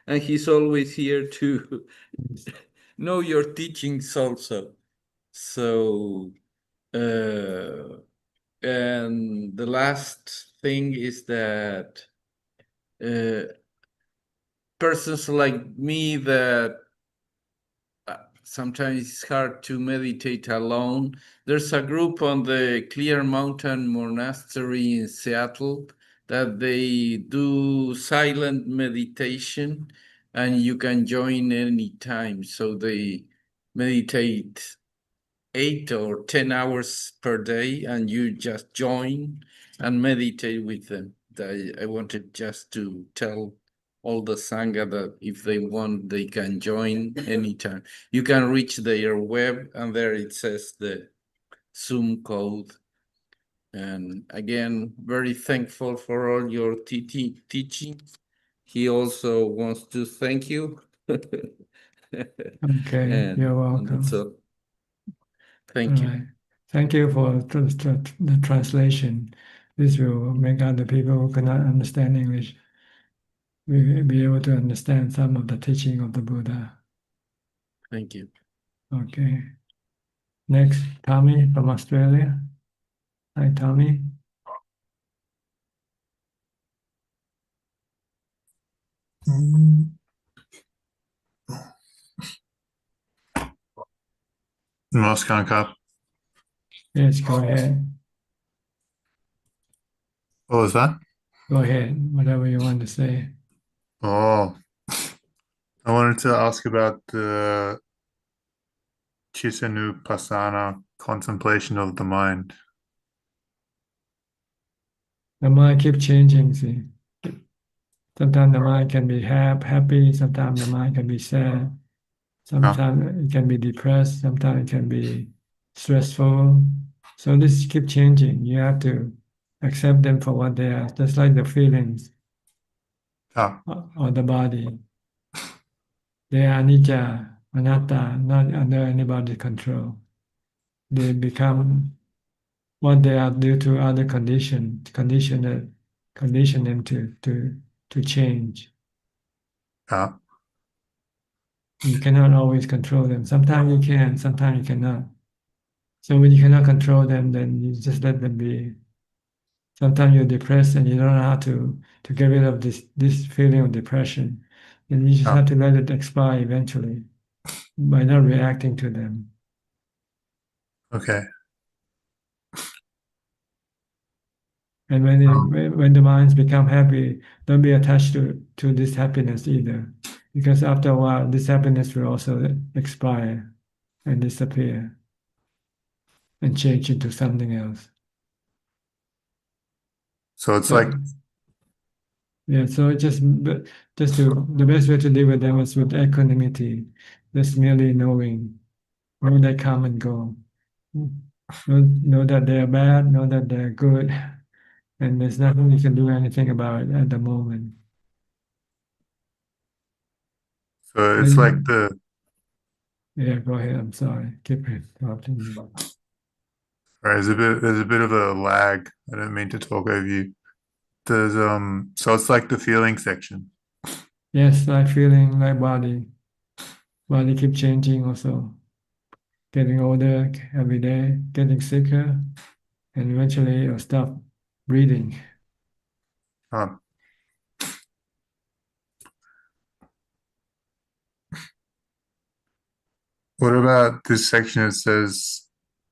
Speaker 18: and he's always here to know your teachings also. So, and the last thing is that persons like me that sometimes it's hard to meditate alone. There's a group on the Clear Mountain Monastery in Seattle that they do silent meditation, and you can join anytime. So they meditate 8 or 10 hours per day and you just join and meditate with them. I wanted just to tell all the Sangha that if they want, they can join anytime. You can reach their web and there it says the Zoom code. And again, very thankful for all your teaching. He also wants to thank you.
Speaker 2: Okay, you're welcome.
Speaker 18: So, thank you.
Speaker 2: Right. Thank you for the translation. This will make other people who cannot understand English will be able to understand some of the teaching of the Buddha.
Speaker 18: Thank you.
Speaker 2: Okay. Next, Tommy from Australia. Hi, Tommy.
Speaker 19: Namaskar, Kap.
Speaker 2: Yes, go ahead.
Speaker 19: What was that?
Speaker 2: Go ahead, whatever you want to say.
Speaker 19: Oh, I wanted to ask about the Chittanupassana contemplation of the mind.
Speaker 2: The mind keeps changing, see. Sometimes the mind can be happy, sometimes the mind can be sad, sometimes it can be depressed, sometimes it can be stressful. So this keep changing. You have to accept them for what they are, just like the feelings or the body. They are anicca, anatta, not under anybody's control. They become what they are due to other condition them to change. You cannot always control them. Sometimes you can, sometimes you cannot. So when you cannot control them, then you just let them be. Sometimes you're depressed and you don't know how to get rid of this feeling of depression. Then you just have to let it expire eventually by not reacting to them.
Speaker 19: Okay.
Speaker 2: And when the minds become happy, don't be attached to this happiness either, because after a while, this happiness will also expire and disappear and change into something else.
Speaker 19: So it's like,
Speaker 2: yeah. So the best way to deal with them is with equanimity, just merely knowing they come and go. Know that they are bad, know that they're good, and there's nothing you can do anything about it at the moment.
Speaker 19: so it's like the.
Speaker 2: Yeah, go ahead. I'm sorry. Keep interrupting you.
Speaker 19: Right, there's a bit of a lag. I don't mean to talk over you. There's so it's like the feeling section.
Speaker 2: Yes, like feeling, like body. Body keep changing also. Getting older every day, getting sicker, and eventually you'll stop breathing.
Speaker 19: What about this section? It says,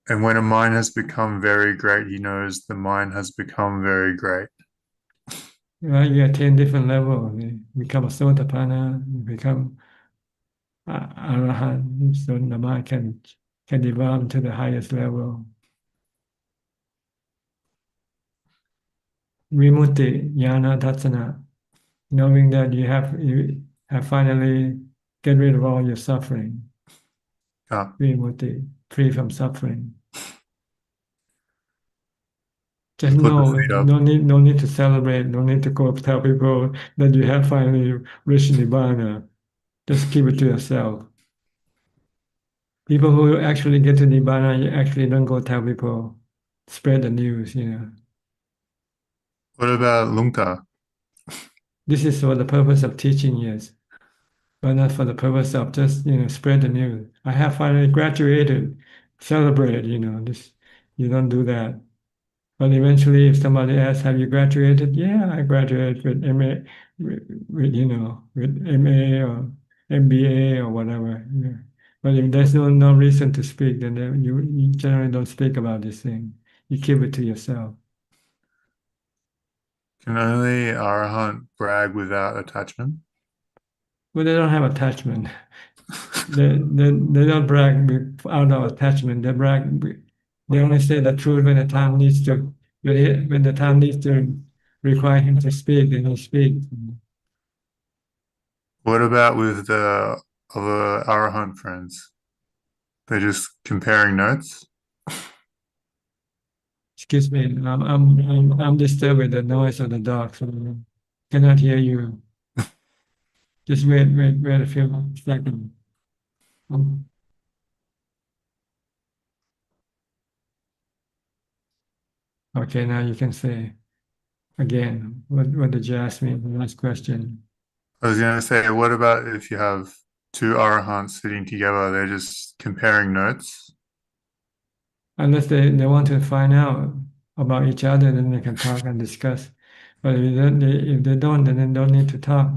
Speaker 19: and when a mind has become very great, he knows the mind has become very great.
Speaker 2: Right, you attain different levels. You become a sotapanna, you become arahant, so the mind can develop to the highest level. Vimutti, jnana tatsana, knowing that you have finally get rid of all your suffering. Vimutti, free from suffering. Just no need to celebrate, no need to go tell people that you have finally reached Nibbana. Just keep it to yourself. People who actually get to Nibbana, you actually don't go tell people, spread the news,
Speaker 19: What about Lungta?
Speaker 2: This is for the purpose of teaching, yes, but not for the purpose of just, spread the news. I have finally graduated, celebrate, this, you don't do that. But eventually, if somebody asks, "Have you graduated?" Yeah, I graduated with MA, with MA or MBA or whatever. Yeah. But if there's no reason to speak, then you generally don't speak about this thing. You keep it to yourself.
Speaker 19: Can only Arahant brag without attachment?
Speaker 2: Well, they don't have attachment. they don't brag out of attachment. They brag. They only say the truth when the time needs to. When the time needs to require him to speak, then he speaks.
Speaker 19: What about with the other Arahant friends? They're just comparing notes?
Speaker 2: Excuse me, I'm disturbed with the noise of the dog, so I cannot hear you. Just wait a few seconds. Okay, now you can say again. What did you ask me? The last question.
Speaker 19: I was going to say, what about if you have two Arahants sitting together, they're just comparing notes?
Speaker 2: Unless they want to find out about each other, then they can talk and discuss. But if they don't, then they don't need to talk.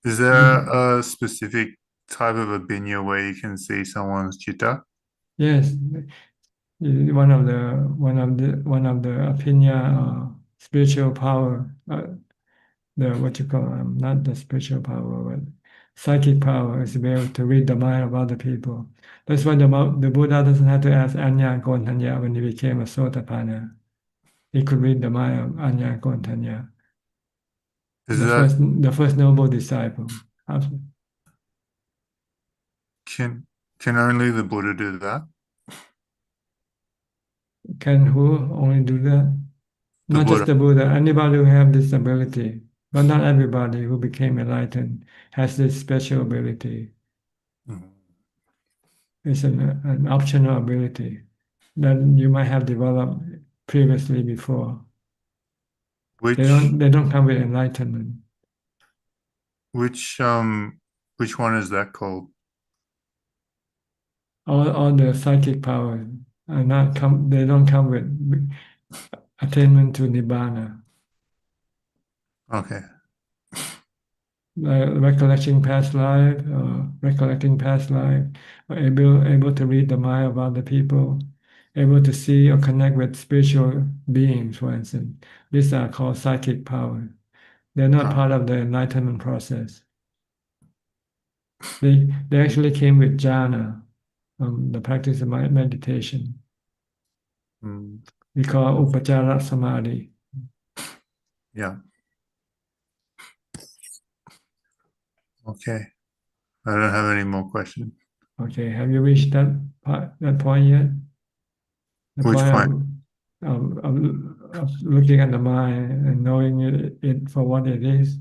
Speaker 19: Is there a specific type of abhinya where you can see someone's chitta?
Speaker 2: Yes, one of the opinion spiritual power, the what you call not the spiritual power, but psychic power is to be able to read the mind of other people. That's why the Buddha doesn't have to ask Anya Gontanya when he became a Sotapanna. He could read the mind of Anya Gontanya. The first noble disciple.
Speaker 19: Can only the Buddha do that?
Speaker 2: Can who only do that? Not just the Buddha, anybody who have this ability, but not everybody who became enlightened has this special ability. It's an optional ability that you might have developed previously before. They don't come with enlightenment.
Speaker 19: Which one is that called?
Speaker 2: All the psychic powers are not come. They don't come with attainment to nibbana.
Speaker 19: Okay.
Speaker 2: Recollecting past life, or able to read the mind of other people, able to see or connect with spiritual beings, for instance. These are called psychic powers. They're not part of the enlightenment process. They actually came with jhana, the practice of meditation. We call upachara samadhi.
Speaker 19: Yeah. Okay. I don't have any more questions.
Speaker 2: Okay. Have you reached that point yet?
Speaker 19: Which point?
Speaker 2: Of looking at the mind and knowing it for what it is.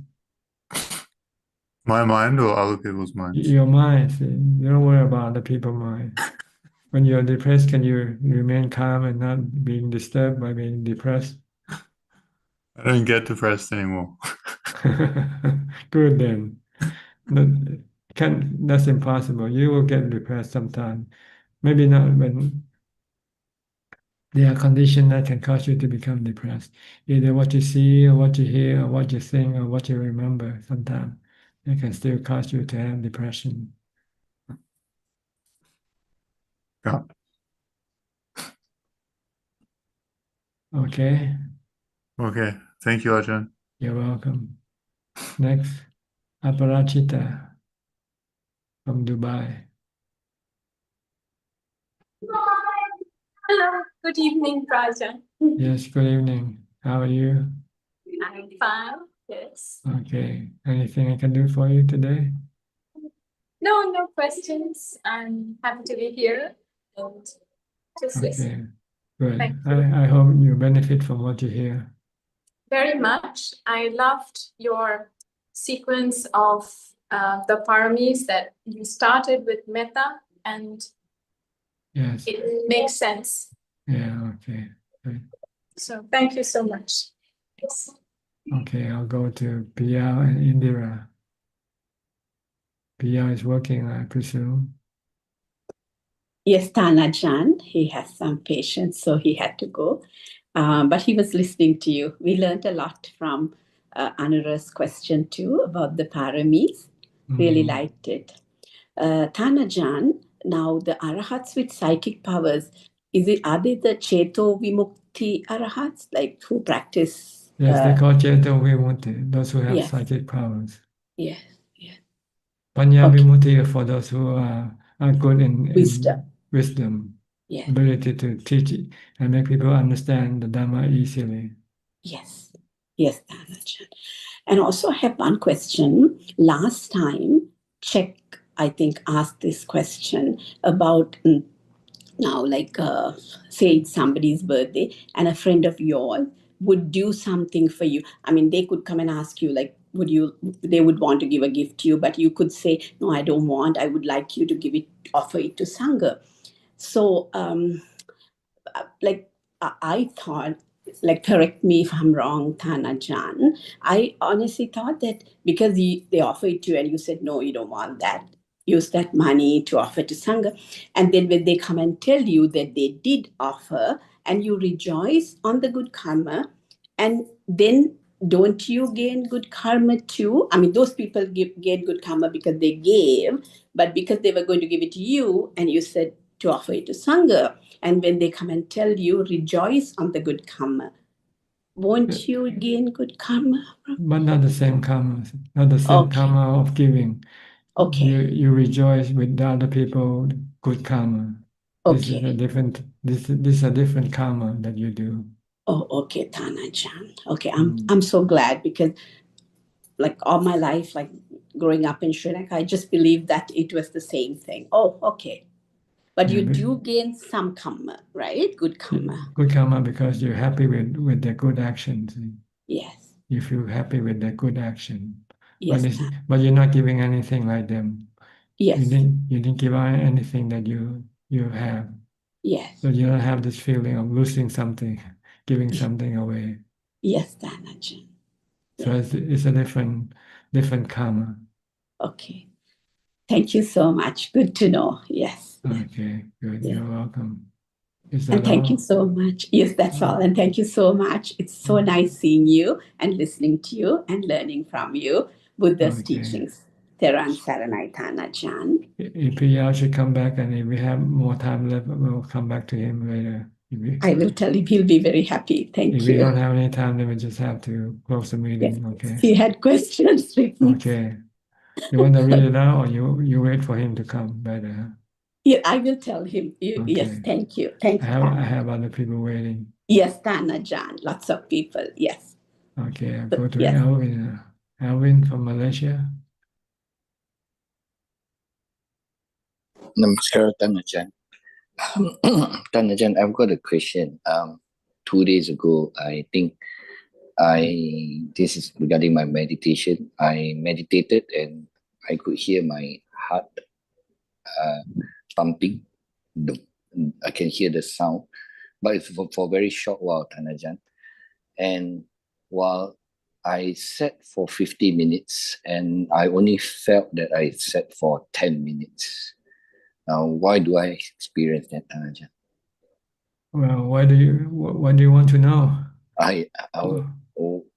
Speaker 19: My mind or other people's minds?
Speaker 2: Your mind. See, you don't worry about other people's mind. When you're depressed, can you remain calm and not being disturbed by being depressed?
Speaker 19: I don't get depressed anymore.
Speaker 2: Good then. That's impossible. You will get depressed sometime. Maybe not when there are conditions that can cause you to become depressed. Either what you see, or what you hear, or what you think, or what you remember. Sometimes it can still cause you to have depression.
Speaker 19: Yeah.
Speaker 2: Okay.
Speaker 19: Okay. Thank you, Ajahn.
Speaker 2: You're welcome. Next, Aparachita from Dubai.
Speaker 20: Hello, good evening, Raja.
Speaker 2: Yes, good evening. How are you?
Speaker 20: I'm fine, yes.
Speaker 2: Okay. Anything I can do for you today?
Speaker 20: No questions. I'm happy to be here and just listen.
Speaker 2: Good.
Speaker 20: Thank
Speaker 2: I hope you benefit from what you hear.
Speaker 20: Very much. I loved your sequence of the paramis that you started with metta, and
Speaker 2: yes,
Speaker 20: it makes sense.
Speaker 2: Yeah, okay. Good.
Speaker 20: So thank you so much. Yes.
Speaker 2: Okay, I'll go to Pia and Indira. Pia is working, I presume.
Speaker 21: Yes, Ajaan, he has some patients, so he had to go. But he was listening to you. We learned a lot from Anura's question too about the paramis. Really liked it. Ajaan, now the arahats with psychic powers, are they the Cheto Vimukti arahats, like who practice?
Speaker 2: Yes, they call Cheto Vimukti, those who have
Speaker 21: Yes.
Speaker 2: psychic powers.
Speaker 21: Yes.
Speaker 2: Panya Vimutti for those who are good in wisdom,
Speaker 21: Yeah.
Speaker 2: ability to teach it and make people understand the Dhamma easily.
Speaker 21: Yes, yes, Ajahn. And also I have one question. Last time, Czech, I think, asked this question about now, like, say it's somebody's birthday and a friend of yours would do something for you. I mean, they could come and ask you, like, they would want to give a gift to you, but you could say, no, I don't want, I would like you to offer it to Sangha. So, like, I thought, like, correct me if I'm wrong, Thanajan, I honestly thought that because they offer it to you and you said, no, you don't want that, use that money to offer to Sangha. And then when they come and tell you that they did offer and you rejoice on the good karma, and then don't you gain good karma too? I mean, those people gain good karma because they gave, but because they were going to give it to you and you said to offer it to Sangha, and when they come and tell you, rejoice on the good karma, won't you gain good karma?
Speaker 2: But not the same karma, not the same karma of giving.
Speaker 21: Okay.
Speaker 2: You rejoice with the other people, good karma. This is
Speaker 21: Okay.
Speaker 2: a different. This is a different karma that you do.
Speaker 21: Oh, okay, Thanajan. Okay, I'm so glad because, like, all my life, like growing up in Sri Lanka, I just believed that it was the same thing. Oh, okay. But
Speaker 2: Yeah,
Speaker 21: you do gain some karma, right? Good karma.
Speaker 2: Good karma because you're happy with their good actions.
Speaker 21: Yes.
Speaker 2: You feel happy with their good action.
Speaker 21: Yes.
Speaker 2: But you're not giving anything like them.
Speaker 21: Yes.
Speaker 2: You didn't give out anything that you have.
Speaker 21: Yes.
Speaker 2: So you don't have this feeling of losing something, giving something away.
Speaker 21: Yes, Thanajan.
Speaker 2: So it's a different karma.
Speaker 21: Okay. Thank you so much. Good to know. Yes.
Speaker 2: Okay, good.
Speaker 21: Yeah.
Speaker 2: You're welcome. Is
Speaker 21: And
Speaker 2: that
Speaker 21: thank
Speaker 2: all?
Speaker 21: you so much. Yes, that's all. And thank you so much. It's so nice seeing you and listening to you and learning from you Buddha's teachings. Teran Saranai Thanajan.
Speaker 2: If Piyal should come back and if we have more time left, we'll come back to him later.
Speaker 21: I will tell him he'll be very happy. Thank
Speaker 2: If
Speaker 21: you.
Speaker 2: we don't have any time, then we just have to close the meeting.
Speaker 21: Yes.
Speaker 2: Okay.
Speaker 21: He had questions written.
Speaker 2: Okay. You want to read it out, or you wait for him to come better?
Speaker 21: Yeah, I will tell him.
Speaker 2: Okay.
Speaker 21: Yes, thank you. Thank you.
Speaker 2: I have other people waiting.
Speaker 21: Yes, Thanajan. Lots of people. Yes.
Speaker 2: Okay, I'll go to
Speaker 21: Yes.
Speaker 2: Alvin. Alvin from Malaysia.
Speaker 3: Namaskar, Tanajan. Tanajan, I've got a question. 2 days ago, I think this is regarding my meditation. I meditated and I could hear my heart pumping. I can hear the sound, but it's for a very short while, Tanajan. And while I sat for 50 minutes and I only felt that I sat for 10 minutes. Now, why do I experience that, Tanajan?
Speaker 2: Well, what do you want to know?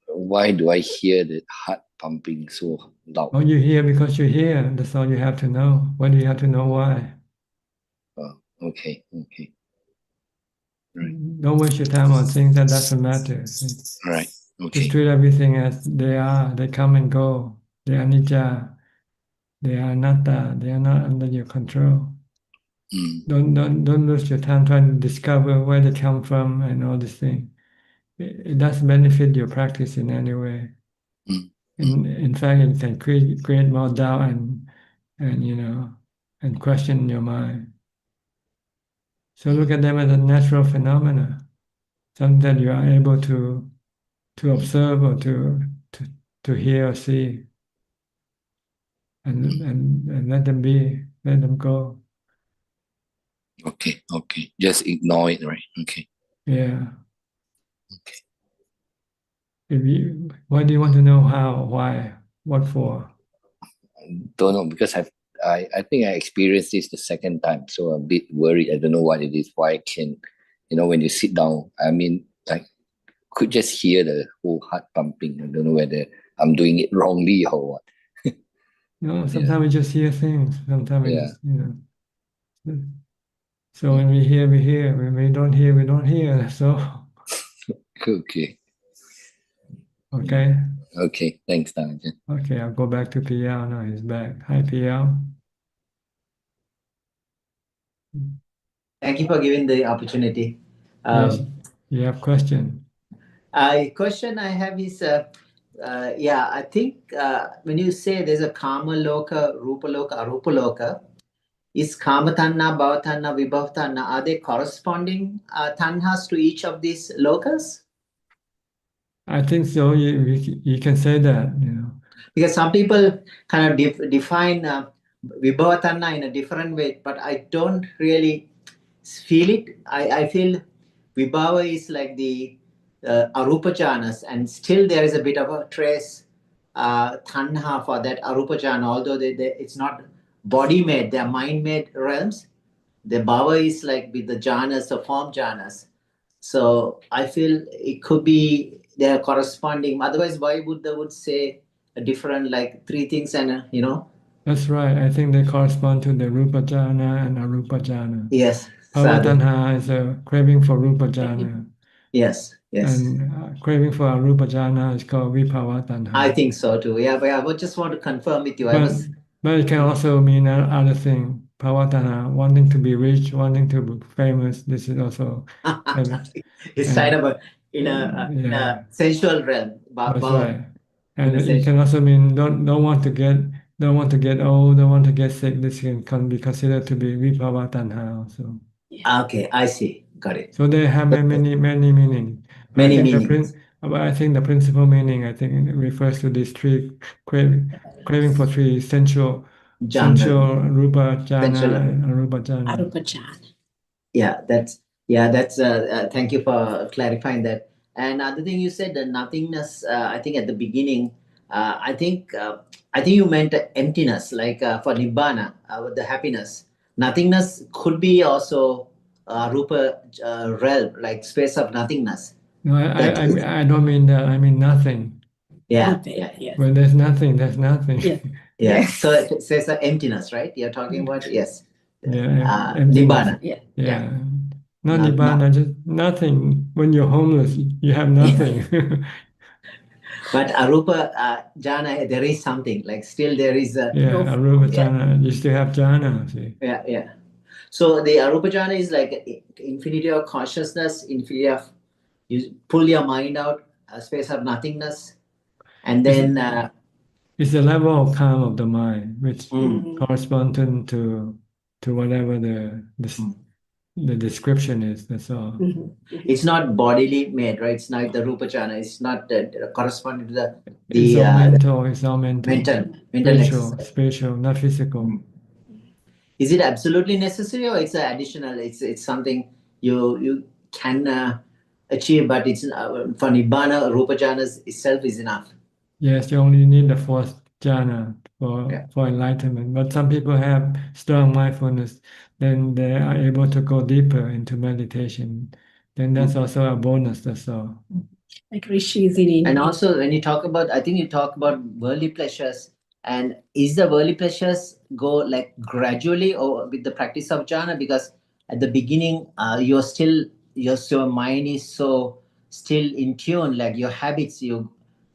Speaker 3: Why do I hear the heart pumping so loud?
Speaker 2: Oh, you hear because you're here. That's all you have to know. Why do you have to know why?
Speaker 3: Okay. Right.
Speaker 2: Don't waste your time on things that doesn't matter.
Speaker 3: Right. Okay.
Speaker 2: Just treat everything as they are. They come and go. They are nija. They are anatta. They are not under your control. Don't lose your time trying to discover where they come from and all these things. It doesn't benefit your practice in any way. In fact, it can create more doubt and question your mind. So look at them as a natural phenomena, something that you are able to observe or to hear or see, and let them be, let them go.
Speaker 3: Okay. Just ignore it, right? Okay.
Speaker 2: Yeah. Why do you want to know how, why, what for?
Speaker 3: Don't know, because I think I experienced this the second time, so I'm a bit worried. I don't know what it is. Why I can, when you sit down, I mean, I could just hear the whole heart pumping. I don't know whether I'm doing it wrongly or what.
Speaker 2: No, sometimes we just hear things. Sometimes we just, So when we hear, we hear. When we don't hear, we don't hear. So
Speaker 3: Okay.
Speaker 2: okay.
Speaker 3: Okay, thanks, Ajahn.
Speaker 2: Okay, I'll go back to PL now. He's back. Hi, PL.
Speaker 4: Thank you for giving the opportunity.
Speaker 2: Yes, you have question.
Speaker 4: Question I have is, yeah, I think when you say there's a Kama Loka, Rupa Loka, Arupa Loka, is Kama Tanha, Bhava Tanha, Vibhava Tanha, are they corresponding tanhas to each of these lokas?
Speaker 2: I think so. You can say that, you know.
Speaker 4: Because some people kind of define Vibhava Tanha in a different way, but I don't really feel it. I feel Vibhava is like the Arupa jhanas, and still there is a bit of a trace tanha for that Arupa jhana, although it's not body made, they are mind made realms. The bhava is like with the jhanas, the form jhanas. So I feel it could be they are corresponding. Otherwise, why Buddha would say a different like three things and you know?
Speaker 2: That's right. I think they correspond to the Rupa Jhana and Arupa Jhana.
Speaker 4: Yes.
Speaker 2: Bhavatanha is a craving for Rupa Jhana.
Speaker 4: Yes. Yes.
Speaker 2: And craving for Arupa Jhana is called Vibhavatanha.
Speaker 4: I think so too. Yeah, but I would just want to confirm with you.
Speaker 2: But it can also mean other thing. Bhavatanha, wanting to be rich, wanting to be famous. This is also.
Speaker 4: It's kind of in a sensual realm.
Speaker 2: That's right. And it can also mean don't want to get old, don't want to get sick. This can be considered to be Vibhavatanha also.
Speaker 4: Okay, I see. Got it.
Speaker 2: So they have many meanings.
Speaker 4: Many meanings.
Speaker 2: But I think the principal meaning, I think, it refers to these three craving for three sensual Rupa Jhana and Arupa Jhana.
Speaker 21: Arupa Jhana.
Speaker 4: Yeah, that's thank you for clarifying that. And other thing you said, the nothingness. I think at the beginning, I think you meant emptiness, like for nibbana, the happiness. Nothingness could be also rupa realm, like space of nothingness.
Speaker 2: No, I don't mean that. I mean nothing.
Speaker 4: Yeah,
Speaker 21: yes.
Speaker 2: When there's nothing, there's nothing.
Speaker 21: Yeah.
Speaker 4: Yeah.
Speaker 21: Yes.
Speaker 4: So it says emptiness, right? You're talking about yes.
Speaker 2: Yeah,
Speaker 4: Nibbana.
Speaker 2: Yeah. Not nibbana, just nothing. When you're homeless, you have nothing.
Speaker 4: But arupa jhana, there is something. Like still there is a
Speaker 2: arupa jhana. You still have jhana. See.
Speaker 4: Yeah. So the arupa jhana is like infinity of consciousness, infinity of you pull your mind out, a space of nothingness, and then
Speaker 2: it's the level of calm of the mind, which corresponds to whatever the description is. That's all.
Speaker 4: It's not bodily made, right? It's not the rupa jhana. It's not corresponding to the
Speaker 2: it's all mental. It's all
Speaker 4: mental,
Speaker 2: spiritual, not physical.
Speaker 4: Is it absolutely necessary, or it's additional? It's something you can achieve, but it's for nibbana, rupa jhana itself is enough.
Speaker 2: Yes, you only need the fourth jhana for enlightenment. But some people have strong mindfulness, then they are able to go deeper into meditation. Then that's also a bonus. That's all.
Speaker 21: Like rishis in India.
Speaker 4: And also, when you talk about, I think you talk about worldly pleasures. And is the worldly pleasures go like gradually or with the practice of jhana? Because at the beginning, your mind is so still in tune, like your habits, you're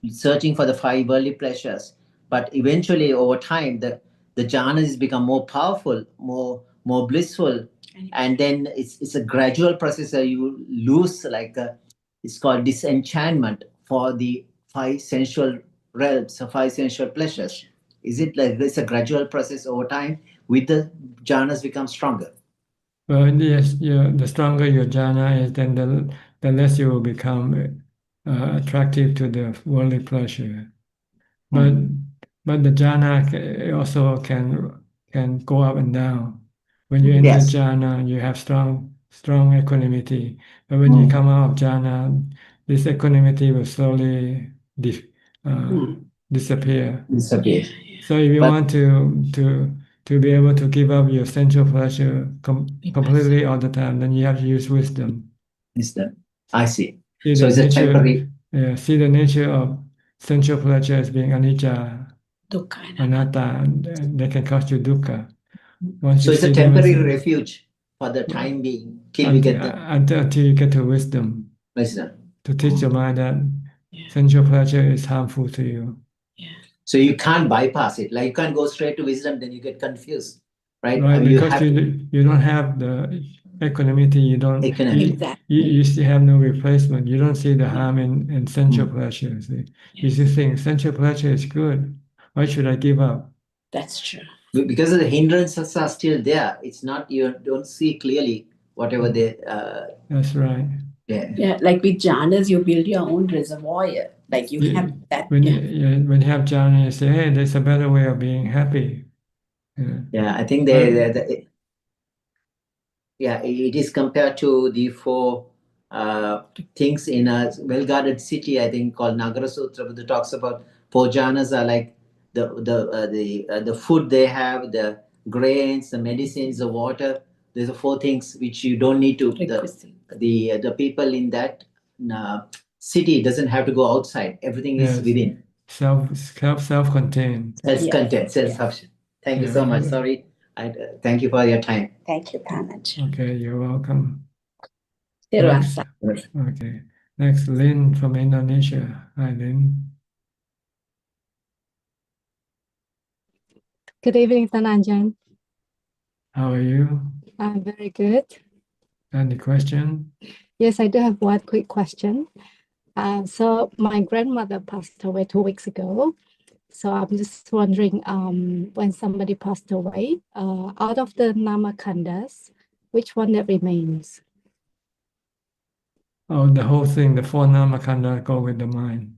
Speaker 4: searching for the five worldly pleasures. But eventually, over time, the jhanas become more powerful, more blissful, and then it's a gradual process. You lose it's called disenchantment for the five sensual realms, the five sensual pleasures. Is it like this a gradual process over time with the jhanas become stronger?
Speaker 2: Well, yes, the stronger your jhana is, then the less you will become attractive to the worldly pleasure. But the jhana also can go up and down. When you enter jhana, you have strong equanimity. But when you come out of jhana, this equanimity will slowly disappear. So if you want to be able to give up your sensual pleasure completely all the time, then you have to use wisdom.
Speaker 4: Wisdom. I see.
Speaker 2: So it's a temporary. See the nature of sensual pleasure as being anicca, anatta, and they can cause you dukkha.
Speaker 4: So it's a temporary refuge for the time being till we get
Speaker 2: until you get to wisdom.
Speaker 4: Wisdom.
Speaker 2: To teach your mind that Sensual pleasure is harmful to you.
Speaker 4: So you can't bypass it. Like you can't go straight to wisdom, then you get confused, right?
Speaker 2: Right,
Speaker 4: I mean,
Speaker 2: because you don't have the equanimity, you don't
Speaker 4: Equanimity.
Speaker 2: you still have no replacement. You don't see the harm in sensual pleasure. See? You just think sensual pleasure is good. Why should I give up?
Speaker 21: That's true.
Speaker 4: Because the hindrances are still there. It's not, you don't see clearly whatever they.
Speaker 2: That's right.
Speaker 21: Yeah, like with jhanas, you build your own reservoir. Like you have that.
Speaker 2: When you have jhana, you say, hey, there's a better way of being happy.
Speaker 4: Yeah, I think it is compared to the four things in a well-guarded city, I think, called Nagara Sutra, that talks about four jhanas are like the food they have, the grains, the medicines, the water. There's the four things which you don't need to. The people in that city doesn't have to go outside. Everything is within.
Speaker 2: Self-contained.
Speaker 4: Self-contained, self-sufficient. Thank you so much. Sorry. Thank you for your time.
Speaker 21: Thank you, Panaj.
Speaker 2: Okay, you're welcome.
Speaker 21: Next.
Speaker 2: Okay. Next, Lynn from Indonesia. Hi, Lynn.
Speaker 5: Good evening, Ajaan.
Speaker 2: How are you?
Speaker 5: I'm very good.
Speaker 2: Any question?
Speaker 5: Yes, I do have one quick question. So my grandmother passed away 2 weeks ago. So I'm just wondering, when somebody passed away, out of the Namakandas, which one that remains?
Speaker 2: Oh, the whole thing, the four namakanda go with the mind.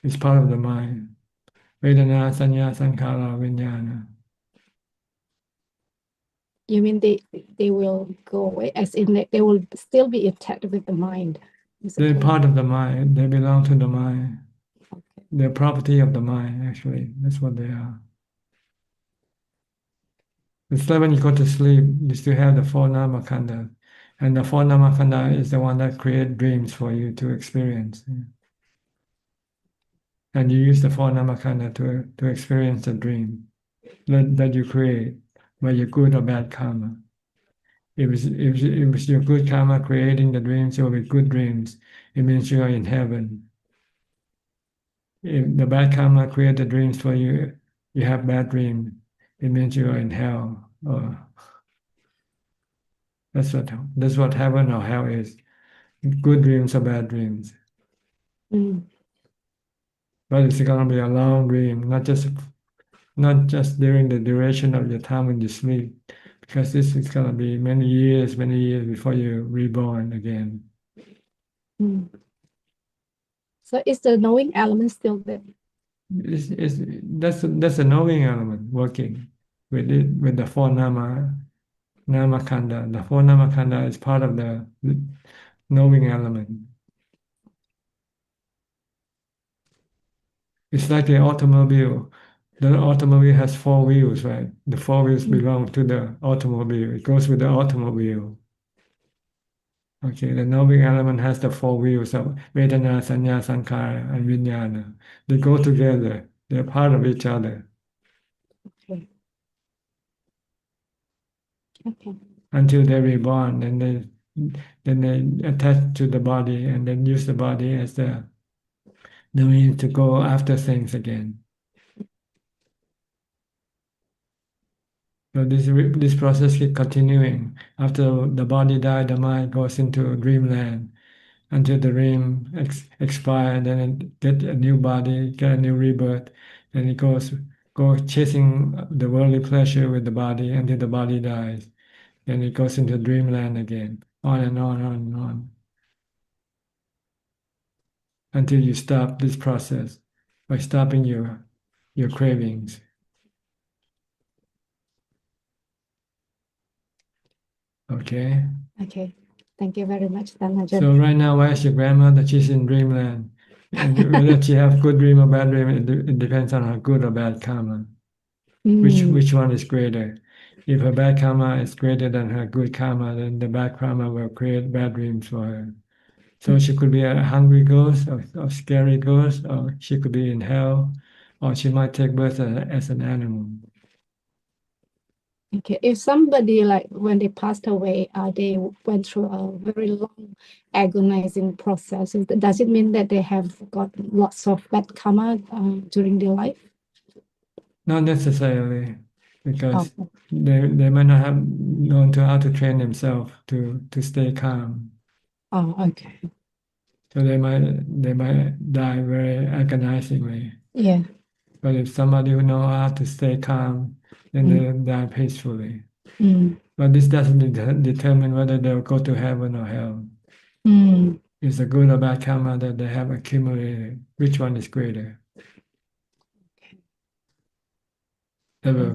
Speaker 2: It's part of the mind. Vedana, Sanya, Sankara, Vijnana.
Speaker 5: You mean they will go away, as in they will still be intact with the mind?
Speaker 2: They're part of the mind. They belong to the mind.
Speaker 5: Okay.
Speaker 2: They're property of the mind, actually. That's what they are. It's like when you go to sleep, you still have the four namakanda. And the four namakanda is the one that create dreams for you to experience. And you use the four namakanda to experience the dream that you create by your good or bad karma. If it was your good karma creating the dreams, it will be good dreams. It means you are in heaven. If the bad karma create the dreams for you, you have bad dreams. It means you are in hell. That's what heaven or hell is. Good dreams or bad dreams.
Speaker 5: Mm.
Speaker 2: But it's gonna be a long dream, not just during the duration of your time when you sleep, because this is gonna be many years before you're reborn again.
Speaker 5: Mm. So is the knowing element still there?
Speaker 2: That's a knowing element working with it, with the four namakanda. The four namakanda is part of the knowing element. It's like the automobile. The automobile has four wheels, right? The four wheels belong to the automobile. It goes with the automobile. Okay, the knowing element has the four wheels of Vedana, Sanya, Sankara, and Vijnana. They go together. They're part of each other.
Speaker 5: Okay. Okay.
Speaker 2: Until they're reborn, then they attach to the body and then use the body as the means to go after things again. So this process keeps continuing. After the body dies, the mind goes into dreamland until the dream expires, then it get a new body, get a new rebirth, and it goes chasing the worldly pleasure with the body until the body dies. Then it goes into dreamland again, on and on and on. Until you stop this process by stopping your cravings. Okay.
Speaker 5: Okay. Thank you very much, Ajaan.
Speaker 2: So right now, why is your grandmother? She's in dreamland. And whether she have good dream or bad dream, it depends on her good or bad karma. Which one is greater? If her bad karma is greater than her good karma, then the bad karma will create bad dreams for her. So she could be a hungry ghost or scary ghost, or she could be in hell, or she might take birth as an animal.
Speaker 5: Okay, if somebody like when they passed away, they went through a very long agonizing process, does it mean that they have got lots of bad karma during their life?
Speaker 2: Not necessarily, because
Speaker 5: Okay.
Speaker 2: they might not have known how to train themselves to stay calm.
Speaker 5: Oh, okay.
Speaker 2: So they might die very agonizingly.
Speaker 5: Yeah.
Speaker 2: But if somebody who know how to stay calm, then they die peacefully.
Speaker 5: Mm.
Speaker 2: But this doesn't determine whether they'll go to heaven or hell.
Speaker 5: Mm.
Speaker 2: It's a good or bad karma that they have accumulated. Which one is greater? They will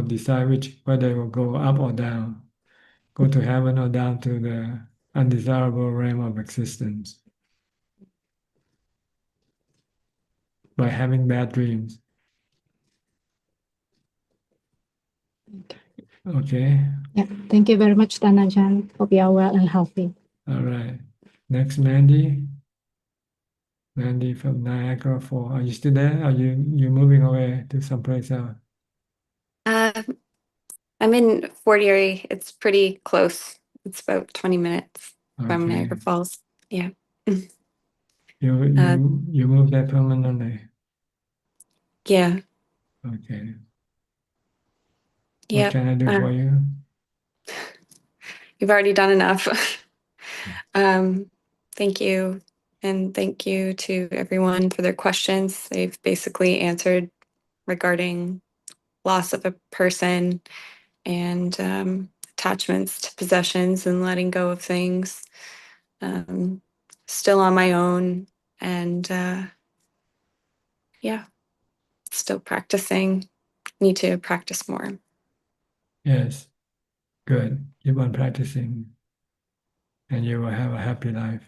Speaker 2: decide whether they will go up or down, go to heaven or down to the undesirable realm of existence by having bad dreams. Okay.
Speaker 5: Yeah. Thank you very much, Ajaan. Hope you are well and healthy.
Speaker 2: All right. Next, Mandy. Mandy from Niagara Falls. Are you still there? Are you moving away to someplace else?
Speaker 6: I'm in Fort Erie. It's pretty close. It's about 20 minutes from
Speaker 2: Okay.
Speaker 6: Niagara Falls. Yeah.
Speaker 2: You moved there permanently.
Speaker 6: Yeah.
Speaker 2: Okay.
Speaker 6: Yeah.
Speaker 2: What can I do for you?
Speaker 6: You've already done enough. Thank you. And thank you to everyone for their questions. They've basically answered regarding loss of a person and attachments to possessions and letting go of things. Still on my own and yeah, still practicing. Need to practice more.
Speaker 2: Yes. Good. Keep on practicing and you will have a happy life.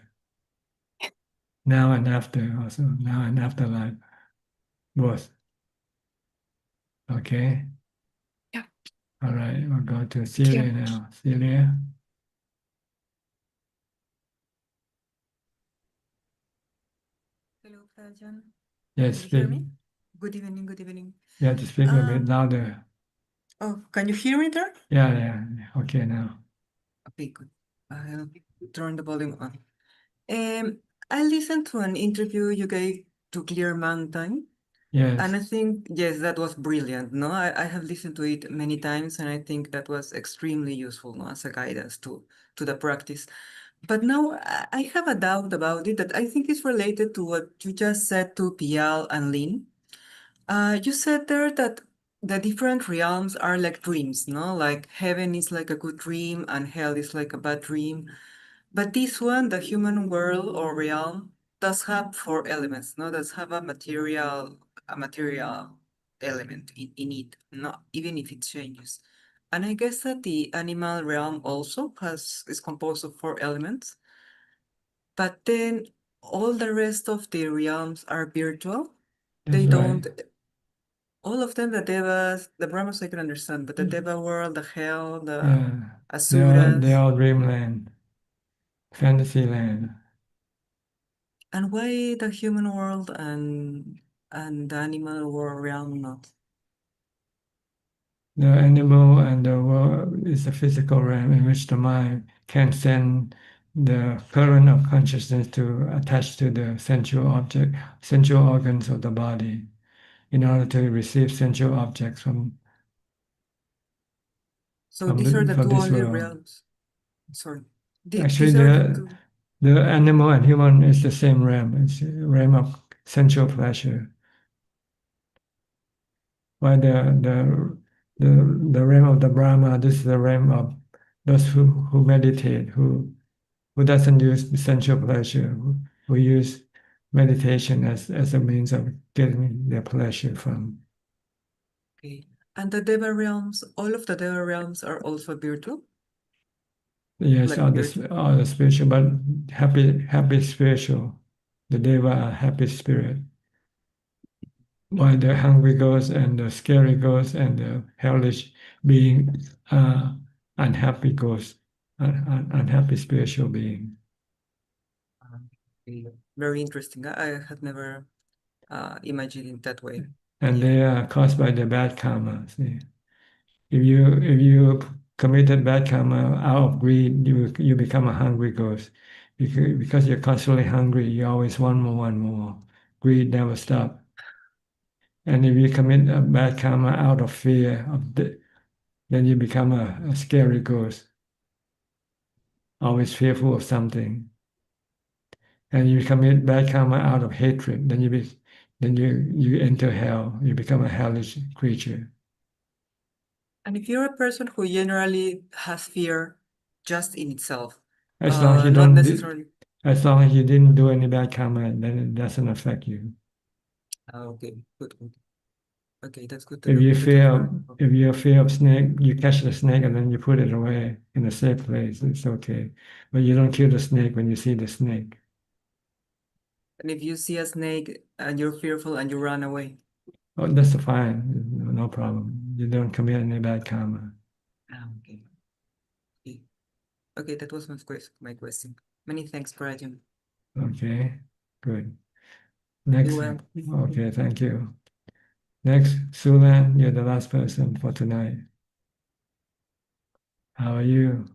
Speaker 2: Now and after also. Now and after life. Both. Okay.
Speaker 6: Yeah.
Speaker 2: All right. We'll go to Celia now. Celia.
Speaker 22: Hello, Ajaan.
Speaker 2: Yes,
Speaker 22: Can you hear
Speaker 2: speak.
Speaker 22: me? Good evening, good evening.
Speaker 2: You have to speak a bit louder.
Speaker 22: Oh, can you hear me there?
Speaker 2: Yeah. Okay, now.
Speaker 22: Okay, good. I'll turn the volume on. I listened to an interview you gave to Clear Mountain.
Speaker 2: Yes.
Speaker 22: And I think, yes, that was brilliant. No, I have listened to it many times, and I think that was extremely useful, no, as a guidance to the practice. But now I have a doubt about it that I think is related to what you just said to Pial and Lynn. You said there that the different realms are like dreams, no? Like heaven is like a good dream and hell is like a bad dream. But this one, the human world or realm, does have four elements, no? Does have a material element in it, no? Even if it changes. And I guess that the animal realm also is composed of four elements. But then all the rest of the realms are virtual. They
Speaker 2: That's right.
Speaker 22: don't all of them, the devas, the Brahmas I can understand, but the deva world, the hell, the
Speaker 2: Yeah.
Speaker 22: asuras.
Speaker 2: They're all dreamland, fantasy land.
Speaker 22: And why the human world and the animal world realm not?
Speaker 2: The animal and the world is a physical realm in which the mind can send the current of consciousness to attach to the sensual object, sensual organs of the body, in order to receive sensual objects from.
Speaker 22: So these are the two
Speaker 2: this
Speaker 22: only
Speaker 2: world.
Speaker 22: realms. Sorry.
Speaker 2: Actually,
Speaker 22: These are the two.
Speaker 2: the animal and human is the same realm. It's a realm of sensual pleasure. While the realm of the Brahma, this is the realm of those who meditate, who doesn't use sensual pleasure, who use meditation as a means of getting their pleasure from.
Speaker 22: Okay. And the deva realms, all of the deva realms are also virtual?
Speaker 2: Yes,
Speaker 22: Like
Speaker 2: all the spiritual, but happy spiritual. The deva are happy spirit. While the hungry ghost and the scary ghost and the hellish being unhappy ghost, unhappy spiritual being.
Speaker 22: Very interesting. I had never imagined it that way.
Speaker 2: And they are caused by the bad karma. See? If you committed bad karma out of greed, you become a hungry ghost. Because you're constantly hungry, you always want more, want more. Greed never stops. And if you commit a bad karma out of fear, then you become a scary ghost, always fearful of something. And you commit bad karma out of hatred, then you enter hell. You become a hellish creature.
Speaker 22: And if you're a person who generally has fear just in itself,
Speaker 2: As long as you
Speaker 22: not
Speaker 2: don't,
Speaker 22: necessarily.
Speaker 2: as long as you didn't do any bad karma, then it doesn't affect you.
Speaker 22: Okay, good. Okay, that's good to
Speaker 2: If
Speaker 22: know.
Speaker 2: you
Speaker 22: Good to
Speaker 2: fear,
Speaker 22: know.
Speaker 2: if you're afraid of snake, you catch the snake and then you put it away in a safe place. It's okay, but you don't kill the snake when you see the snake.
Speaker 22: And if you see a snake and you're fearful and you run away.
Speaker 2: Oh, that's fine. No problem. You don't commit any bad karma.
Speaker 22: Okay. Okay, that was my question. Many thanks, Prajam.
Speaker 2: Okay, good. Next.
Speaker 22: well.
Speaker 2: Okay, thank you. Next, Sulan, you're the last person for tonight. How are you?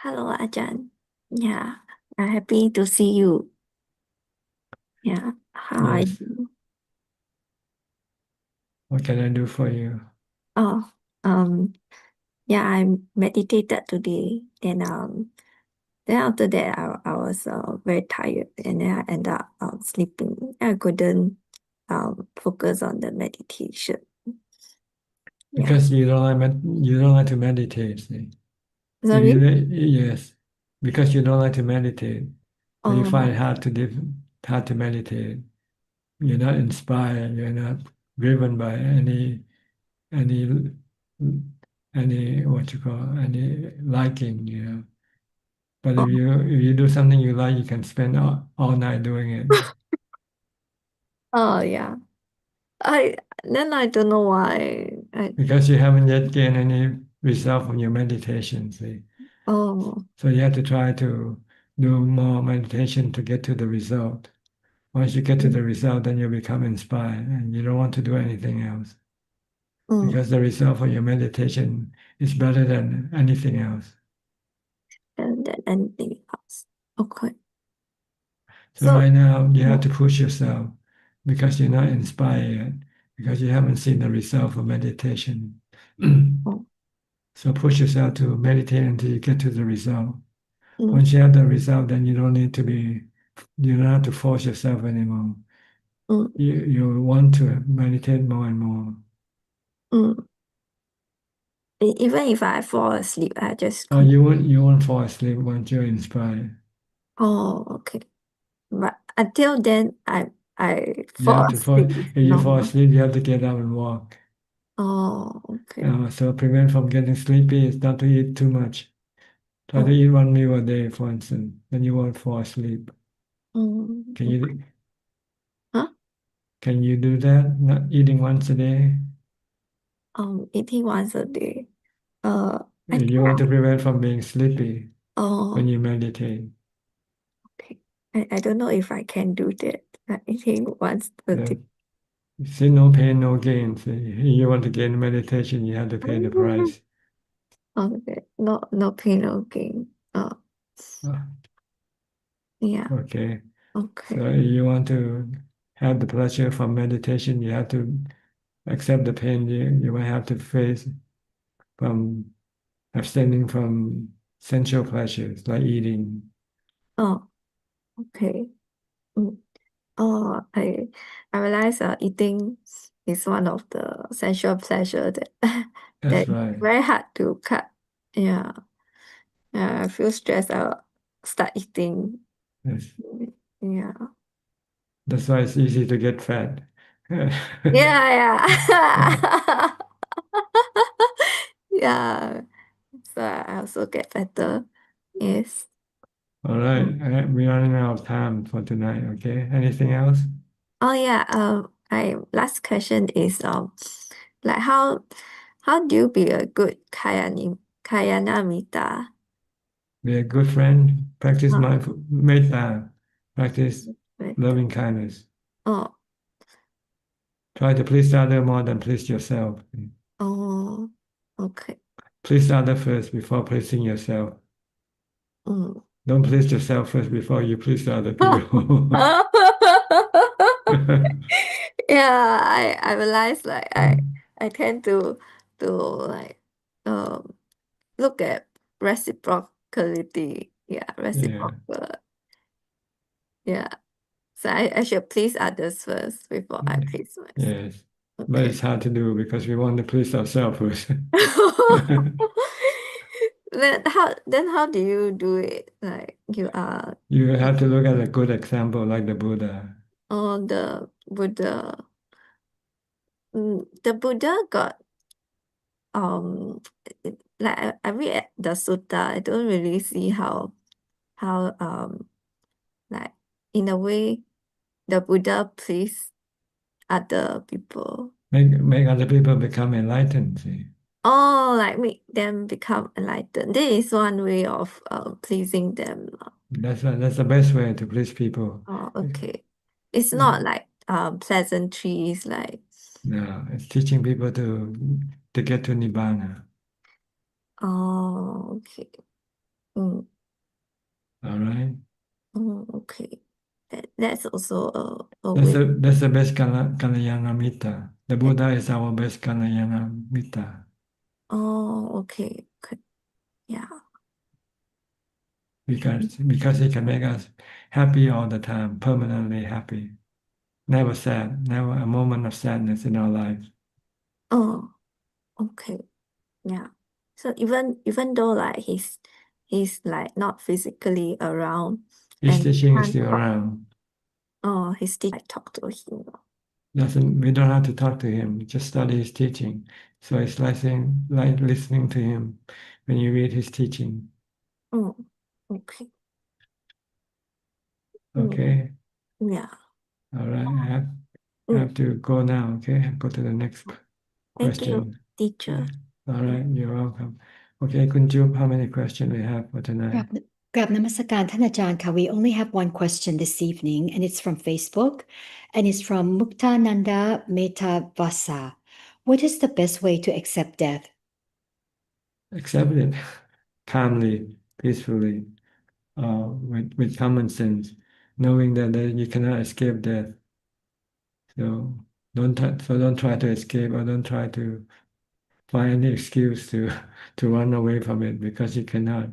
Speaker 1: Hello, Ajahn. Yeah, I'm happy to see you. Yeah, how are
Speaker 2: Yes.
Speaker 1: you?
Speaker 2: What can I do for you?
Speaker 1: Oh, yeah, I meditated today, and then after that, I was very tired, and then I ended up sleeping. I couldn't focus on the meditation. Yeah.
Speaker 2: Because you don't like to meditate. See?
Speaker 1: Sorry?
Speaker 2: Yes, because you don't like to meditate, so you find it
Speaker 1: Oh,
Speaker 2: hard to meditate. You're not inspired. You're not driven by any what you call any liking. You know. But if you do something you like, you can spend all night doing it.
Speaker 1: oh yeah. I don't know why.
Speaker 2: Because you haven't yet gained any result from your meditation, see.
Speaker 1: Oh,
Speaker 2: So you have to try to do more meditation to get to the result. Once you get to the result, then you become inspired and you don't want to do anything else. Because the result for your meditation is better than anything else.
Speaker 1: and then anything else. Okay.
Speaker 2: So right now you have to push yourself because you're not inspired yet, because you haven't seen the result of meditation. So push yourself to meditate until you get to the result. Once you have the result, then you don't have to force yourself anymore. You want to meditate more and more.
Speaker 1: Even if I fall asleep, I just
Speaker 2: Oh, you won't fall asleep once you're inspired.
Speaker 1: Oh, okay. But until then, I
Speaker 2: You
Speaker 1: fall
Speaker 2: have to
Speaker 1: asleep.
Speaker 2: if you fall asleep, you have to get up and walk.
Speaker 1: Oh, okay.
Speaker 2: So prevent from getting sleepy is not to eat too much. Try to eat one meal a day, for instance, then you won't fall asleep. Can you
Speaker 1: Huh?
Speaker 2: Can you do that? Not eating once a day?
Speaker 1: Eating once a day.
Speaker 2: You want to prevent from being sleepy
Speaker 1: Oh,
Speaker 2: when you meditate.
Speaker 1: I don't know if I can do that. Eating once a day.
Speaker 2: See, no pain, no gain. See, you want to gain meditation, you have to pay the price.
Speaker 1: Okay. No pain, no gain. Yeah.
Speaker 2: Okay.
Speaker 1: Okay.
Speaker 2: So you want to have the pleasure from meditation, you have to accept the pain you might have to face from abstaining from sensual pleasures like eating.
Speaker 1: Oh, okay. Oh, I realize eating is one of the sensual pleasure that
Speaker 2: That's
Speaker 1: that
Speaker 2: right.
Speaker 1: very hard to cut. Yeah. I feel stressed. I'll start eating.
Speaker 2: Yes.
Speaker 1: Yeah.
Speaker 2: That's why it's easy to get fat.
Speaker 1: Yeah. Yeah. So I also get better. Yes.
Speaker 2: All right. We're running out of time for tonight. Okay. Anything else?
Speaker 1: Oh yeah. My last question is like how do you be a good Kayanamita?
Speaker 2: Be a good friend. Practice mindful metta. Practice loving kindness.
Speaker 1: Oh.
Speaker 2: Try to please the other more than please yourself.
Speaker 1: Oh. Okay.
Speaker 2: Please others first before pleasing yourself.
Speaker 1: Mm.
Speaker 2: Don't please yourself first before you please other people.
Speaker 1: Yeah, I realize like I tend to like look at reciprocity. Yeah, reciprocal. Yeah. So I should please others first before I please myself.
Speaker 2: Yes. But it's hard to do because we want to please ourselves first.
Speaker 1: Then how do you do it? Like you are
Speaker 2: You have to look at a good example like the Buddha.
Speaker 1: the Buddha. The Buddha got like I read the sutta, I don't really see how like in a way the Buddha please other people.
Speaker 2: Make other people become enlightened. See?
Speaker 1: Oh, like make them become enlightened. This is one way of pleasing them.
Speaker 2: That's the best way to please people.
Speaker 1: Oh, okay. It's not like pleasantries, like
Speaker 2: No, it's teaching people to get to Nibbana.
Speaker 1: oh, okay.
Speaker 2: All right.
Speaker 1: Okay. That's also a
Speaker 2: That's
Speaker 1: way.
Speaker 2: the best Kalyana Mitta. The Buddha is our best Kalyana Mitta.
Speaker 1: Oh, okay. Yeah.
Speaker 2: Because he can make us happy all the time, permanently happy. Never sad, never a moment of sadness in our life.
Speaker 1: Oh, okay. Yeah. So even though like he's like not physically around
Speaker 2: His
Speaker 1: and
Speaker 2: teaching is
Speaker 1: can't
Speaker 2: still
Speaker 1: talk.
Speaker 2: around.
Speaker 1: Oh, his teacher like talk to him.
Speaker 2: We don't have to talk to him, we just study his teaching. So it's like listening to him when you read his teaching.
Speaker 1: Oh, okay.
Speaker 2: Okay.
Speaker 1: Yeah.
Speaker 2: All right. I have to go now. Okay. Go to the next
Speaker 1: Thank you,
Speaker 2: question.
Speaker 1: teacher.
Speaker 2: All right. You're welcome. Okay, Kunjup, how many questions we have for tonight?
Speaker 7: Grab Namaskaranท่านอาจารย์ค่ะ. We only have one question this evening, and it's from Facebook, and it's from Muktananda Metavasa. What is the best way to accept death?
Speaker 2: Accept it calmly, peacefully, with common sense, knowing that you cannot escape death. So don't try to escape, or don't try to find any excuse to run away from it, because you cannot.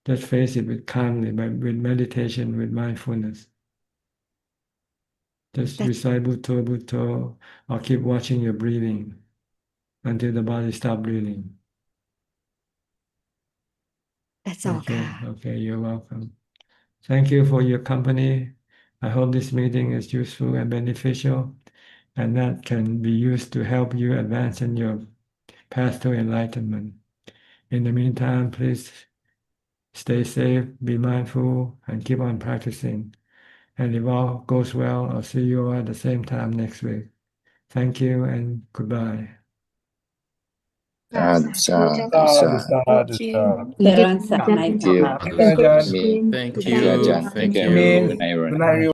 Speaker 2: Just face it with calmly, with meditation, with mindfulness. Just recite Bhutto, Bhutto, or keep watching your breathing until the body stops breathing.
Speaker 7: That's all.
Speaker 2: Okay, you're welcome. Thank you for your company. I hope this meeting is useful and beneficial, and that can be used to help you advance in your path to enlightenment. In the meantime, please stay safe, be mindful, and keep on practicing. And if all goes well, I'll see you all at the same time next week. Thank you and goodbye.
Speaker 3: Sadhu, sadhu, sadhu.
Speaker 21: Theron Satnai
Speaker 3: Thank you.
Speaker 21: Tama.
Speaker 3: Thank you, Ajahn. Thank you, everyone. Good night, everyone.